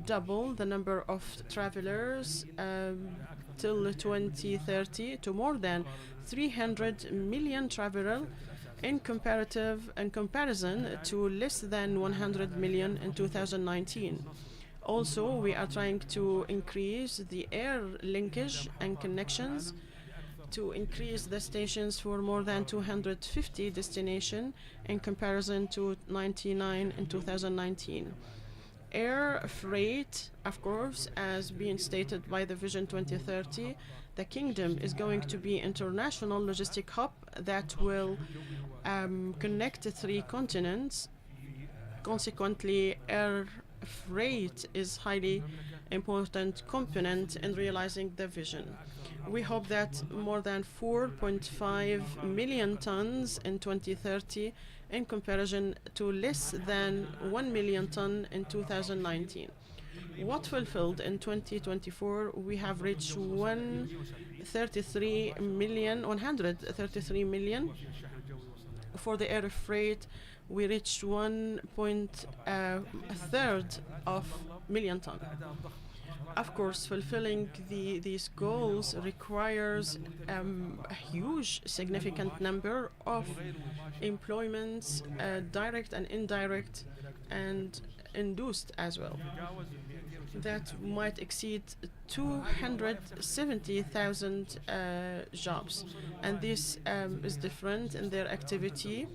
[SPEAKER 4] double the number of travelers till 2030 to more than 300 million travelers in comparison to less than 100 million in 2019. Also, we are trying to increase the air linkage and connections, to increase the stations for more than 250 destinations in comparison to 99 in 2019. Air freight, of course, as being stated by the Vision 2030, the kingdom is going to be international logistic hub that will connect the 3 continents. Consequently, air freight is highly important component in realizing the vision. We hope that more than 4.5 million tons in 2030 in comparison to less than 1 million ton in 2019. What fulfilled in 2024, we have reached 133 million. For the air freight, we reached 1.3 million ton. Of course, fulfilling these goals requires a huge, significant number of employments, direct and indirect, and induced as well. That might exceed 270,000 jobs, and this is different in their activity,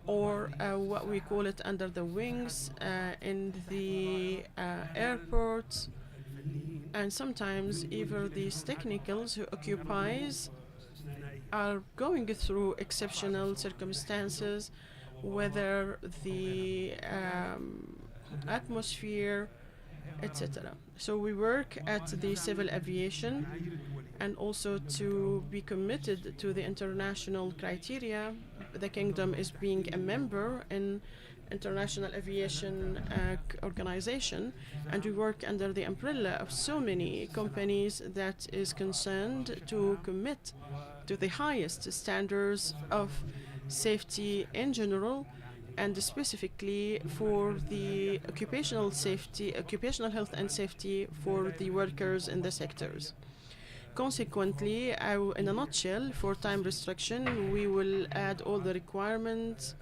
[SPEAKER 4] or what we call it under the wings, in the airports, and sometimes even these technicals who occupies are going through exceptional circumstances, whether the atmosphere, etc. So we work at the civil aviation, and also to be committed to the international criteria. The kingdom is being a member in international aviation organization, and we work under the umbrella of so many companies that is concerned to commit to the highest standards of safety in general, and specifically for the occupational health and safety for the workers in the sectors. Consequently, in a nutshell, for time restriction, we will add all the requirements,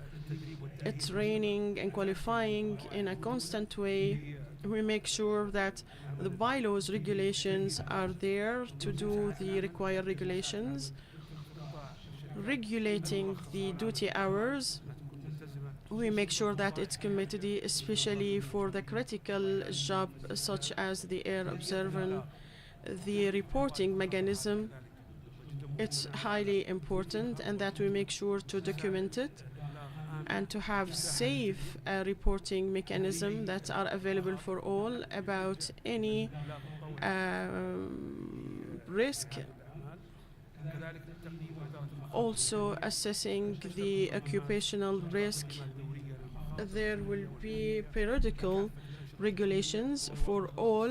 [SPEAKER 4] training and qualifying in a constant way. We make sure that the bylaws regulations are there to do the required regulations, regulating the duty hours. We make sure that it's committed, especially for the critical job such as the air observation. The reporting mechanism, it's highly important, and that we make sure to document it and to have safe reporting mechanism that are available for all about any risk. Also assessing the occupational risk, there will be periodical regulations for all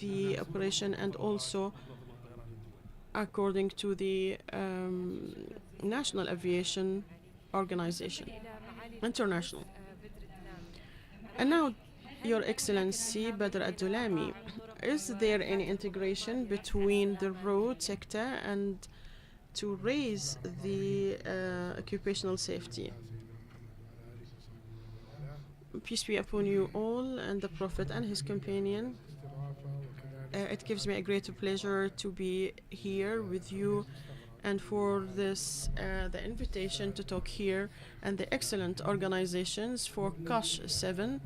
[SPEAKER 4] the operation, and also according to the National Aviation Organization, international. And now, Your Excellency Badr Abdulami, is there any integration between the road sector and to raise the occupational safety? Peace be upon you all and the Prophet and his companion. It gives me a great pleasure to be here with you, and for this the invitation to talk here, and the excellent organizations for COSH 7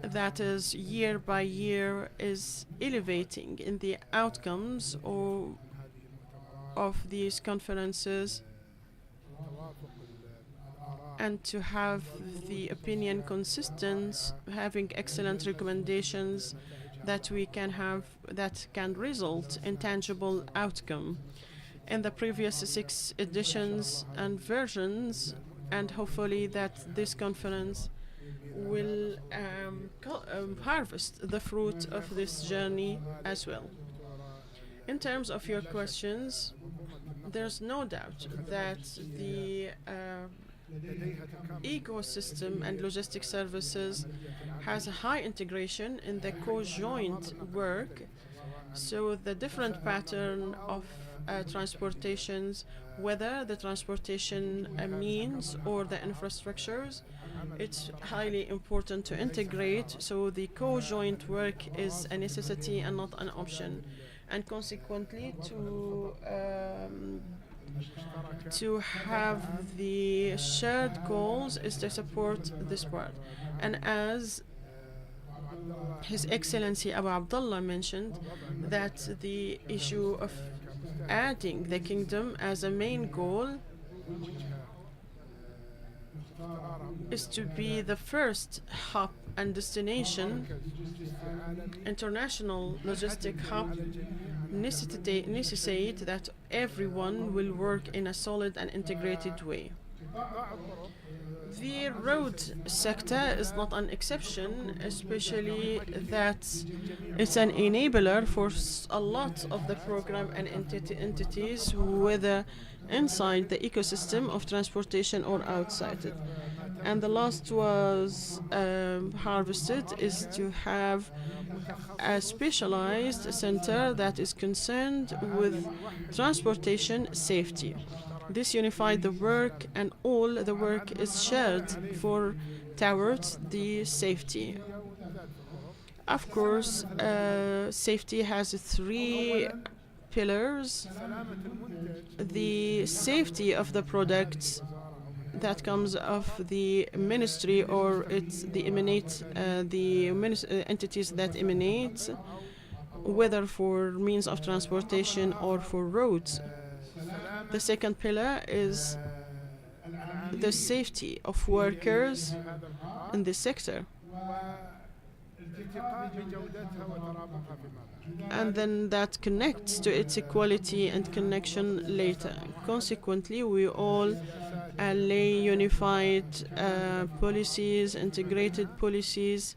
[SPEAKER 4] that is year by year is elevating in the outcomes of these conferences, and to have the opinion consistent, having excellent recommendations that we can have that can result in tangible outcome. In the previous 6 editions and versions, and hopefully that this conference will harvest the fruit of this journey as well. In terms of your questions, there's no doubt that the ecosystem and logistics services has a high integration in the co-joint work. So the different pattern of transportations, whether the transportation means or the infrastructures, it's highly important to integrate. So the co-joint work is a necessity and not an option. And consequently, to have the shared goals is to support this part. And as His Excellency Abu Abdullah mentioned, that the issue of adding the kingdom as a main goal is to be the first hub and destination, international logistic hub, necessitate that everyone will work in a solid and integrated way. The road sector is not an exception, especially that it's an enabler for a lot of the program and entities, whether inside the ecosystem of transportation or outside it. And the last was harvested is to have a specialized center that is concerned with transportation safety. This unified the work, and all the work is shared towards the safety. Of course, safety has 3 pillars. The safety of the products that comes of the ministry, or it's the entities that emanate, whether for means of transportation or for roads. The second pillar is the safety of workers in this sector. And then that connects to its equality and connection later. Consequently, we all lay unified policies, integrated policies,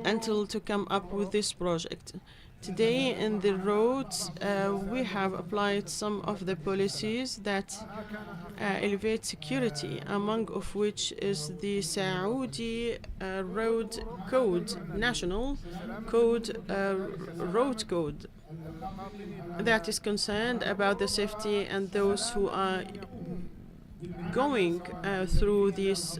[SPEAKER 4] until to come up with this project. Today in the roads, we have applied some of the policies that elevate security, among of which is the Saudi Road Code, National Code, Road Code, that is concerned about the safety and those who are going through these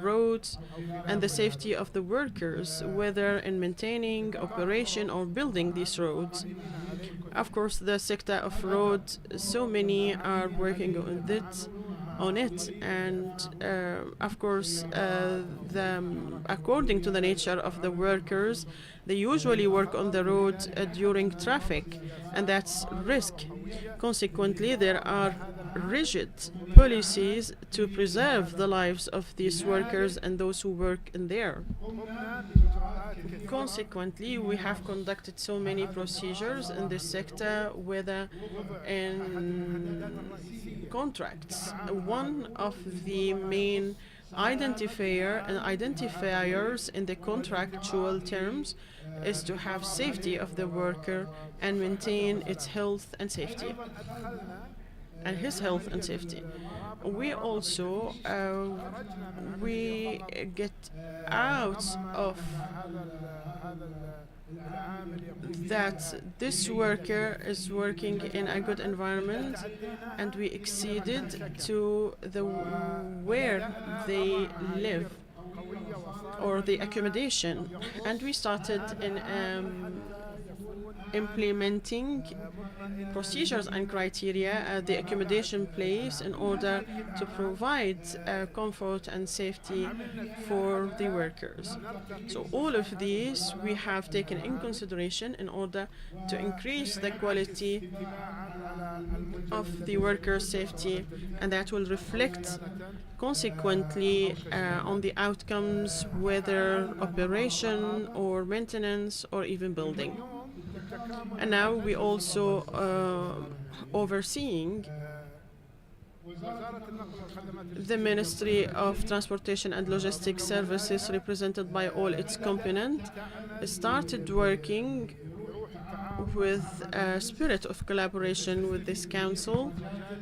[SPEAKER 4] roads, and the safety of the workers, whether in maintaining, operation, or building these roads. Of course, the sector of road, so many are working on it, and of course, according to the nature of the workers, they usually work on the road during traffic, and that's risk. Consequently, there are rigid policies to preserve the lives of these workers and those who work in there. Consequently, we have conducted so many procedures in this sector, whether in contracts. One of the main identifiers in the contractual terms is to have safety of the worker and maintain its health and safety, and his health and safety. We also we get out of that this worker is working in a good environment, and we exceeded to the where they live or the accommodation, and we started in implementing procedures and criteria at the accommodation place in order to provide comfort and safety for the workers. So all of these we have taken in consideration in order to increase the quality of the workers' safety, and that will reflect consequently on the outcomes, whether operation or maintenance or even building. And now we also overseeing the Ministry of Transportation and Logistics Services, represented by all its components, started working with a spirit of collaboration with this council,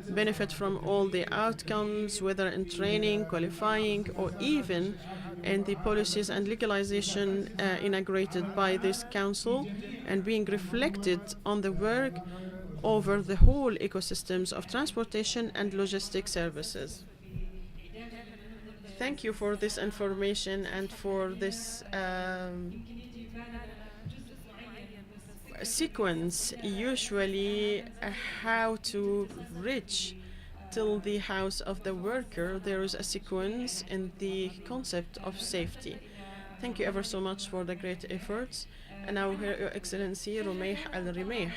[SPEAKER 4] benefit from all the outcomes, whether in training, qualifying, or even in the policies and legalization inaugurated by this council, and being reflected on the work over the whole ecosystems of transportation and logistics services. Thank you for this information and for this sequence, usually how to reach till the house of the worker. There is a sequence in the concept of safety. Thank you ever so much for the great efforts. And now here, Your Excellency Rumeih Al-Rimeih.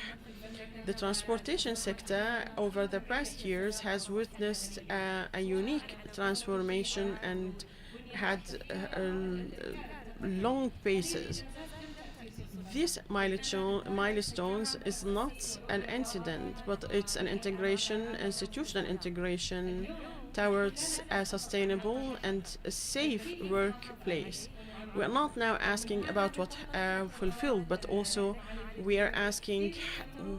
[SPEAKER 4] The transportation sector over the past years has witnessed a unique transformation and had long paces. These milestones is not an incident, but it's an integration, institutional integration towards a sustainable and a safe workplace. We are not now asking about what fulfilled, but also we are asking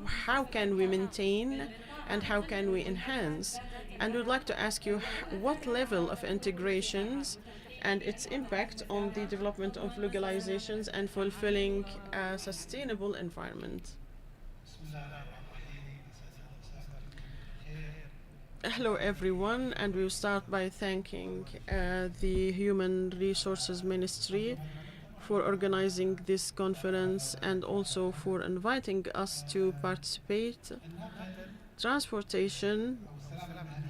[SPEAKER 4] how can we maintain and how can we enhance. And we'd like to ask you what level of integrations and its impact on the development of legalizations and fulfilling a sustainable environment. Hello everyone, and we'll start by thanking the Human Resources Ministry for organizing this conference and also for inviting us to participate. Transportation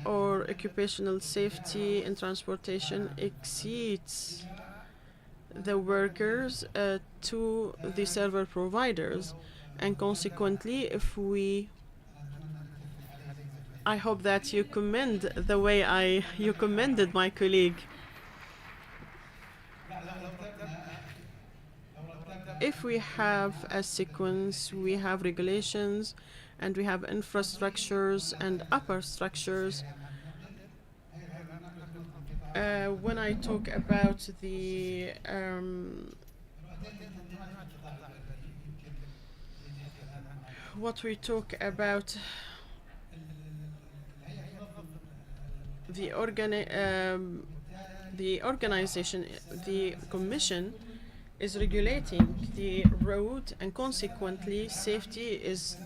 [SPEAKER 4] or occupational safety in transportation exceeds the workers to the server providers, and consequently, I hope that you commend the way you commended my colleague. if we have a sequence, we have regulations and we have infrastructures and upper structures. When I talk about the what we talk about the organization, the commission is regulating the road, and consequently safety is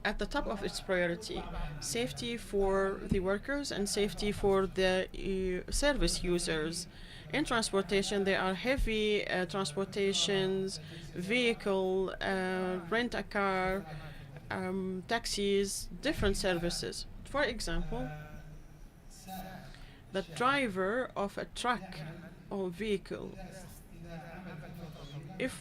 [SPEAKER 4] at the top of its priority. Safety for the workers and safety for the service users. In transportation, there are heavy transportations, vehicle, rent a car, taxis, different services. For example, the driver of a truck or vehicle, if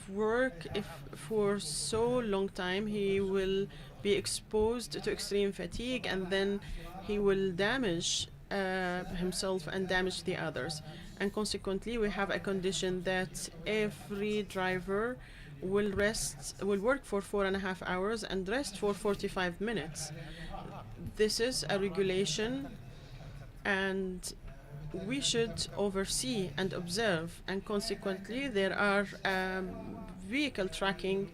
[SPEAKER 4] for so long time, he will be exposed to extreme fatigue, and then he will damage himself and damage the others. And consequently, we have a condition that every driver will work for 4.5 hours and rest for 45 minutes. This is a regulation, and we should oversee and observe, and consequently there are vehicle tracking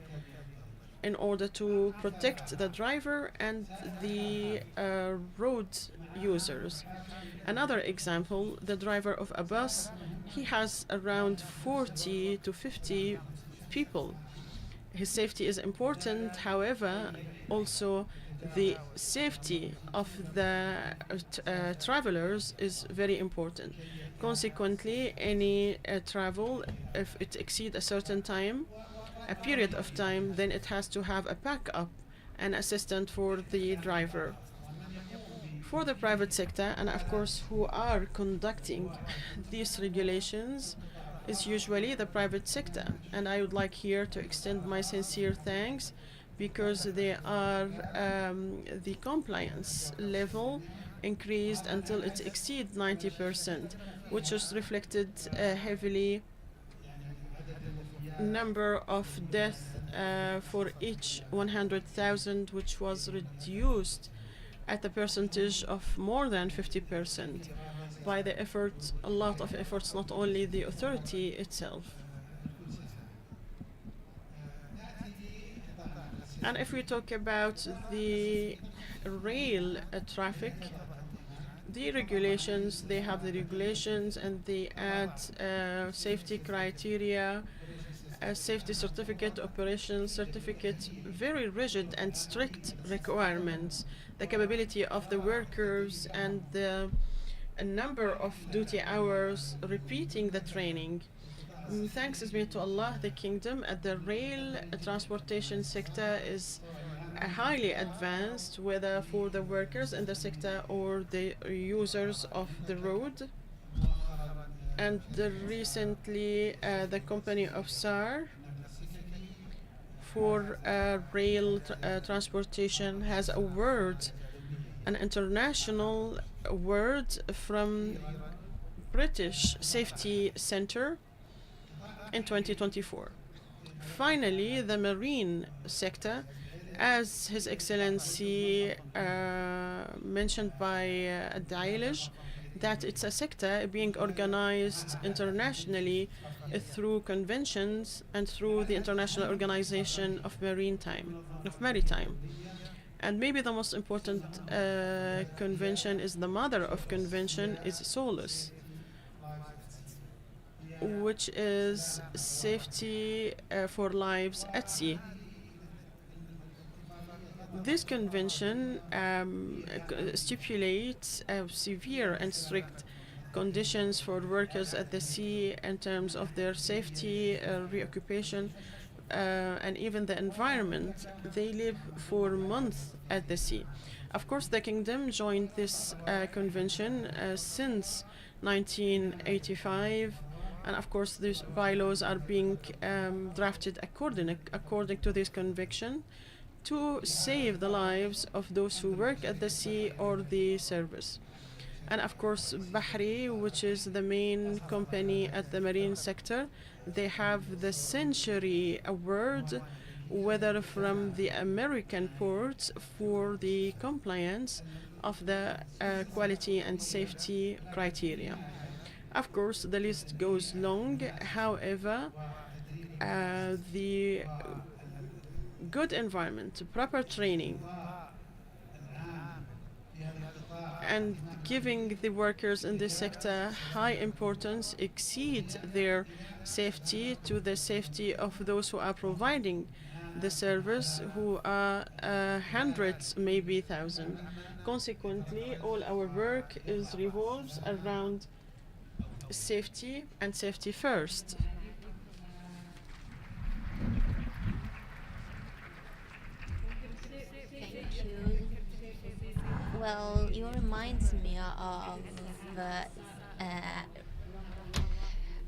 [SPEAKER 4] in order to protect the driver and the road users. Another example, the driver of a bus, he has around 40 to 50 people. His safety is important, however, also the safety of the travelers is very important. Consequently, any travel, if it exceeds a certain time, a period of time, then it has to have a backup, an assistant for the driver. For the private sector, and of course who are conducting these regulations, is usually the private sector. And I would like here to extend my sincere thanks, because they are the compliance level increased until it exceeds 90%, which is reflected heavily number of deaths for each 100,000, which was reduced at a percentage of more than 50% by the efforts, a lot of efforts, not only the authority itself. And if we talk about the rail traffic, the regulations, they have the regulations and they add safety criteria, a safety certificate, operational certificate, very rigid and strict requirements, the capability of the workers and the number of duty hours, repeating the training. Thanks be to Allah, the kingdom at the rail transportation sector is highly advanced, whether for the workers in the sector or the users of the road. And recently, the company of SAR for rail transportation has an international award from British Safety Center in 2024. Finally, the marine sector, as His Excellency mentioned by Dailij, that it's a sector being organized internationally through conventions and through the International Organization of Maritime. And maybe the most important convention is the mother of convention is SOLAS, which is safety for lives at sea. This convention stipulates severe and strict conditions for workers at the sea in terms of their safety, reoccupation, and even the environment. They live for months at the sea. Of course, the kingdom joined this convention since 1985, and of course these bylaws are being drafted according to this conviction to save the lives of those who work at the sea or the service. And of course, Bahri, which is the main company at the marine sector, they have the Century Award, whether from the American ports for the compliance of the quality and safety criteria. Of course, the list goes long. However, the good environment, proper training, and giving the workers in this sector high importance exceed their safety to the safety of those who are providing the service, who are hundreds, maybe thousands. Consequently, all our work revolves around safety and safety first.
[SPEAKER 15] Thank you. Well, you reminds me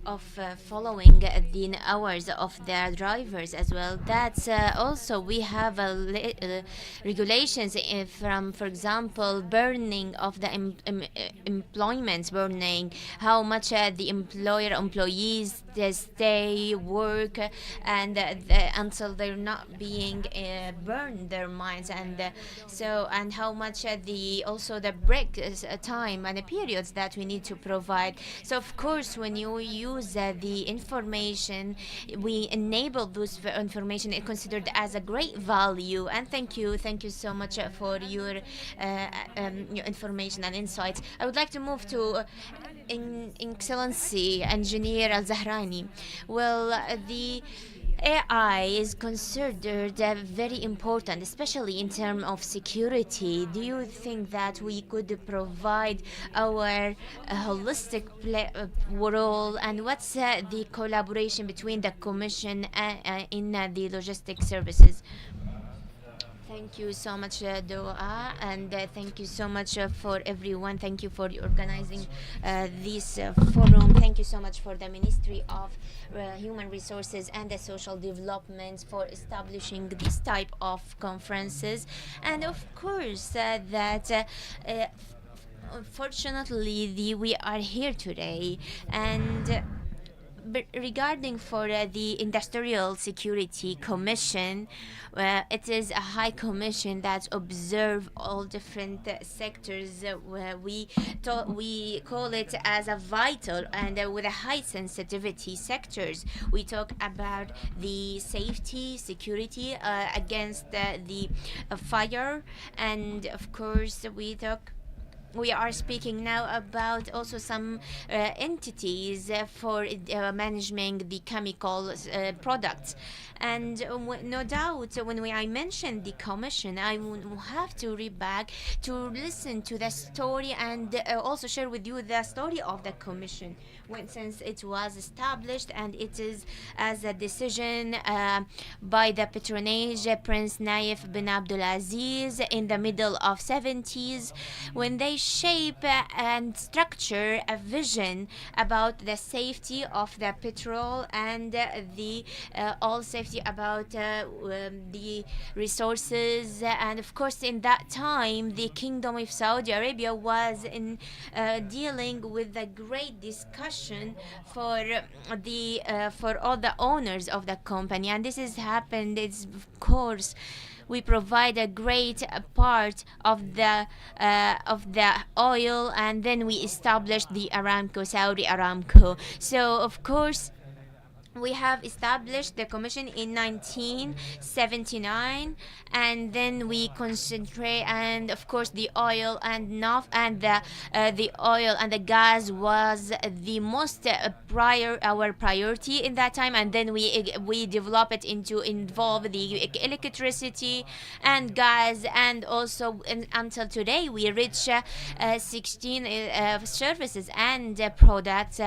[SPEAKER 15] of following the hours of the drivers as well. That's also we have regulations from, for example, burning of the employments, burning, how much the employees they stay work and until they're not being burned their minds, and so and how much the also the break time and the periods that we need to provide. So of course, when you use the information, we enable those information is considered as a great value. And thank you so much for your information and insights. I would like to move to Excellency Engineer Al-Zahrani. Well, the AI is considered very important, especially in terms of security. Do you think that we could provide our holistic role, and what's the collaboration between the Commission in the logistic services? Thank you so much, Doa, and thank you so much for everyone. Thank you for organizing this forum. Thank you so much for the Ministry of Human Resources and the Social Development for establishing this type of conferences. And of course, that fortunately we are here today. And regarding for the Industrial Security Commission, it is a high commission that observe all different sectors. We call it as a vital and with a high sensitivity sectors. We talk about the safety, security against the fire, and of course we are speaking now about also some entities for managing the chemical products. And no doubt, when I mentioned the commission, I will have to read back to listen to the story and also share with you the story of the commission. Since it was established, and it is as a decision by the patronage Prince Naif bin Abdulaziz in the middle of 70s, when they shape and structure a vision about the safety of the petrol and the all safety about the resources. And of course, in that time, the Kingdom of Saudi Arabia was in dealing with a great discussion for all the owners of the company, and this has happened. It's of course we provide a great part of the oil, and then we established the Saudi Aramco. So of course, we have established the commission in 1979, and then we concentrate, and of course the oil and the oil and the gas was the most our priority in that time, and then we develop it into involve the electricity and gas, and also until today we reach 16 services and products.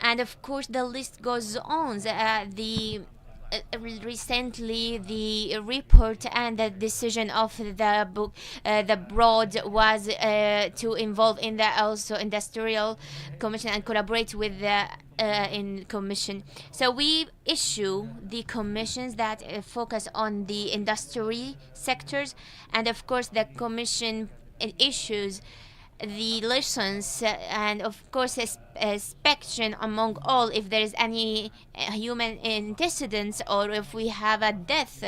[SPEAKER 15] And of course, the list goes on. Recently, the report and the decision of the board was to involve in the also industrial commission and collaborate with the in commission. So we issue the commissions that focus on the industry sectors, and of course, the commission issues the lessons and of course inspection among all if there is any human antecedents or if we have a death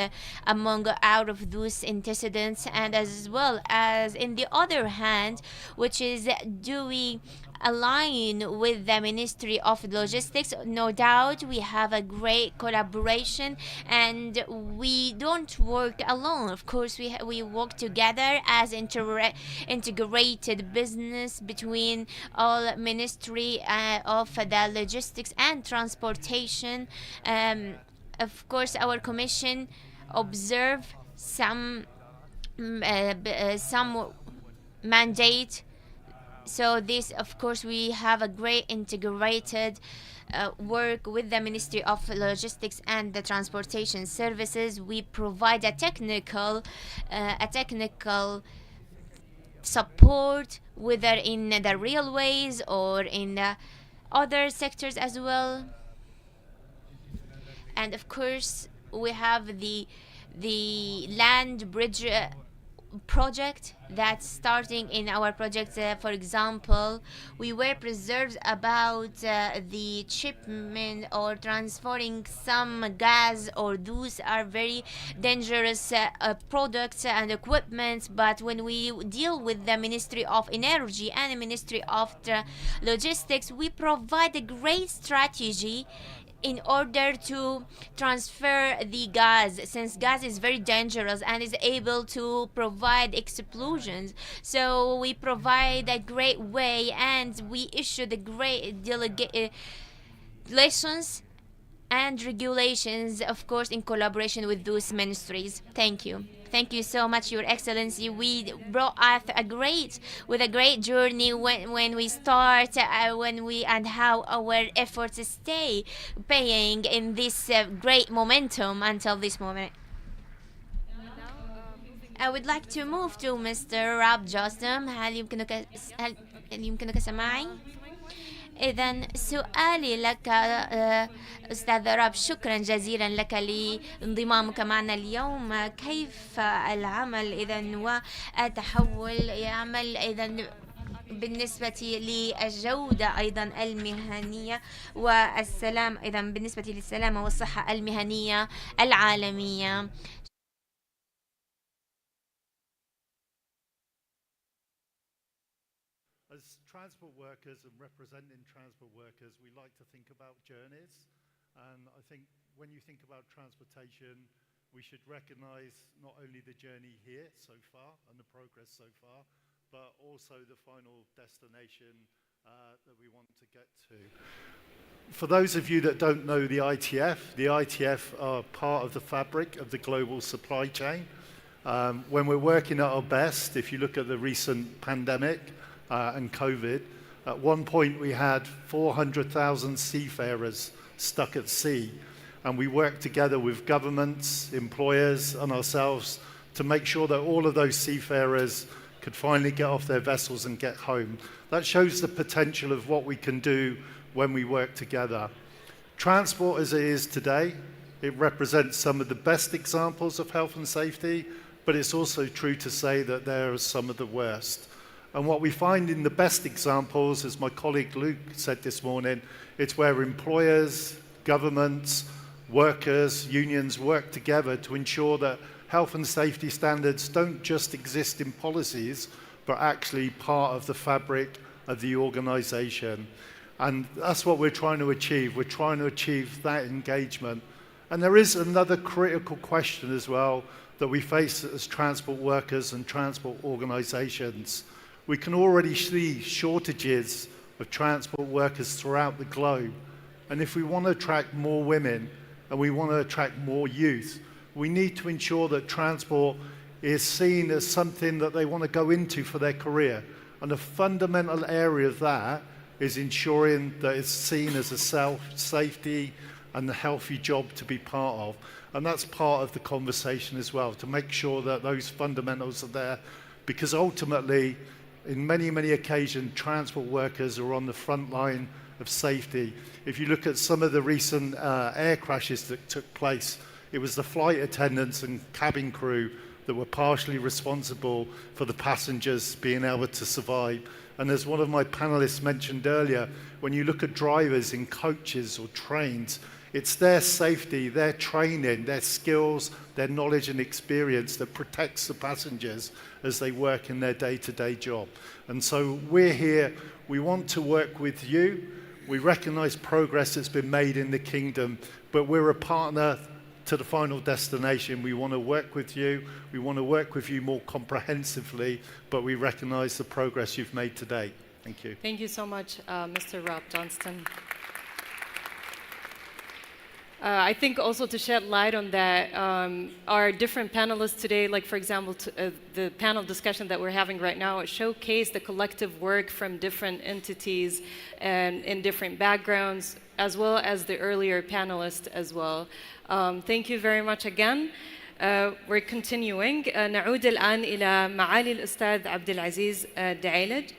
[SPEAKER 15] among out of those antecedents, and as well as in the other hand, which is do we align with the Ministry of Logistics. No doubt we have a great collaboration and we don't work alone. Of course, we work together as integrated business between all Ministry of the Logistics and Transportation. Of course, our Commission observe some mandate. So this, of course, we have a great integrated work with the Ministry of Logistics and the Transportation Services. We provide a technical support, whether in the railways or in the other sectors as well. And of course, we have the land bridge project that's starting in our project. For example, we were preserved about the shipment or transferring some gas, or those are very dangerous products and equipment. But when we deal with the Ministry of Energy and the Ministry of Logistics, we provide a great strategy in order to transfer the gas, since gas is very dangerous and is able to provide explosions. So we provide a great way and we issue the great lessons and regulations, of course, in collaboration with those ministries. Thank you. Thank you so much, Your Excellency. We brought us a great journey when we start, and how our efforts stay paying in this great momentum until this moment. I would like to move to Mr. Rob Josdom. هل يمكنك سماعي؟ إذا سؤالي لك أستاذ راب، شكرا جزيلا لك لانضمامك معنا اليوم. كيف العمل إذا والتحول يعمل إذا بالنسبة للجودة أيضا المهنية والسلام، إذا بالنسبة للسلامة والصحة المهنية العالمية؟
[SPEAKER 18] As transport workers and representing transport workers, we like to think about journeys. And I think when you think about transportation, we should recognize not only the journey here so far and the progress so far, but also the final destination that we want to get to. For those of you that don't know the ITF are part of the fabric of the global supply chain. When we're working at our best, if you look at the recent pandemic, and COVID, at one point we had 400,000 seafarers stuck at sea, and we worked together with governments, employers and ourselves to make sure that all of those seafarers could finally get off their vessels and get home. That shows the potential of what we can do when we work together. Transport as it is today, it represents some of the best examples of health and safety, but it's also true to say that there are some of the worst. And what we find in the best examples, as my colleague Luke said this morning, it's where employers, governments, workers, unions work together to ensure that health and safety standards don't just exist in policies, but actually part of the fabric of the organization. And that's what we're trying to achieve. We're trying to achieve that engagement. And there is another critical question as well that we face as transport workers and transport organizations. We can already see shortages of transport workers throughout the globe. And if we want to attract more women and we want to attract more youth, we need to ensure that transport is seen as something that they want to go into for their career. And a fundamental area of that is ensuring that it's seen as a safety and a healthy job to be part of. And that's part of the conversation as well, to make sure that those fundamentals are there, because ultimately, in many, many occasions, transport workers are on the front line of safety. If you look at some of the recent air crashes that took place, it was the flight attendants and cabin crew that were partially responsible for the passengers being able to survive. And as one of my panelists mentioned earlier, when you look at drivers in coaches or trains, it's their safety, their training, their skills, their knowledge and experience that protects the passengers as they work in their day-to-day job. And so we're here, we want to work with you. We recognise progress that's been made in the kingdom, but we're a partner to the final destination. We want to work with you. We want to work with you more comprehensively, but we recognise the progress you've made today. Thank you.
[SPEAKER 19] Thank you so much, Mr. Rob Johnston. I think also to shed light on that, our different panelists today, like for example, the panel discussion that we're having right now, it showcased the collective work from different entities and in different backgrounds, as well as the earlier panelists as well. Thank you very much again. We're continuing. نعود الآن إلى معالي الأستاذ عبد العزيز دعيلج.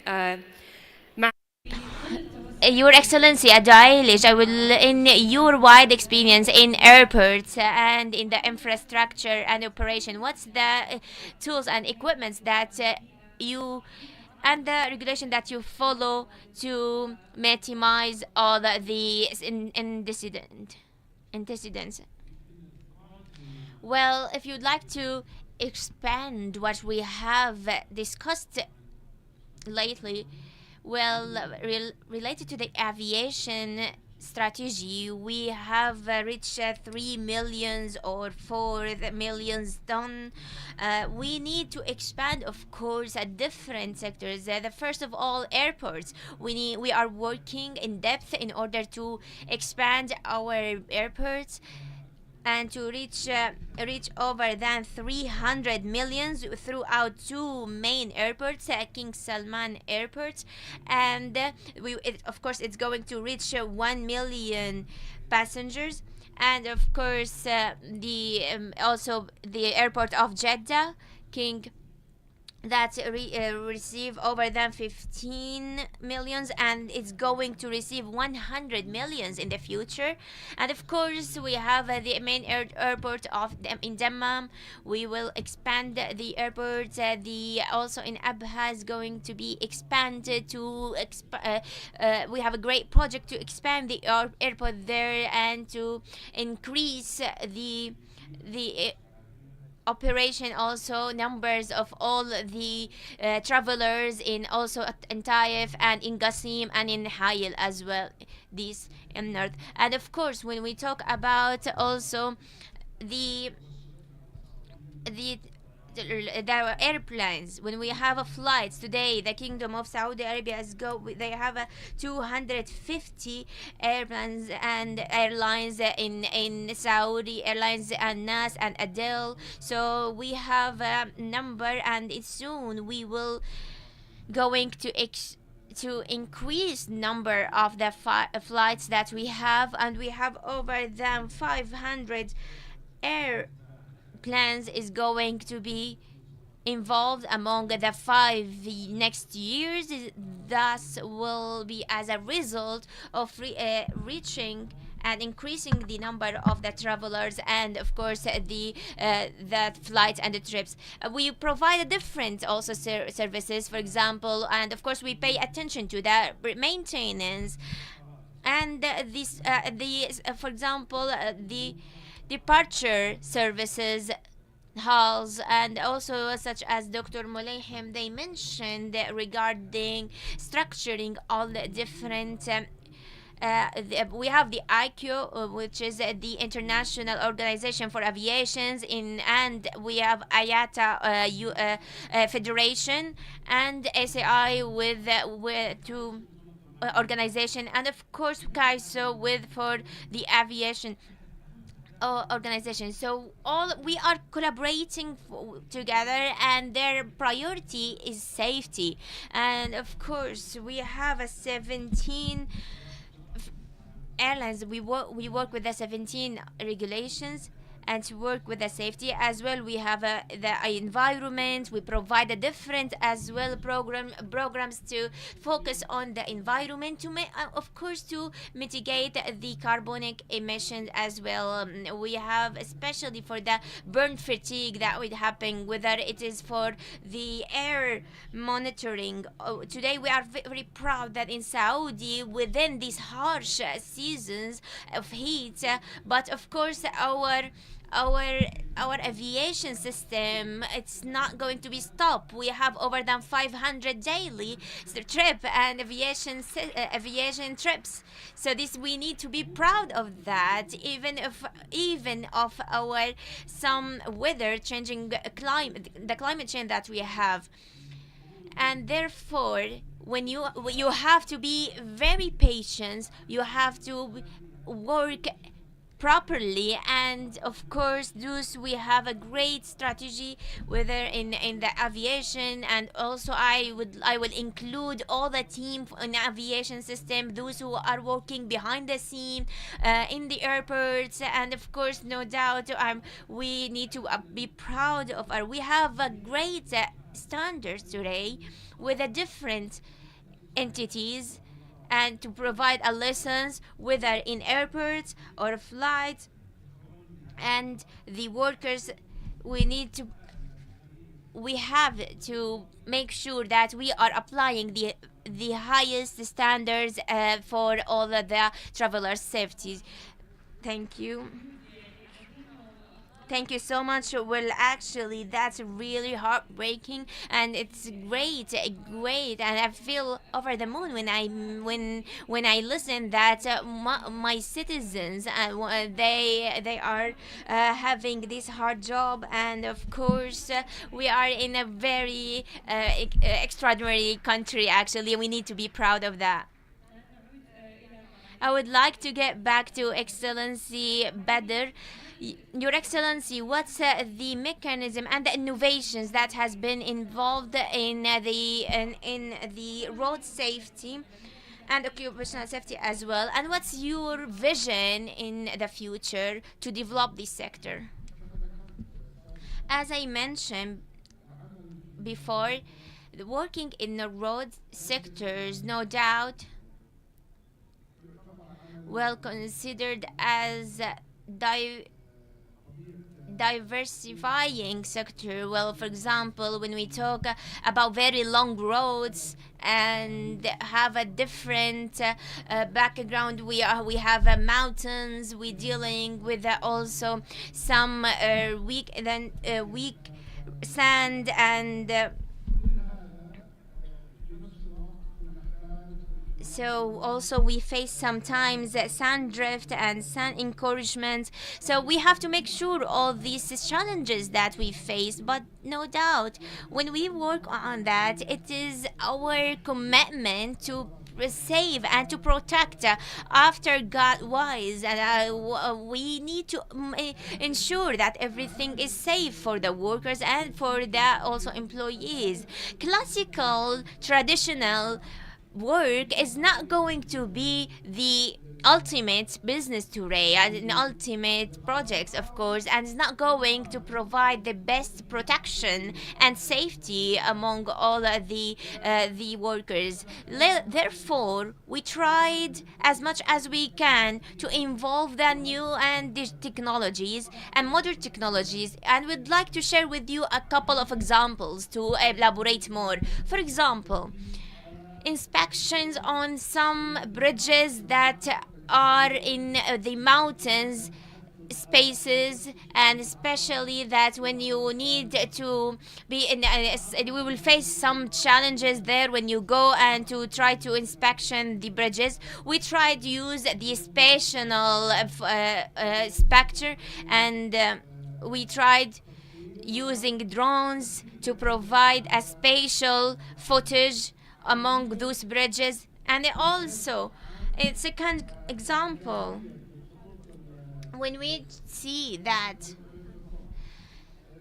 [SPEAKER 15] Your Excellency Adailish, I will, in your wide experience in airports and in the infrastructure and operation, what's the tools and equipments that you and the regulation that you follow to minimize all the antecedents? Well, if you'd like to expand what we have discussed lately, well, related to the aviation strategy, we have reached 3 million or 4 million ton. We need to expand, of course, at different sectors. The first of all, airports. We are working in depth in order to expand our airports and to reach over than 300 million throughout 2 main airports, King Salman airports, and of course it's going to reach 1 million passengers, and of course also the airport of Jeddah, King, that receive over than 15 millions, and it's going to receive 100 millions in the future. And of course we have the main airport of in Dammam. We will expand the airport. Also in Abha is going to be expanded to we have a great project to expand the airport there and to increase the operation, also numbers of all the travelers in also in Taif and in Qasim and in Hayil as well, this in north. And of course when we talk about also the airplanes, when we have flights today, the Kingdom of Saudi Arabia they have 250 airplanes and airlines in Saudi Airlines and NAS and Adel. So we have a number, and soon we will going to increase number of the flights that we have, and we have over than 500 plans is going to be involved among the 5 next years. Thus will be as a result of reaching and increasing the number of the travelers and of course the flights and the trips. We provide different also services, for example, and of course we pay attention to the maintenance and for example the departure services halls, and also such as Dr. Mulayhim they mentioned regarding structuring all the different we have the IQ, which is the International Organization for Aviations, and we have IATA Federation, and SAI with two organization, and of course CAISO for the aviation organization. So we are collaborating together, and their priority is safety. And of course we have 17 airlines. We work with the 17 regulations, and to work with the safety as well. We have the environment. We provide a different as well programs to focus on the environment to of course to mitigate the carbonic emissions as well. We have especially for the burn fatigue that would happen, whether it is for the air monitoring. Today we are very proud that in Saudi, within these harsh seasons of heat, but of course our aviation system, it's not going to be stopped. We have over than 500 daily trip and aviation trips. So this, we need to be proud of that, even of our some weather changing climate, the climate change that we have. And therefore, when you have to be very patient, you have to work properly, and of course those we have a great strategy whether in the aviation, and also I will include all the team in the aviation system, those who are working behind the scene in the airports, and of course no doubt we need to be proud of our, we have a great standards today with a different entities, and to provide a lessons whether in airports or flights, and the workers, we have to make sure that we are applying the highest standards for all of the travelers' safety. Thank you. Thank you so much. Well, actually, that's really heartbreaking, and it's great, and I feel over the moon when I listen that my citizens they are having this hard job, and of course we are in a very extraordinary country. Actually, we need to be proud of that. I would like to get back to Excellency Badr. Your Excellency, what's the mechanism and the innovations that has been involved in the road safety and occupational safety as well? And what's your vision in the future to develop this sector? As I mentioned before, working in the road sectors, no doubt, well considered as diversifying sector. Well, for example, when we talk about very long roads and have a different background, we have mountains. We're dealing with also some weak sand and so also we face sometimes sand drift and sand encouragement. So we have to make sure all these challenges that we face, but no doubt when we work on that, it is our commitment to save and to protect after God wise, and we need to ensure that everything is safe for the workers and for the also employees. Classical traditional work is not going to be the ultimate business today and ultimate projects, of course, and it's not going to provide the best protection and safety among all the workers. Therefore, we tried as much as we can to involve the new and technologies and modern technologies, and we'd like to share with you a couple of examples to elaborate more. For example, inspections on some bridges that are in the mountains spaces, and especially that when you need to be in we will face some challenges there when you go and to try to inspection the bridges. We tried to use the spatial spectre, and we tried using drones to provide a spatial footage among those bridges. And also, a second example, when we see that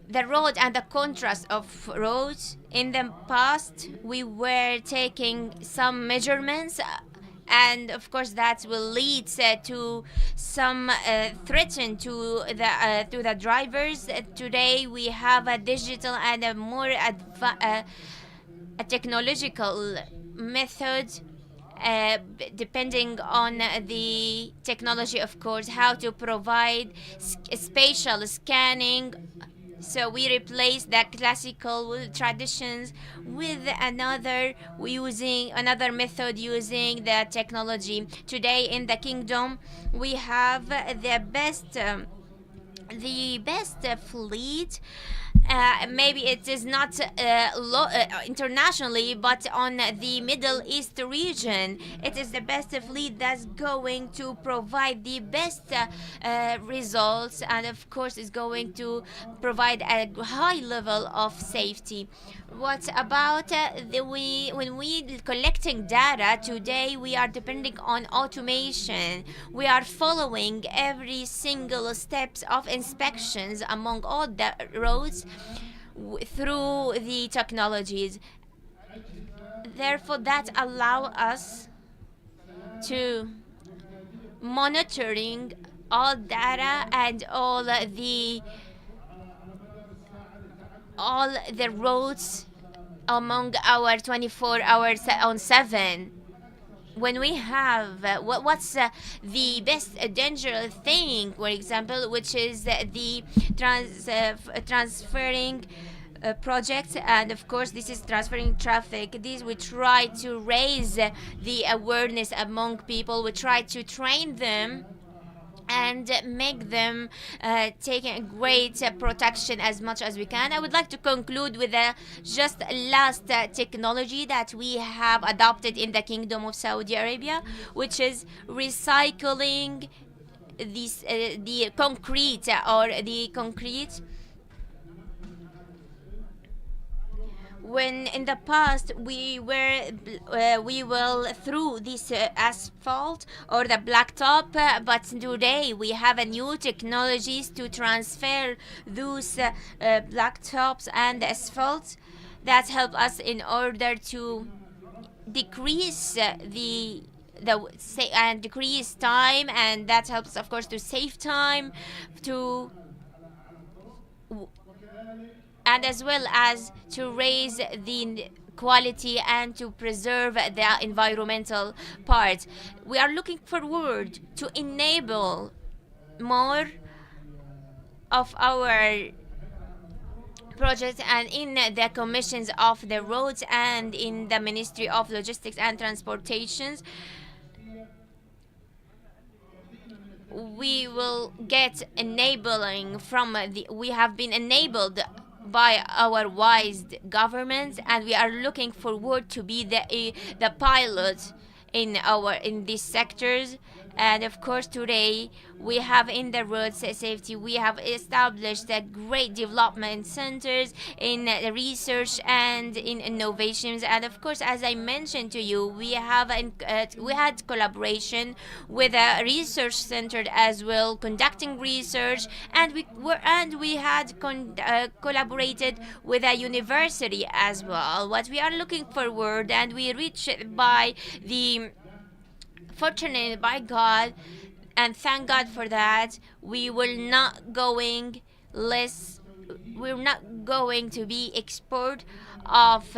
[SPEAKER 15] the road and the contrast of roads in the past, we were taking some measurements and of course that will lead to some threaten to the drivers. Today we have a digital and a more a technological method, depending on the technology, of course, how to provide spatial scanning. So we replace the classical traditions with another method using the technology. Today in the kingdom, we have the best fleet. Maybe it is not internationally, but on the Middle East region, it is the best fleet that's going to provide the best results, and of course is going to provide a high level of safety. What about when we collecting data today? We are depending on automation. We are following every single steps of inspections among all the roads through the technologies. Therefore, that allow us to monitoring all data and all the roads among our 24 hours on 7. When we have what's the best dangerous thing, for example, which is the transferring project, and of course this is transferring traffic. This we try to raise the awareness among people. We try to train them and make them take a great protection as much as we can. I would like to conclude with just last technology that we have adopted in the Kingdom of Saudi Arabia, which is recycling the concrete when in the past we will through this asphalt or the blacktop, but today we have a new technologies to transfer those blacktops and asphalt that help us in order to decrease and decrease time, and that helps of course to save time and as well as to raise the quality and to preserve the environmental part. We are looking forward to enable more of our projects and in the commissions of the roads and in the Ministry of Logistics and Transportations. We will get enabling we have been enabled by our wise governments, and we are looking forward to be the pilot in these sectors. And of course today we have in the road safety, we have established great development centers in research and in innovations. And of course, as I mentioned to you, we had collaboration with a research center as well, conducting research, and we had collaborated with a university as well. What we are looking forward, and we reached by the fortunate by God, and thank God for that. We're not going to be export of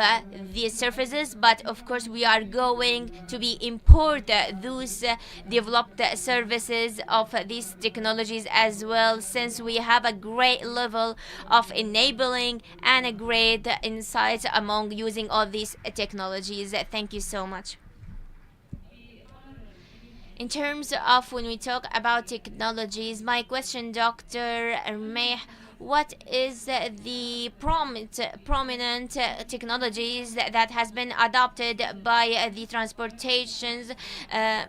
[SPEAKER 15] these services, but of course we are going to be import those developed services of these technologies as well, since we have a great level of enabling and a great insight among using all these technologies. Thank you so much. In terms of when we talk about technologies, my question, Dr. May, what is the prominent technologies that has been adopted by the transportations and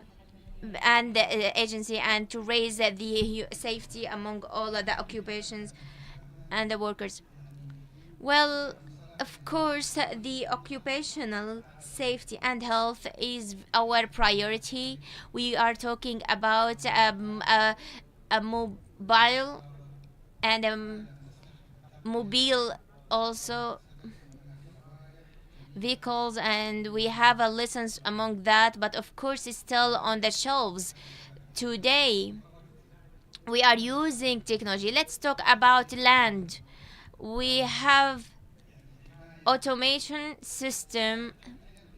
[SPEAKER 15] the agency, and to raise the safety among all of the occupations and the workers? Well, of course, the occupational safety and health is our priority. We are talking about a mobile and mobile also vehicles, and we have a lessons among that, but of course it's still on the shelves. Today we are using technology. Let's talk about land. We have automation system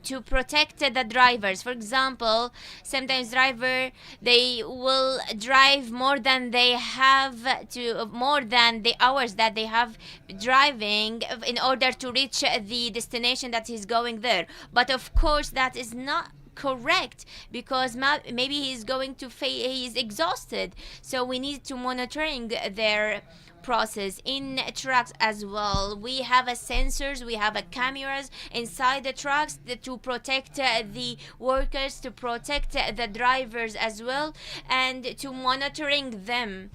[SPEAKER 15] to protect the drivers. For example, sometimes driver, they will drive more than they have to, more than the hours that they have driving in order to reach the destination that he's going there. But of course that is not correct, because maybe he's going to he's exhausted, so we need to monitoring their process. In trucks as well, we have a sensors, we have a cameras inside the trucks to protect the workers, to protect the drivers as well, and to monitoring them.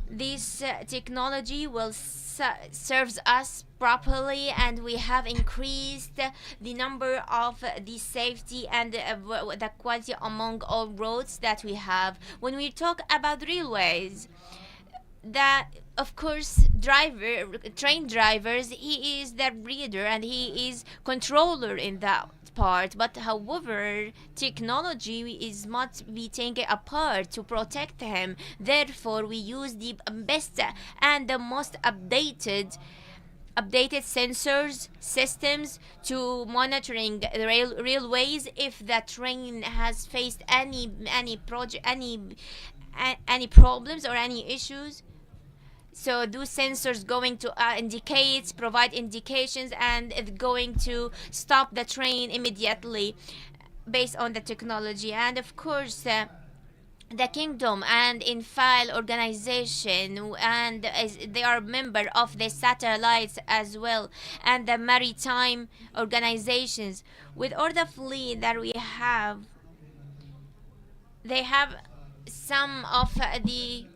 [SPEAKER 15] This technology will serves us properly, and we have increased the number of the safety and the quality among all roads that we have. When we talk about railways, that of course train drivers, he is the reader and he is controller in that part, but however technology is must be taken apart to protect him. Therefore we use the best and the most updated sensors systems to monitoring railways. If the train has faced any problems or any issues, so those sensors going to provide indications, and it's going to stop the train immediately based on the technology. And of course the kingdom and infile organization, and they are member of the satellites as well, and the maritime organizations. With all the fleet that we have, they have some of the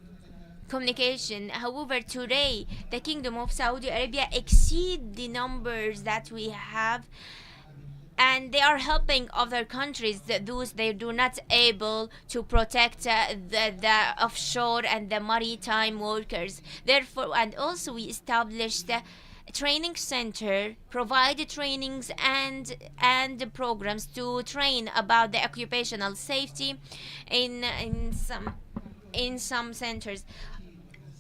[SPEAKER 15] communication. However, today the Kingdom of Saudi Arabia exceed the numbers that we have, and they are helping other countries, those they do not able to protect the offshore and the maritime workers. Therefore, and also we established a training center, provide trainings and programs to train about the occupational safety in some centers.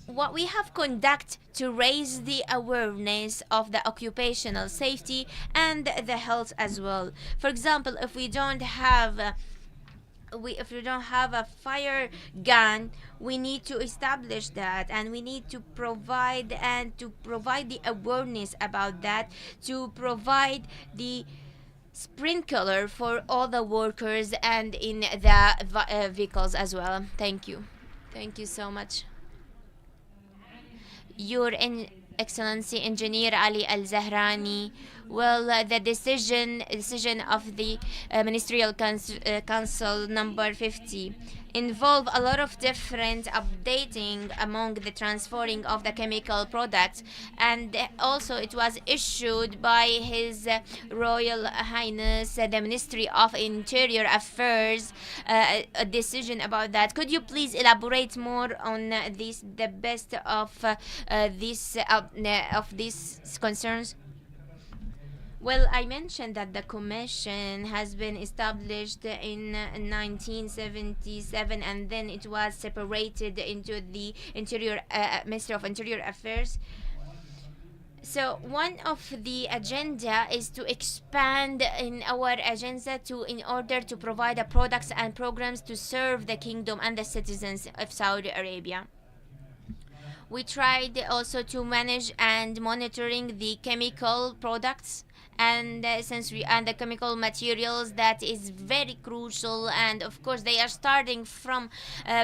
[SPEAKER 15] What we have conducted to raise the awareness of the occupational safety and the health as well. For example, if we don't have a fire gun, we need to establish that, and we need to provide the awareness about that, to provide the sprinkler for all the workers and in the vehicles as well. Thank you so much. Your Excellency Engineer Ali Al Zahrani. Well, the decision of the Ministerial Council number 50 involve a lot of different updating among the transferring of the chemical products, and also it was issued by His Royal Highness the Ministry of Interior Affairs, a decision about that. Could you please elaborate more on the best of these concerns? Well, I mentioned that the commission has been established in 1977, and then it was separated into the Ministry of Interior Affairs. So one of the agenda is to expand in our agenda in order to provide the products and programs to serve the kingdom and the citizens of Saudi Arabia. We tried also to manage and monitoring the chemical products and the chemical materials. That is very crucial, and of course they are starting from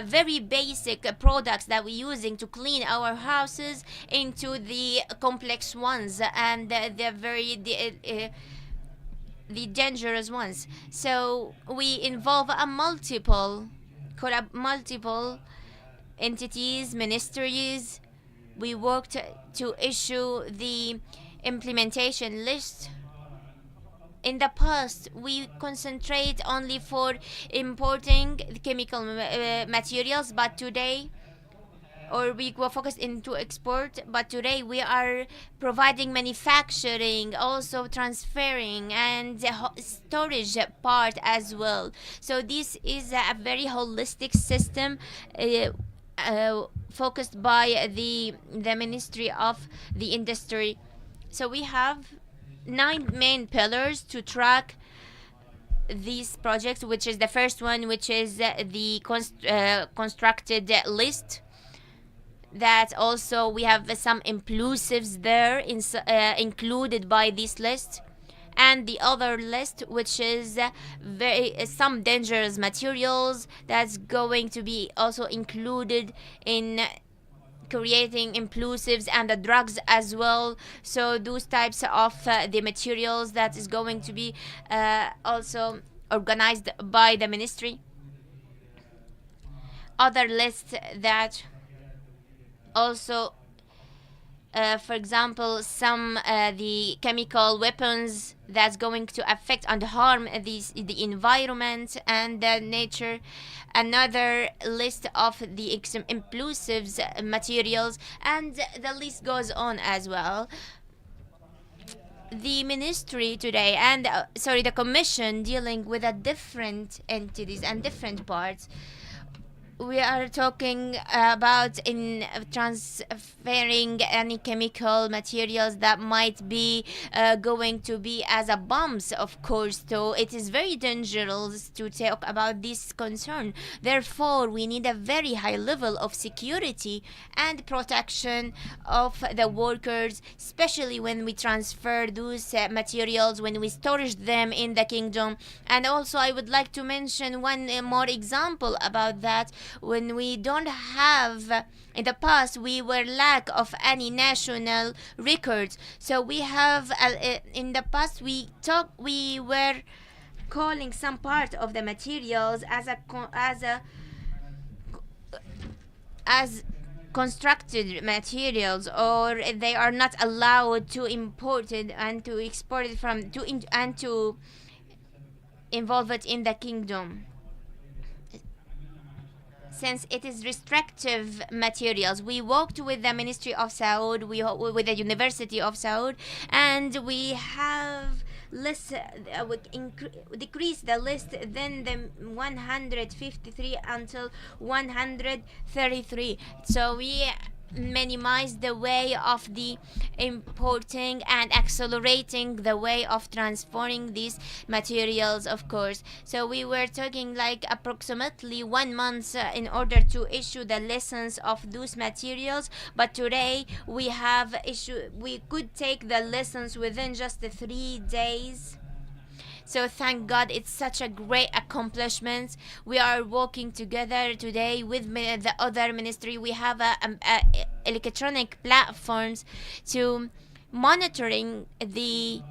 [SPEAKER 15] very basic products that we're using to clean our houses into the complex ones and the dangerous ones. So we involve a multiple entities, ministries. We worked to issue the implementation list. In the past, we concentrate only for importing chemical materials, but today or we were focused into export, but today we are providing manufacturing, also transferring and storage part as well. So this is a very holistic system focused by the Ministry of the Industry. So we have 9 main pillars to track these projects, which is the first one, which is the constructed list. That also we have some inclusives there included by this list, and the other list, which is some dangerous materials, that's going to be also included in creating implosives, and the drugs as well. So those types of the materials that is going to be also organized by the ministry. Other lists that also for example, some the chemical weapons that's going to affect and harm the environment and the nature. Another list of the explosives materials, and the list goes on as well. The ministry today, and the commission dealing with a different entities and different parts. We are talking about in transferring any chemical materials that might be going to be as a bombs, of course. So it is very dangerous to talk about this concern. Therefore, we need a very high level of security and protection of the workers, especially when we transfer those materials, when we storage them in the kingdom. And also, I would like to mention one more example about that. When we don't have, in the past we were lack of any national records. So we have in the past we were calling some part of the materials as constructed materials, or they are not allowed to import it and to export it and to involve it in the kingdom, since it is restrictive materials. We worked with the Ministry of Saud, with the University of Saud, and we have decreased the list then the 153 until 133. So we minimize the way of the importing and accelerating the way of transforming these materials, of course. So we were talking like approximately 1 month in order to issue the license of those materials, but today we could take the license within just 3 days. So thank God, it's such a great accomplishment. We are working together today with the other ministry. We have electronic platforms to monitoring the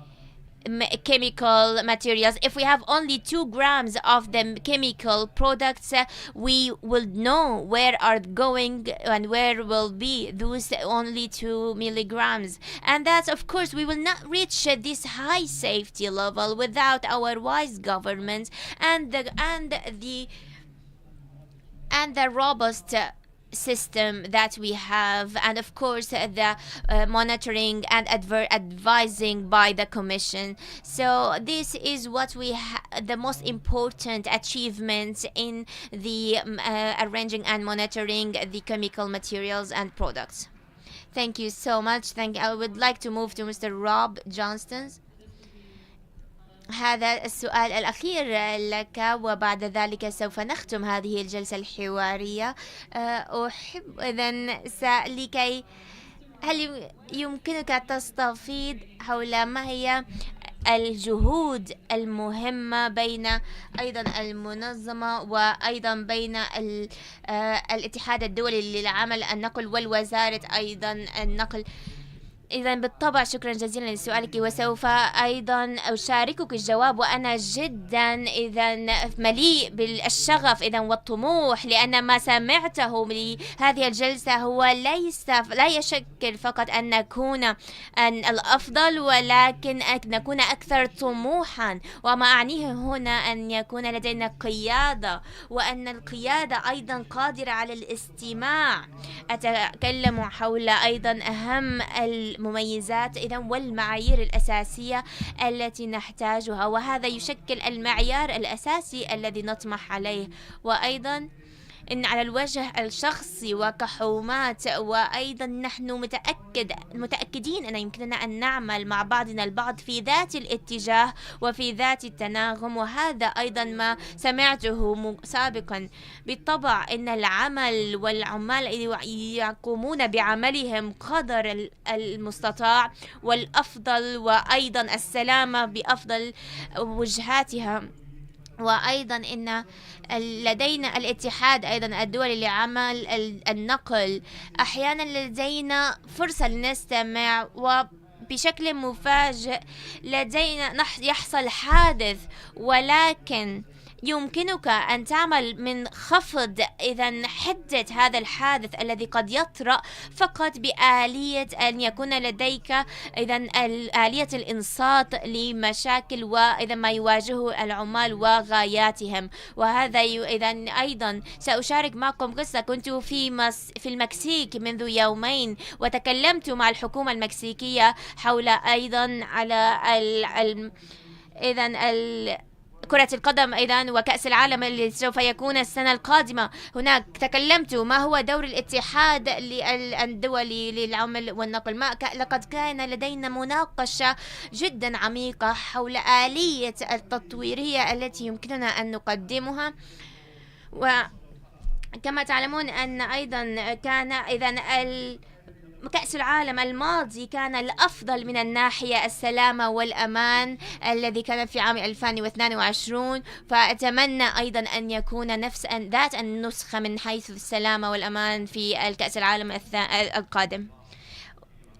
[SPEAKER 15] chemical materials. If we have only 2 grams of the chemical products, we will know where are going and where will be those only 2 milligrams. And that's, of course, we will not reach this high safety level without our wise government and the robust system that we have, and of course the monitoring and advising by the commission. So this is what we the most important achievements in the arranging and monitoring the chemical materials and products. Thank you so much. I would like to move to Mr. Rob Johnston. هذا السؤال الأخير لك، وبعد ذلك سوف نختم هذه الجلسة الحوارية. أحب لكي هل يمكنك تستفيض حول ما هي الجهود المهمة بين أيضا المنظمة وأيضا بين الاتحاد الدولي للعمل النقل والوزارة أيضا النقل، إذا بالطبع شكرا جزيلا لسؤالك، وسوف أيضا أشاركك الجواب، وأنا جدا إذا مليء بالشغف إذا والطموح، لأن ما سمعته لهذه الجلسة هو لا يشكل فقط أن نكون الأفضل، ولكن أن نكون أكثر طموحا. وما أعنيه هنا أن يكون لدينا قيادة، وأن القيادة أيضا قادرة على الاستماع. أتكلم حول أيضا أهم المميزات إذا والمعايير الأساسية التي نحتاجها، وهذا يشكل المعيار الأساسي الذي نطمح عليه. وأيضا إن على الوجه الشخصي وكحومات، وأيضا نحن متأكدين أن يمكننا أن نعمل مع بعضنا البعض في ذات الاتجاه وفي ذات التناغم، وهذا أيضا ما سمعته سابقا. بالطبع إن العمل والعمال يقومون بعملهم قدر المستطاع والأفضل، وأيضا السلامة بأفضل وجهاتها. وأيضا إن لدينا الاتحاد أيضا الدولي لعمل النقل، أحيانا لدينا فرصة لنستمع، وبشكل مفاجئ لدينا يحصل حادث، ولكن يمكنك أن تعمل من خفض إذا حدة هذا الحادث الذي قد يطرأ فقط بآلية أن يكون لديك إذا آلية الإنصات لمشاكل وإذا ما يواجهه العمال وغاياتهم. وهذا إذا أيضا سأشارك معكم قصة. كنت في المكسيك منذ يومين، وتكلمت مع الحكومة المكسيكية حول أيضا على كرة القدم أيضا وكأس العالم اللي سوف يكون السنة القادمة. هناك تكلمت ما هو دور الاتحاد الدولي للعمل والنقل. لقد كان لدينا مناقشة جدا عميقة حول آلية التطويرية التي يمكننا أن نقدمها. وكما تعلمون أن أيضا كان كأس العالم الماضي كان الأفضل من الناحية السلامة والأمان الذي كان في عام 2022، فأتمنى أيضا أن يكون ذات النسخة من حيث السلامة والأمان في الكأس العالم القادم.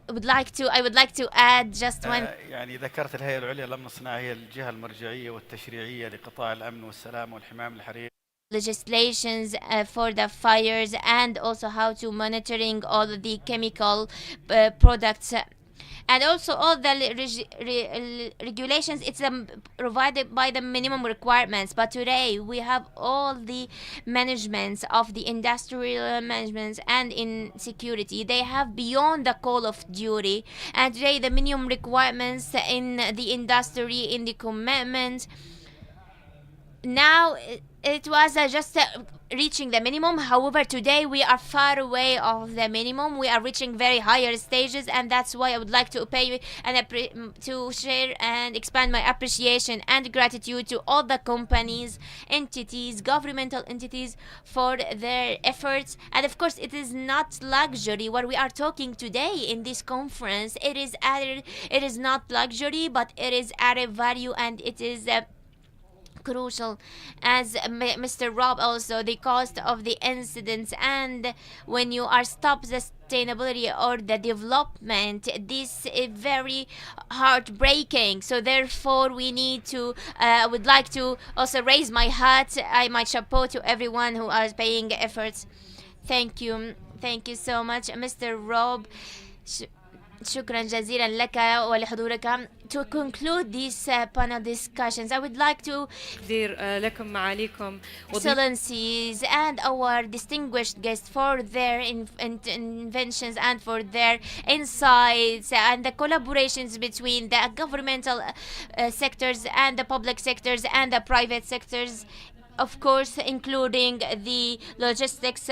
[SPEAKER 15] I would like to add just one.
[SPEAKER 20] يعني ذكرت الهيئة العليا للأمن الصناعي هي الجهة المرجعية والتشريعية لقطاع الأمن والسلامة والحماية من الحريق.
[SPEAKER 15] Legislations for the fires, and also how to monitoring all the chemical products, and also all the regulations. It's provided by the minimum requirements, but today we have all the managements of the industrial managements and in security. They have beyond the call of duty, and today the minimum requirements in the industry, in the commitment, now it was just reaching the minimum. However, today we are far away of the minimum. We are reaching very higher stages, and that's why I would like to pay and to share and expand my appreciation and gratitude to all the companies, entities, governmental entities for their efforts. And of course, it is not luxury what we are talking today in this conference. It is not luxury, but it is added value, and it is crucial. As Mr. Rob also, the cost of the incidents, and when you are stop sustainability or the development, this is very heartbreaking. So therefore we need to I would like to also raise my hat, my chapeau to everyone who are paying efforts. Thank you so much, Mr. Rob. شكرا جزيلا لك ولحضورك. To conclude these panel discussions, I would like to
[SPEAKER 19] لكم معاليكم
[SPEAKER 15] excellencies and our distinguished guests for their inventions and for their insights and the collaborations between the governmental sectors and the public sectors and the private sectors, of course including the logistics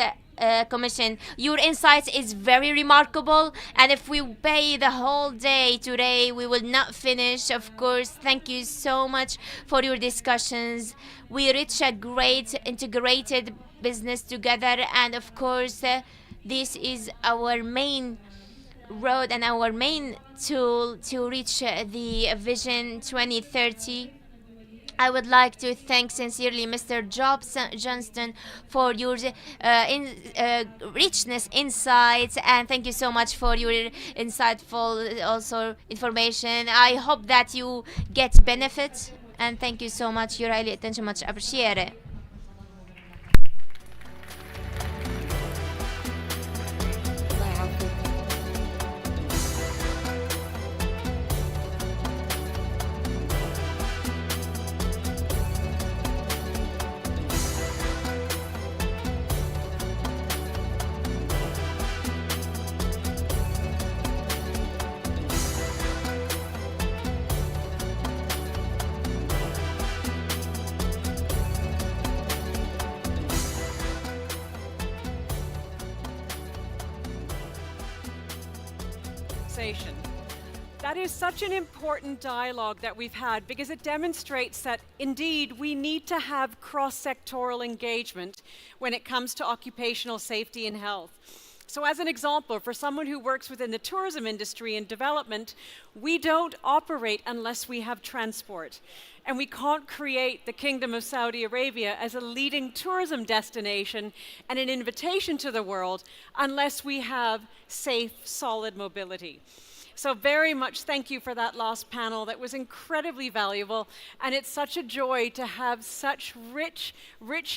[SPEAKER 15] Commission. Your insights is very remarkable, and if we pay the whole day today, we will not finish. Of course, thank you so much for your discussions. We reach a great integrated business together, and of course, this is our main road and our main tool to reach the Vision 2030. I would like to thank sincerely Mr. Johnston for your richness, insights, and thank you so much for your insightful also information. I hope that you get benefit, and thank you so much. Your highly attention, much appreciated.
[SPEAKER 5] That is such an important dialogue that we've had because it demonstrates that indeed we need to have cross-sectoral engagement when it comes to occupational safety and health. So as an example, for someone who works within the tourism industry and development, we don't operate unless we have transport. And we can't create the Kingdom of Saudi Arabia as a leading tourism destination and an invitation to the world unless we have safe, solid mobility. So very much thank you for that last panel. That was incredibly valuable. And it's such a joy to have such rich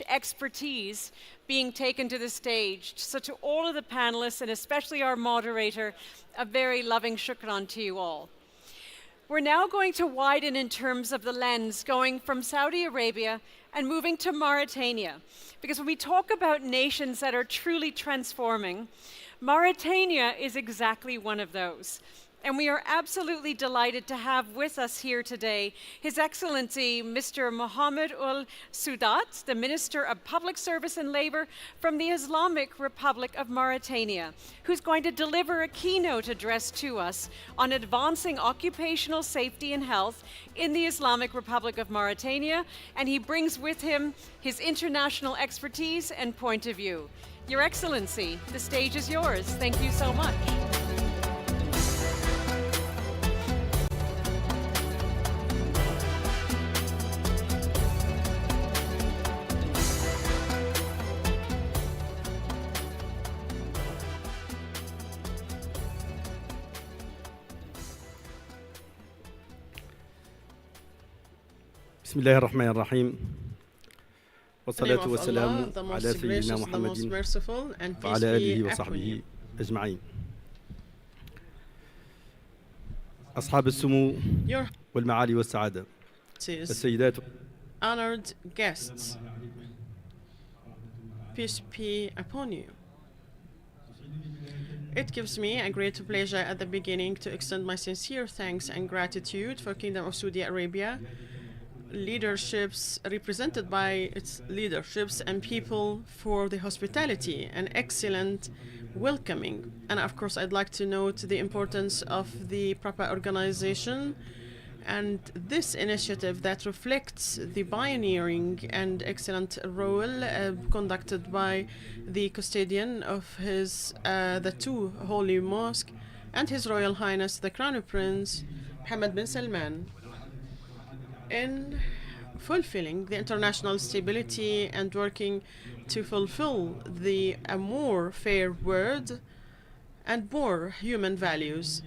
[SPEAKER 5] expertise being taken to the stage. So to all of the panelists, and especially our moderator, a very loving shukran to you all. We're now going to widen in terms of the lens, going from Saudi Arabia and moving to Mauritania. Because when we talk about nations that are truly transforming, Mauritania is exactly one of those. And we are absolutely delighted to have with us here today His Excellency Mr. Mohammed Ul Sudat, the Minister of Public Service and Labor from the Islamic Republic of Mauritania, who's going to deliver a keynote address to us on advancing occupational safety and health in the Islamic Republic of Mauritania, and he brings with him his international expertise and point of view. Your Excellency, the stage is yours. Thank you so much.
[SPEAKER 21] بسم الله الرحمن الرحيم والصلاة والسلام على سيدنا محمد وعلى آله وصحبه أجمعين. أصحاب السمو والمعالي والسعادة، السيدات.
[SPEAKER 4] Honored guests, peace be upon you. It gives me a great pleasure at the beginning to extend my sincere thanks and gratitude for Kingdom of Saudi Arabia leaderships, represented by its leaderships and people, for the hospitality and excellent welcoming. And of course, I'd like to note the importance of the proper organization and this initiative that reflects the pioneering and excellent role conducted by the custodian of the two holy mosques and His Royal Highness the Crown Prince Mohammed bin Salman in fulfilling the international stability and working to fulfill a more fair world and more human values.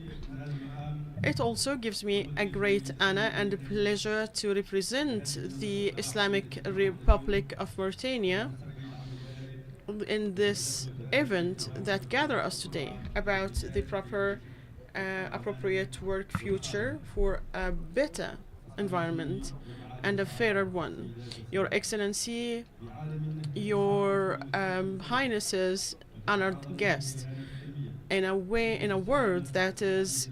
[SPEAKER 4] It also gives me a great honor and a pleasure to represent the Islamic Republic of Mauritania in this event that gather us today about the proper appropriate work future for a better environment and a fairer one. Your Excellency, Your Highnesses, honored guests, in a world that is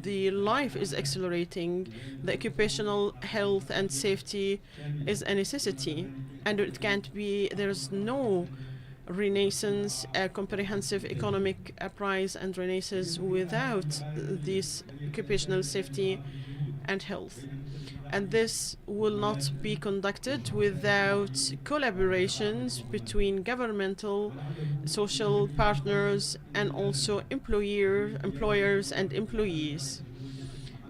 [SPEAKER 4] the life is accelerating, the occupational health and safety is a necessity, and it can't be, there's no renaissance, a comprehensive economic uprise and renaissance without this occupational safety and health. And this will not be conducted without collaborations between governmental, social partners, and also employers and employees.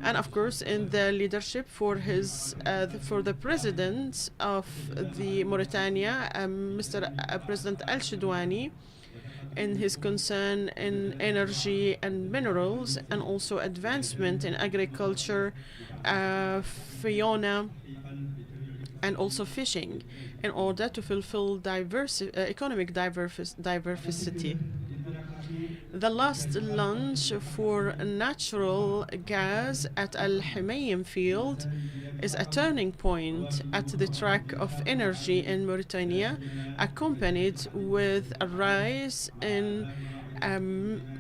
[SPEAKER 4] and of course in the leadership for the president of the Mauritania, Mr. President Al Shidwani, in his concern in energy and minerals, and also advancement in agriculture, fauna, and also fishing, in order to fulfill economic diversity. The last launch for natural gas at Al Humayim field is a turning point at the track of energy in Mauritania, accompanied with a rise in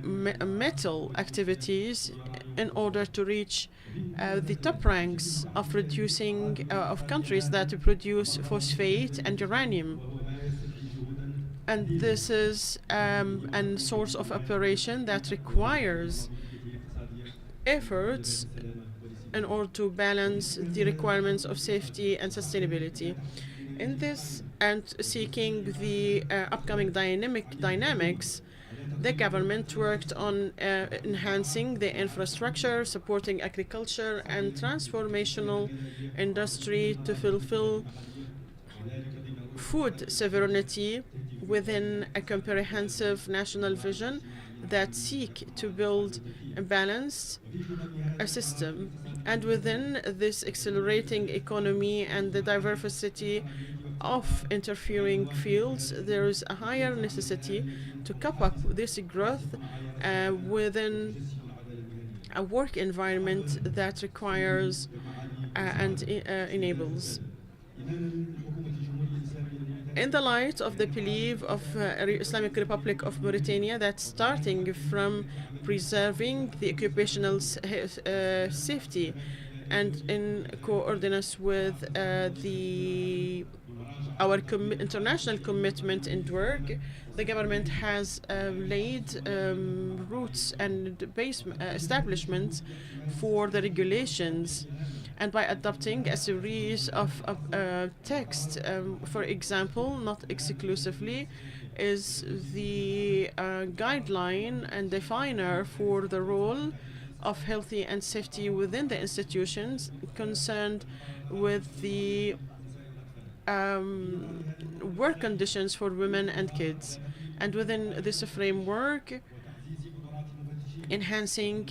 [SPEAKER 4] metal activities in order to reach the top ranks of countries that produce phosphate and uranium. And this is a source of operation that requires efforts in order to balance the requirements of safety and sustainability. In this, and seeking the upcoming dynamics, the government worked on enhancing the infrastructure, supporting agriculture and transformational industry to fulfill food sovereignty within a comprehensive national vision that seek to build a balanced system. And within this accelerating economy and the diversity of interfering fields, there is a higher necessity to cope up with this growth within a work environment that requires and enables. In the light of the belief of Islamic Republic of Mauritania that starting from preserving the occupational safety and in coordinates with our international commitment and work, the government has laid roots and establishments for the regulations, and by adopting a series of texts, for example, not exclusively, is the guideline and definer for the role of healthy and safety within the institutions concerned with the work conditions for women and kids. And within this framework, enhancing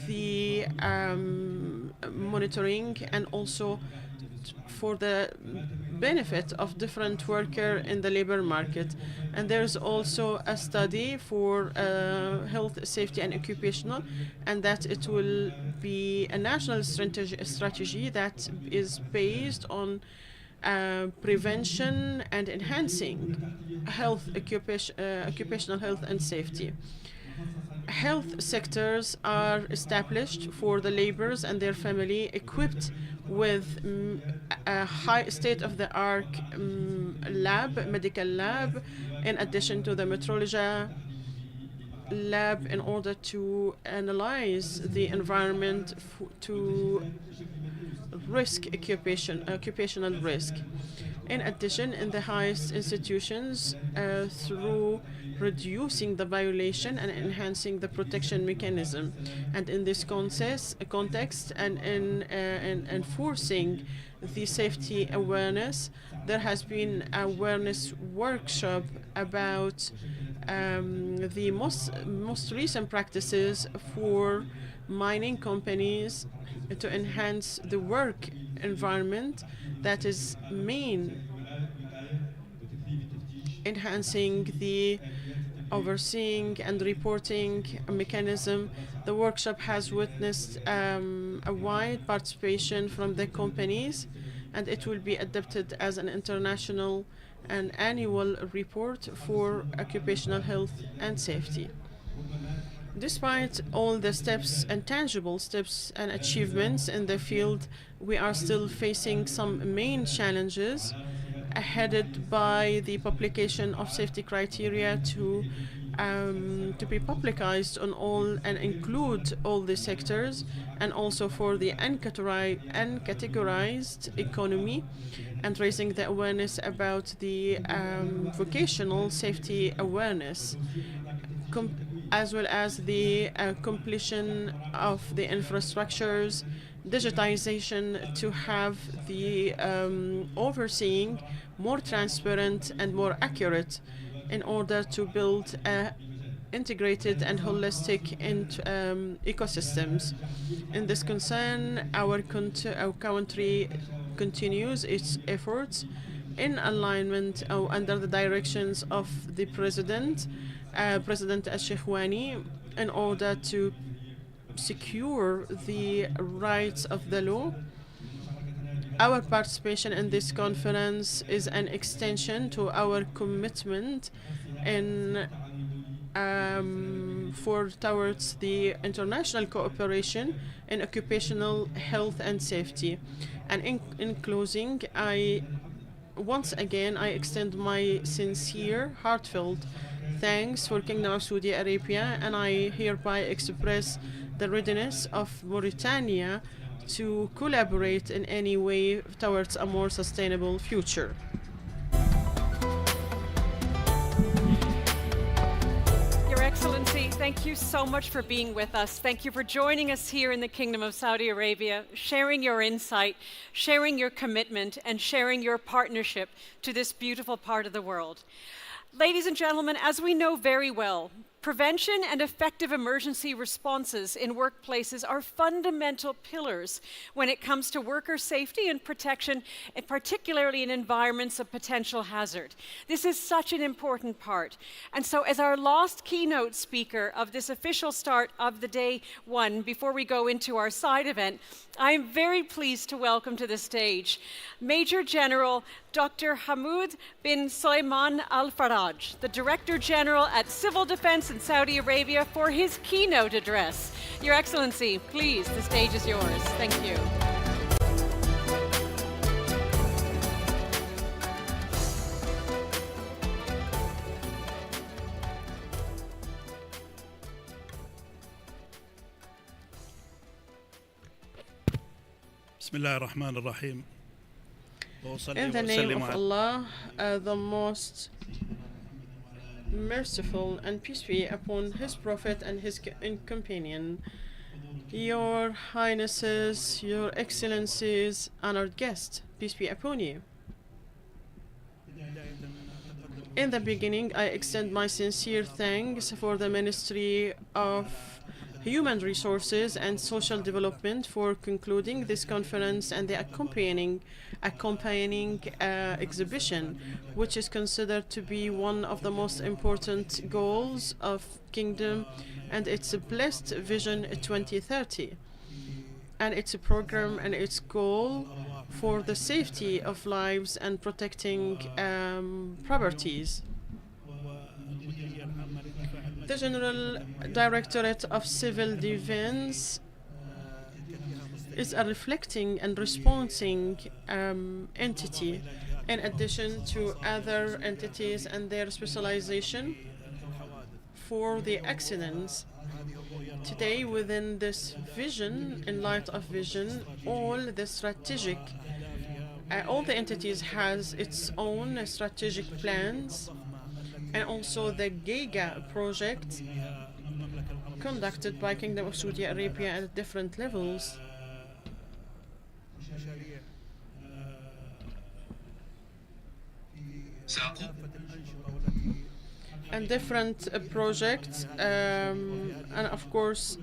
[SPEAKER 4] the monitoring and also for the benefit of different workers in the labor market. And there's also a study for health, safety, and occupational, and that it will be a national strategy that is based on prevention and enhancing occupational health and safety. Health sectors are established for the laborers and their family, equipped with a high state-of-the-art medical lab, in addition to the metrology lab, in order to analyze the environment to occupational risk. In addition, in the highest institutions, through reducing the violation and enhancing the protection mechanism. And in this context and in enforcing the safety awareness, there has been awareness workshop about the most recent practices for mining companies to enhance the work environment that is enhancing the overseeing and reporting mechanism. The workshop has witnessed a wide participation from the companies, and it will be adopted as an international and annual report for occupational health and safety. Despite all the steps and tangible steps and achievements in the field, we are still facing some main challenges, headed by the publication of safety criteria to be publicized on all and include all the sectors, and also for the uncategorized economy, and raising the awareness about the vocational safety awareness. as well as the completion of the infrastructures, digitization to have the overseeing more transparent and more accurate in order to build integrated and holistic ecosystems. In this concern, our country continues its efforts in alignment under the directions of the President Al-Sheikhwani, in order to secure the rights of the law. Our participation in this conference is an extension to our commitment in towards the international cooperation in occupational health and safety. And in closing, once again I extend my sincere, heartfelt thanks for Kingdom of Saudi Arabia, and I hereby express the readiness of Mauritania to collaborate in any way towards a more sustainable future.
[SPEAKER 5] Your Excellency, thank you so much for being with us. Thank you for joining us here in the Kingdom of Saudi Arabia, sharing your insight, sharing your commitment, and sharing your partnership to this beautiful part of the world. Ladies and gentlemen, as we know very well, prevention and effective emergency responses in workplaces are fundamental pillars when it comes to worker safety and protection, and particularly in environments of potential hazard. This is such an important part. And so as our last keynote speaker of this official start of the day one, before we go into our side event, I am very pleased to welcome to the stage Major General Dr. Hamoud bin Sulaiman Al-Faraj, the Director General at Civil Defense in Saudi Arabia, for his keynote address. Your Excellency, please, the stage is yours. Thank you.
[SPEAKER 2] بسم الله الرحمن الرحيم.
[SPEAKER 4] In the name of Allah, the most merciful, and peace be upon his prophet and his companion. Your Highnesses, Your Excellencies, honored guests, peace be upon you. In the beginning, I extend my sincere thanks for the Ministry of Human Resources and Social Development for concluding this conference and the accompanying exhibition, which is considered to be one of the most important goals of Kingdom and its blessed Vision 2030, and its program and its goal for the safety of lives and protecting properties. The General Directorate of Civil Defense is a reflecting and responding entity, in addition to other entities and their specialization for the accidents. Today, within this vision, in light of vision, all the entities has its own strategic plans, and also the Giga project conducted by Kingdom of Saudi Arabia at different levels. And different projects, and of course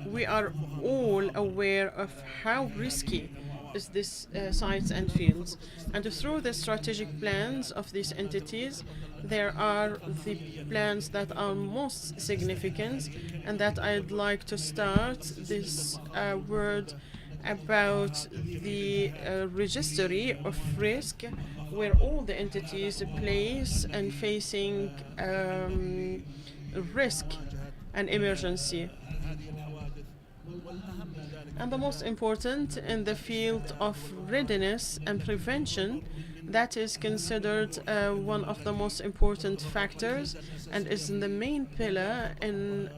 [SPEAKER 4] we are all aware of how risky is this sites and fields, and through the strategic plans of these entities there are the plans that are most significant, and that I'd like to start this word about the registry of risk, where all the entities place and facing risk and emergency. And the most important in the field of readiness and prevention, that is considered one of the most important factors and is the main pillar in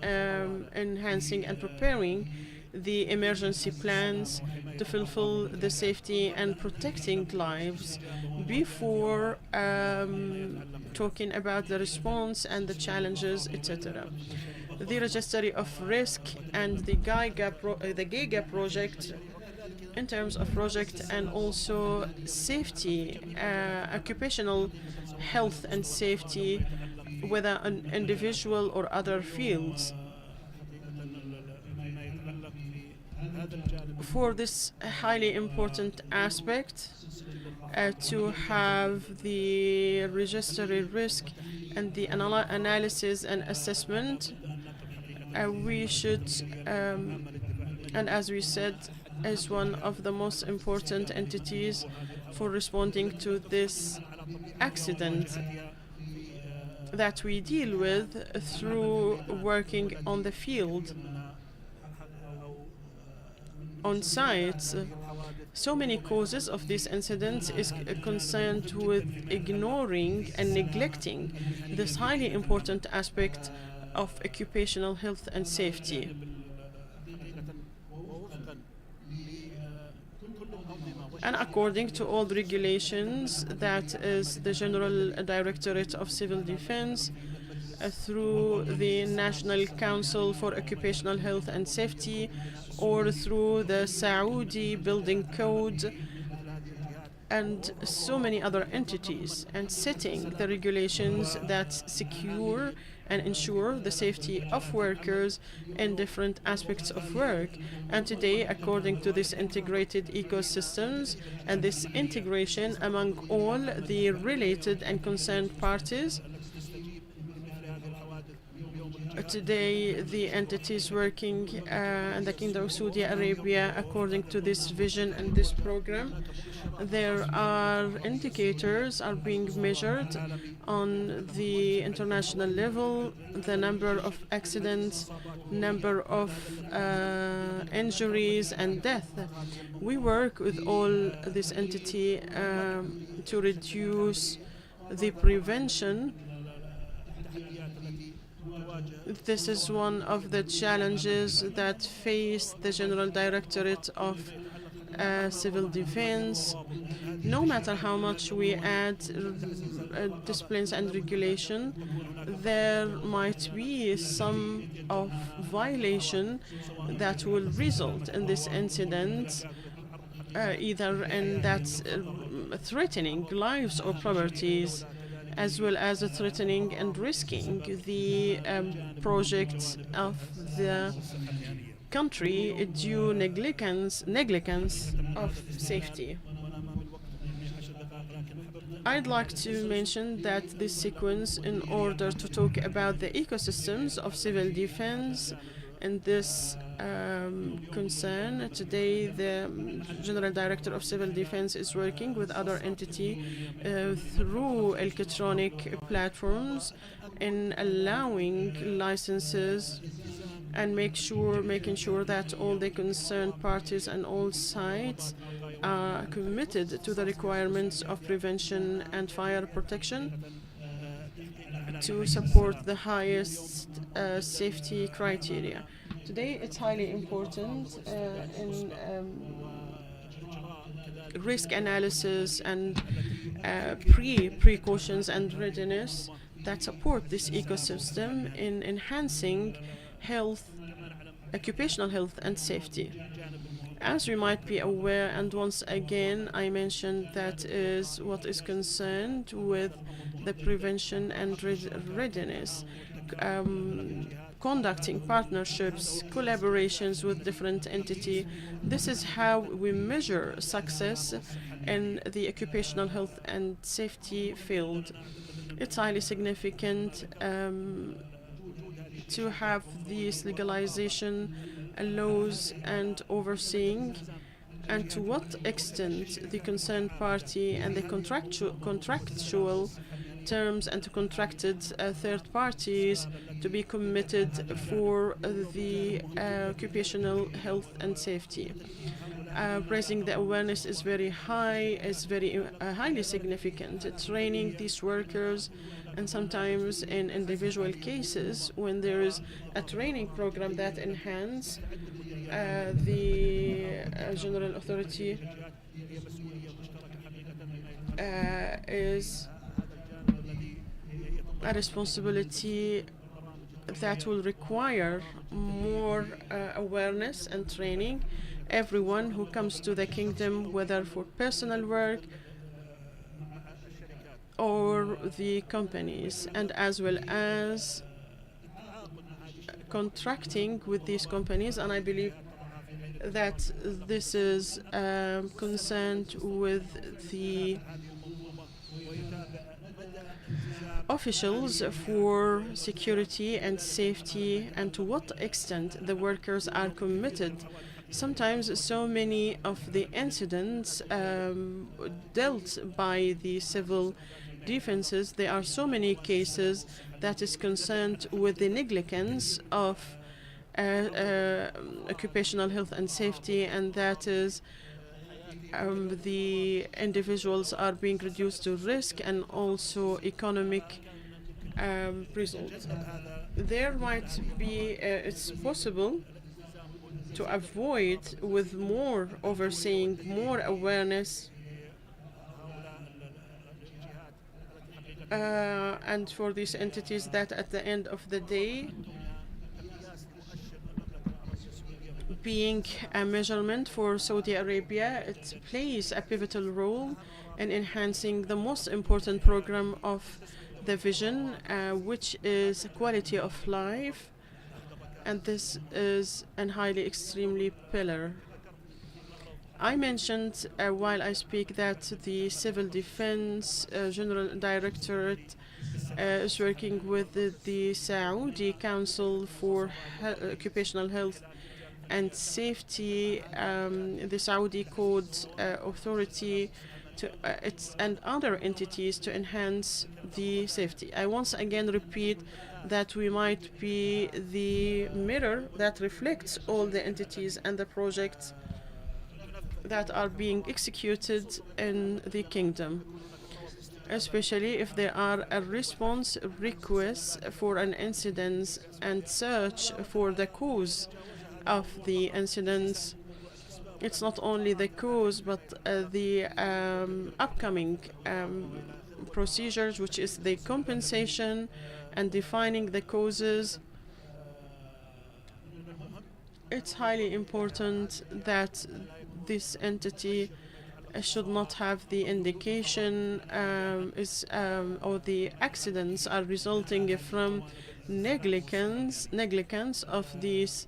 [SPEAKER 4] enhancing and preparing the emergency plans to fulfill the safety and protecting lives before talking about the response and the challenges, etc. The registry of risk and the GIGA project in terms of project and also safety, occupational health and safety, whether on individual or other fields. For this highly important aspect, to have the registry risk and the analysis and assessment, we should, and as we said, is one of the most important entities for responding to this accident that we deal with through working on the field, on sites. So many causes of these incidents is concerned with ignoring and neglecting this highly important aspect of occupational health and safety. And according to all the regulations, that is the General Directorate of Civil Defense, through the National Council for Occupational Health and Safety, or through the Saudi Building Code, and so many other entities, and setting the regulations that secure and ensure the safety of workers in different aspects of work. And today, according to this integrated ecosystems and this integration among all the related and concerned parties, today the entities working in the Kingdom of Saudi Arabia according to this vision and this program, there are indicators are being measured on the international level, the number of accidents, number of injuries and death. We work with all this entity to reduce the prevention. This is one of the challenges that face the General Directorate of Civil Defense. No matter how much we add disciplines and regulation, there might be some of violation that will result in this incident, either in that threatening lives or properties, as well as threatening and risking the projects of the country due negligence of safety. I'd like to mention that this sequence, in order to talk about the ecosystems of civil defense and this concern, today the General Director of Civil Defense is working with other entity through electronic platforms in allowing licenses and making sure that all the concerned parties and all sites are committed to the requirements of prevention and fire protection to support the highest safety criteria. Today, it's highly important in risk analysis and precautions and readiness that support this ecosystem in enhancing health, occupational health and safety. As we might be aware, and once again I mentioned, that is what is concerned with the prevention and readiness, conducting partnerships, collaborations with different entities. This is how we measure success in the occupational health and safety field. It's highly significant to have these legalization laws and overseeing, and to what extent the concerned party and the contractual terms and to contracted third parties to be committed for the occupational health and safety. Raising the awareness is very high, is very highly significant. Training these workers And sometimes in individual cases, when there is a training program that enhance the general authority is a responsibility that will require more awareness and training. Everyone who comes to the kingdom, whether for personal work or the companies, and as well as contracting with these companies, and I believe that this is concerned with the officials for security and safety, and to what extent the workers are committed. Sometimes so many of the incidents dealt by the civil defenses, there are so many cases that is concerned with the negligence of occupational health and safety, and that is the individuals are being reduced to risk and also economic results. There might be, it's possible to avoid with more overseeing, more awareness, and for these entities that at the end of the day being a measurement for Saudi Arabia, it plays a pivotal role in enhancing the most important program of the vision, which is quality of life, and this is a highly extremely pillar. I mentioned while I speak that the Civil Defense General Directorate is working with the Saudi Council for Occupational Health and Safety, the Saudi Code Authority, and other entities to enhance the safety. I once again repeat that we might be the mirror that reflects all the entities and the projects that are being executed in the kingdom, especially if there are a response request for an incident and search for the cause of the incidents. It's not only the cause, but the upcoming procedures, which is the compensation and defining the causes. It's highly important that this entity should not have the indication or the accidents are resulting from negligence of these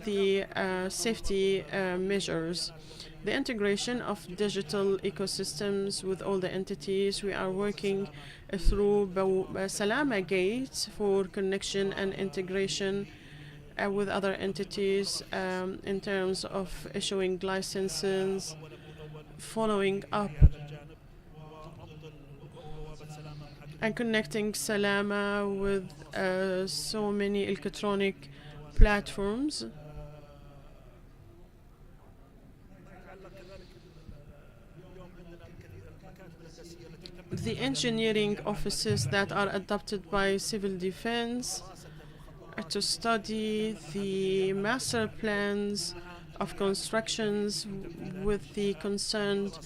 [SPEAKER 4] the safety measures. The integration of digital ecosystems with all the entities. We are working through Salama Gate for connection and integration with other entities in terms of issuing licenses, following up, and connecting Salama with so many electronic platforms. The engineering offices that are adopted by civil defense to study the master plans of constructions with the concerned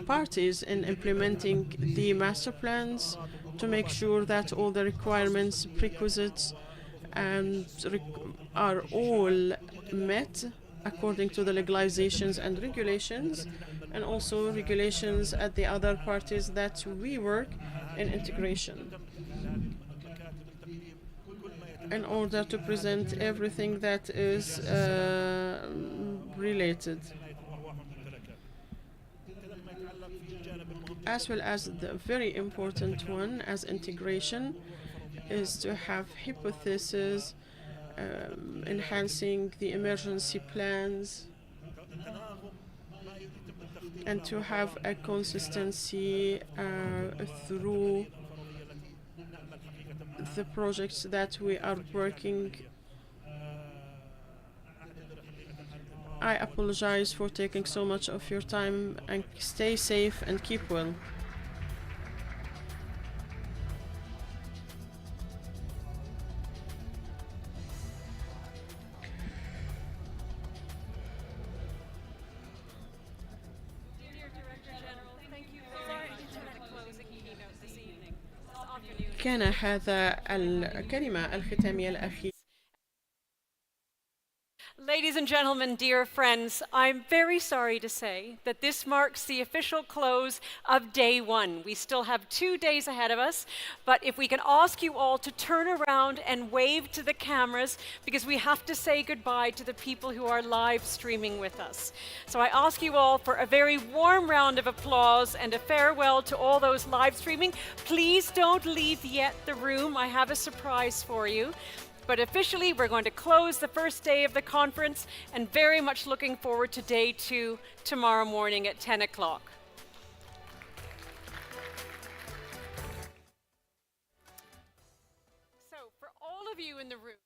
[SPEAKER 4] parties in implementing the master plans to make sure that all the requirements, prerequisites, and are all met according to the legalizations and regulations, and also regulations at the other parties that we work in integration in order to present everything that is related. As well as the very important one as integration is to have hypotheses, enhancing the emergency plans, and to have a consistency through the projects that we are working. I apologize for taking so much of your time, and stay safe and keep well. كان هذا الكلمة الختامية الأخيرة.
[SPEAKER 5] Ladies and gentlemen, dear friends, I'm very sorry to say that this marks the official close of day one. We still have 2 days ahead of us, but if we can ask you all to turn around and wave to the cameras, because we have to say goodbye to the people who are live streaming with us. So I ask you all for a very warm round of applause and a farewell to all those live streaming. Please don't leave yet the room. I have a surprise for you. But officially, we're going to close the first day of the conference and very much looking forward to day 2 tomorrow morning at 10 o'clock. So for all of you in the room,